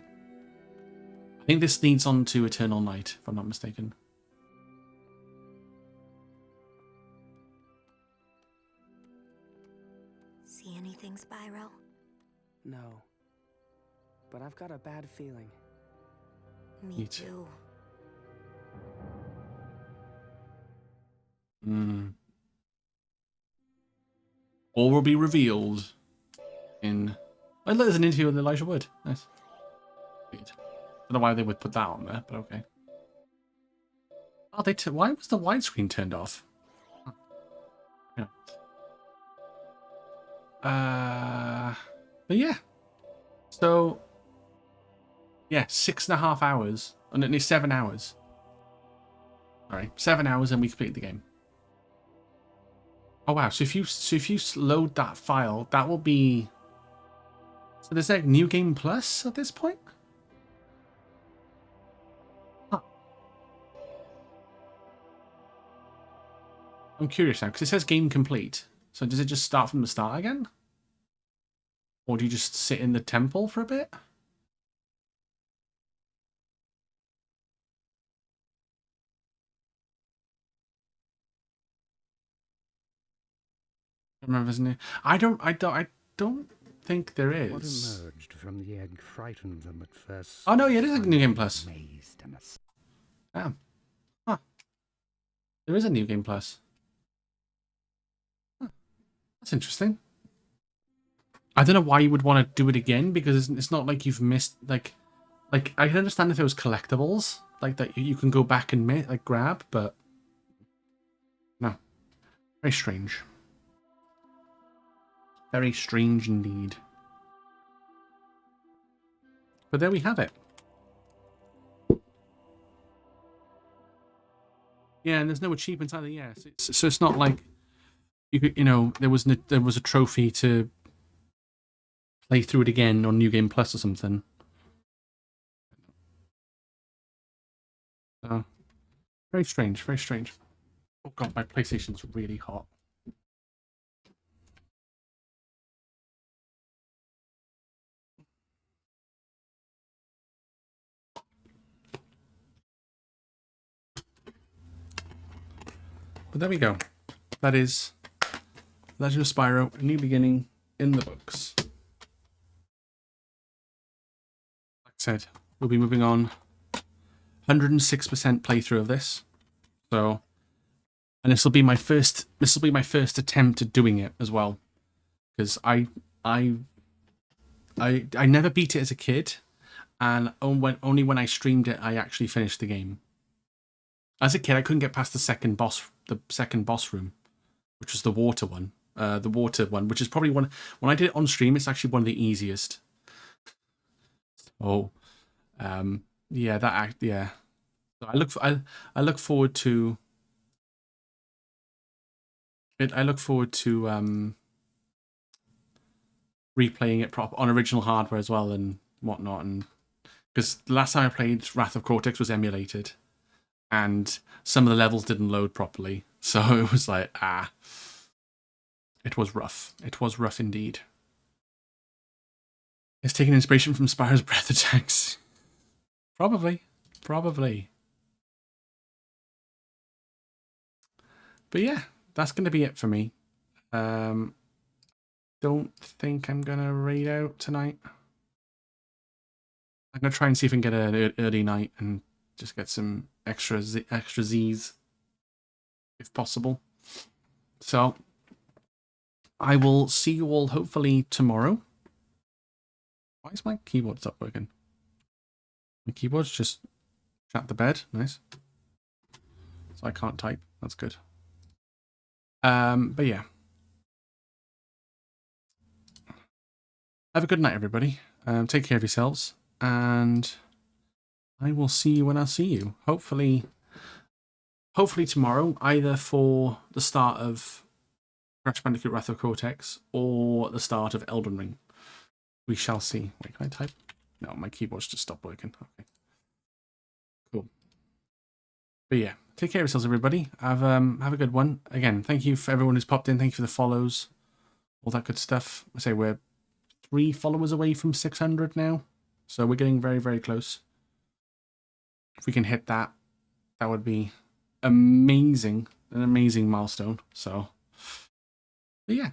[SPEAKER 1] I think this leads on to Eternal Night, if I'm not mistaken.
[SPEAKER 8] See anything, Spyro?
[SPEAKER 3] No. But I've got a bad feeling.
[SPEAKER 8] Me too.
[SPEAKER 1] All will be revealed in. Oh, look, there's an interview with Elijah Wood. Nice. Weird. Don't know why they would put that on there, but okay. Oh, why was the widescreen turned off? Oh. Yeah. But yeah. So, yeah, 6.5 hours. And only 7 hours. Sorry, 7 hours, and we completed the game. Oh wow! So if you load that file, that will be. So there's like New Game Plus at this point. Huh. I'm curious now because it says game complete. So does it just start from the start again, or do you just sit in the temple for a bit? I remember, isn't it? I don't think there is.
[SPEAKER 6] What emerged from the egg frightened them at first.
[SPEAKER 1] Oh no, yeah, it is a New Game Plus. Damn. Huh. There is a New Game Plus. Huh. That's interesting. I don't know why you would want to do it again, because it's not like you've missed, like I can understand if it was collectibles like that you can go back and like grab, but no. Very strange. Very strange indeed. But there we have it. Yeah, and there's no achievements either. Yeah, so it's not like you could, there was a trophy to play through it again on New Game Plus or something. Very strange. Very strange. Oh god, my PlayStation's really hot. but there we go. That is Legend of Spyro, A New Beginning in the books. Like I said, we'll be moving on. 106% playthrough of this. So, and this will be my first attempt at doing it as well. Because I never beat it as a kid, and only when I streamed it I actually finished the game. As a kid, I couldn't get past the second boss room, which was the water one. Which is probably one. When I did it on stream, it's actually one of the easiest. Oh, yeah, yeah. So I look forward to it. I look forward to replaying it on original hardware as well and whatnot. And because the last time I played Wrath of Cortex was emulated, and some of the levels didn't load properly, so it was like it was rough. It was rough indeed. It's taking inspiration from Spyro's breath attacks. Probably. But yeah, that's going to be it for me. Don't think I'm going to raid out tonight. I'm going to try and see if I can get an early night and just get some extra Z's, if possible. So, I will see you all hopefully tomorrow. Why is my keyboard stop working? My keyboard's just at the bed. Nice. So I can't type. That's good. But yeah. Have a good night, everybody. Take care of yourselves, and I will see you when I see you. Hopefully tomorrow, either for the start of Crash Bandicoot Wrath of Cortex or the start of Elden Ring. We shall see. Wait, can I type? No, my keyboard's just stopped working. Okay. Cool. But yeah, take care of yourselves, everybody. Have a good one. Again, thank you for everyone who's popped in. Thank you for the follows. All that good stuff. I say we're 3 followers away from 600 now. So we're getting very, very close. If we can hit that, that would be amazing. An amazing milestone. So, but yeah.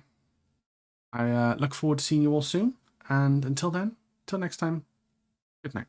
[SPEAKER 1] I look forward to seeing you all soon. And until then, till next time, good night.